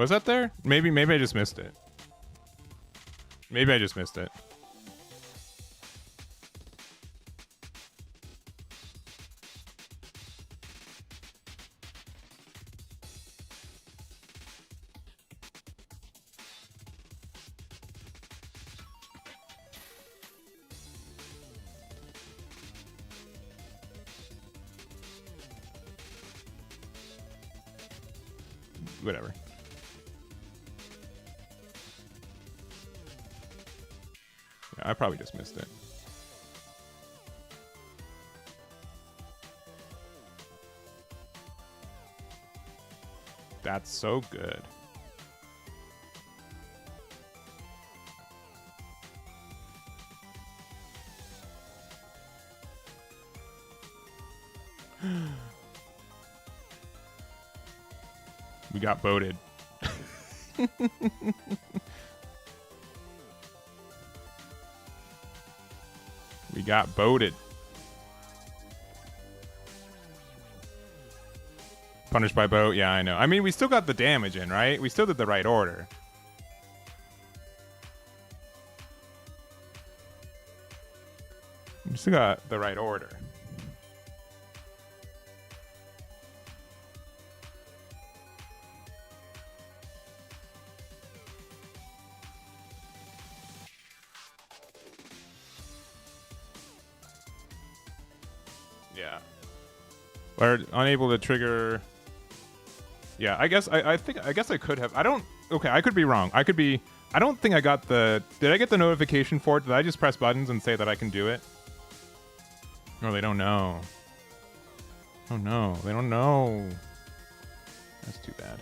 that there? Maybe I just missed it. Maybe I just missed it. Whatever. Yeah, I probably just missed it. That's so good. We got boated. We got boated. Punished by boat? Yeah, I know. I mean, we still got the damage in, right? We still did the right order. We still got the right order. Or unable to trigger. Yeah, I guess I guess I could have. I don't. Okay, I could be wrong. I could be. I don't think I got the. Did I get the notification for it? Did I just press buttons and say that I can do it? No, they don't know. Oh no, they don't know. That's too bad.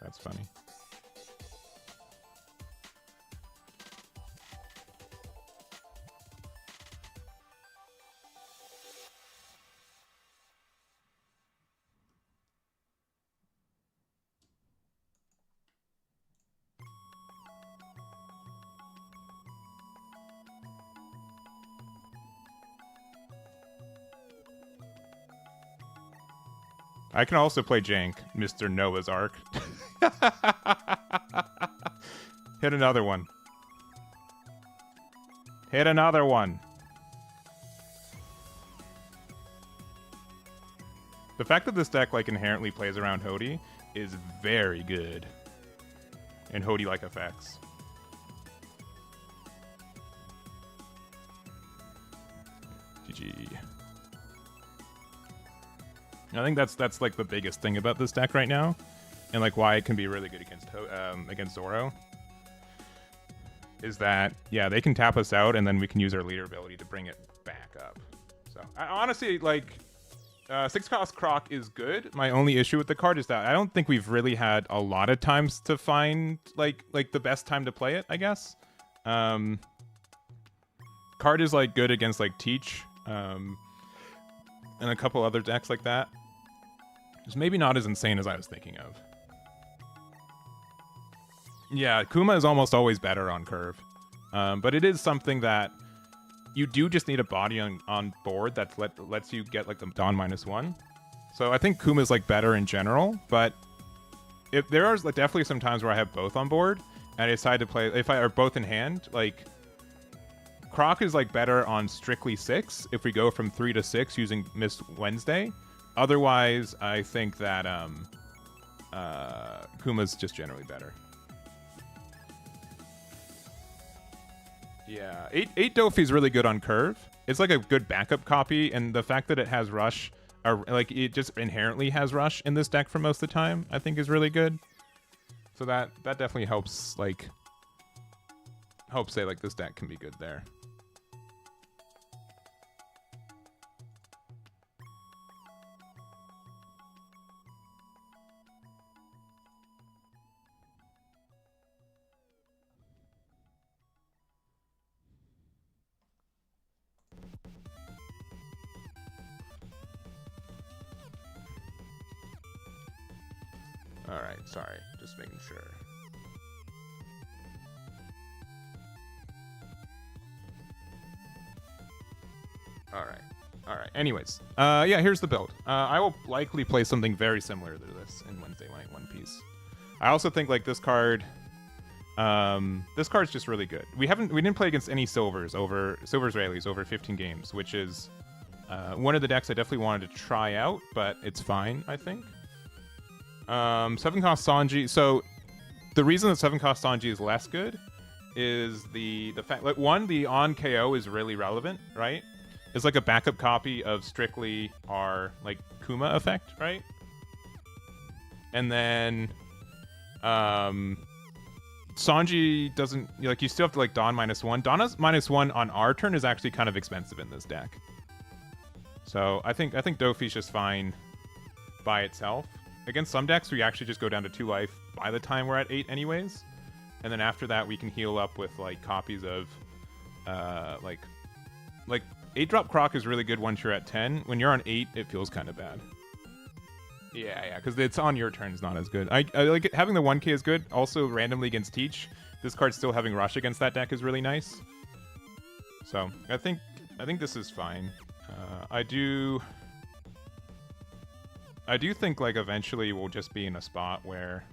That's funny. I can also play Jank, Mr. Noah's Ark. Hit another one. Hit another one. The fact that this deck like inherently plays around Hody is very good. And Hody-like effects. GG. I think that's like the biggest thing about this deck right now, and like why it can be really good against Zoro. Is that yeah they can tap us out and then we can use our leader ability to bring it back up. So I honestly like 6-cost Croc is good. My only issue with the card is that I don't think we've really had a lot of times to find like the best time to play it. I guess card is like good against like Teach and a couple other decks like that. It's maybe not as insane as I was thinking of. Yeah, Kuma is almost always better on curve. But it is something that you do just need a body on board that lets you get like the Dawn -1. So I think Kuma is like better in general, but if there are like, definitely some times where I have both on board and I decide to play, if I are both in hand, like Croc is like better on strictly 6 if we go from 3 to 6 using Miss Wednesday. Otherwise, I think that Kuma's just generally better. Yeah, 8 Dofi is really good on curve. It's like a good backup copy, and the fact that it has rush, or like it just inherently has rush in this deck for most of the time, I think is really good. So that definitely helps like say like this deck can be good there. Alright, sorry. Just making sure. Alright. Anyways. Yeah, here's the build. I will likely play something very similar to this in Wednesday Night One Piece. I also think like this card's just really good. We didn't play against any Silvers Rallies over 15 games, which is one of the decks I definitely wanted to try out, but it's fine, I think. 7-cost Sanji. So the reason that 7-cost Sanji is less good is the fact like one, the on KO is really relevant, right? It's like a backup copy of strictly our like Kuma effect, right? And then Sanji doesn't like, you still have to like Dawn -1. Dawn's -1 on our turn is actually kind of expensive in this deck. So I think Dofi's just fine by itself. Against some decks, we actually just go down to 2 life by the time we're at 8 anyways. And then after that, we can heal up with like copies of like 8-drop Croc is really good once you're at 10. When you're on 8, it feels kind of bad. Yeah, because it's on your turn is not as good. I like it, having the 1k is good. Also, randomly against Teach, this card still having Rush against that deck is really nice. So I think this is fine. I do think like eventually we'll just be in a spot where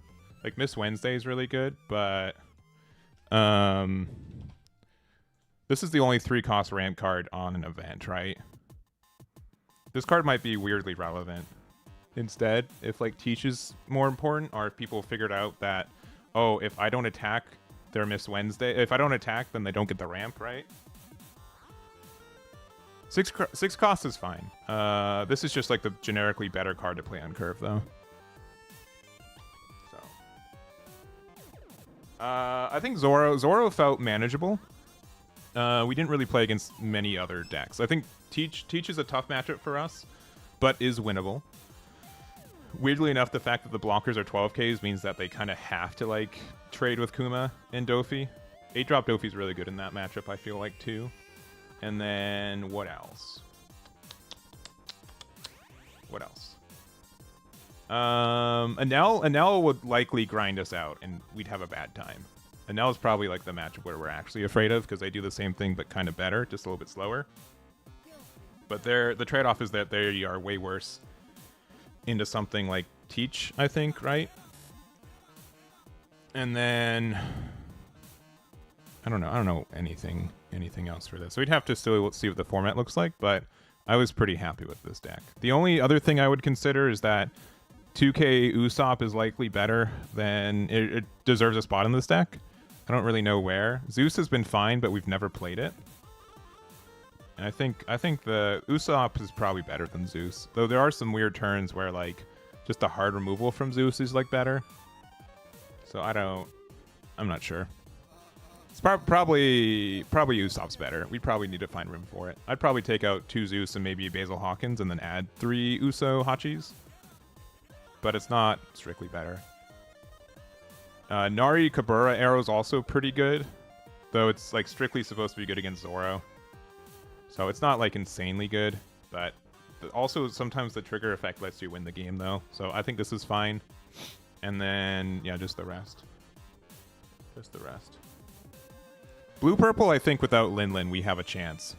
like Miss Wednesday is really good, but this is the only 3-cost ramp card on an event, right? This card might be weirdly relevant. instead. If like teach is more important, or if people figured out that, oh, if I don't attack, they're Miss Wednesday. If I don't attack, then they don't get the ramp, right? Six cost is fine. This is just like the generically better card to play on curve, though. So, I think Zoro felt manageable. We didn't really play against many other decks. I think Teach is a tough matchup for us, but is winnable. Weirdly enough, the fact that the blockers are 12Ks means that they kind of have to like trade with Kuma and Dofi. 8-drop Dofi's really good in that matchup, I feel like, too. And then what else? What else? Anel would likely grind us out, and we'd have a bad time. Anel is probably like the matchup where we're actually afraid of, because they do the same thing but kind of better, just a little bit slower. But the trade-off is that they are way worse into something like Teach, I think, right? And then I don't know anything else for this. So we'd have to still see what the format looks like, but I was pretty happy with this deck. The only other thing I would consider is that 2K Usopp is likely better than it deserves a spot in this deck. I don't really know where. Zeus has been fine, but we've never played it. And I think the Usopp is probably better than Zeus. Though there are some weird turns where like just the hard removal from Zeus is like better. So I'm not sure. It's probably Usopp's better. We'd probably need to find room for it. I'd probably take out 2 Zeus and maybe Basil Hawkins and then add 3 Uso Hachis. But it's not strictly better. Nari Kabura arrow is also pretty good, though it's like strictly supposed to be good against Zoro. So it's not like insanely good, but also sometimes the trigger effect lets you win the game though. So I think this is fine. And then yeah, just the rest. Just the rest. Blue purple, I think without Lin we have a chance.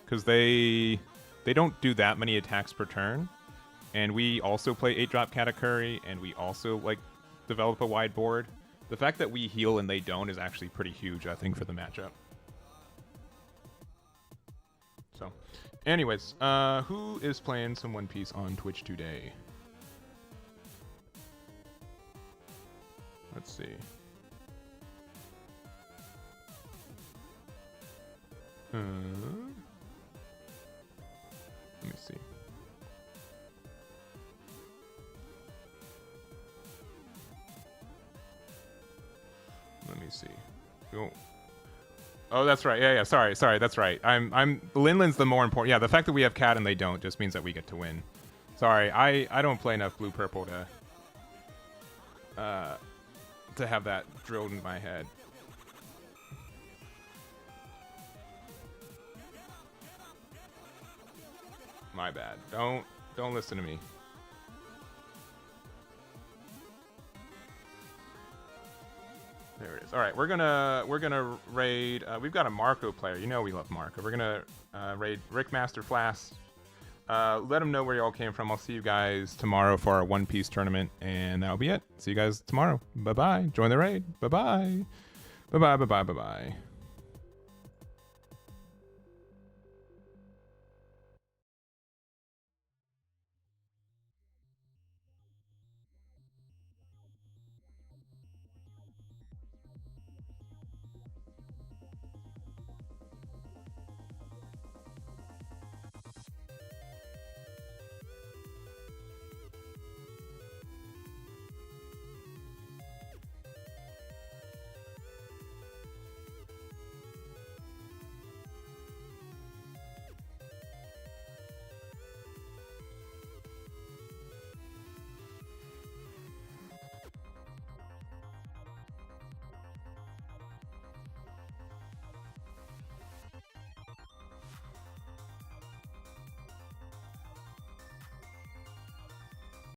Because they don't do that many attacks per turn. And we also play 8-drop Katakuri, and we also like develop a wide board. The fact that we heal and they don't is actually pretty huge, I think, for the matchup. So, anyways, who is playing some One Piece on Twitch today? Let's see. Let me see. Let me see. Oh, that's right. Yeah. Sorry. That's right. Linlin's the more important. Yeah, the fact that we have Cat and they don't just means that we get to win. Sorry, I don't play enough blue purple to have that drilled in my head. My bad. Don't listen to me. There it is. All right, we're gonna raid. We've got a Marco player. You know we love Marco. We're gonna raid Rick Master Flask. Let them know where y'all came from. I'll see you guys tomorrow for our One Piece tournament, and that'll be it. See you guys tomorrow. Bye bye. Join the raid. Bye bye. Bye bye. Bye bye. Bye bye.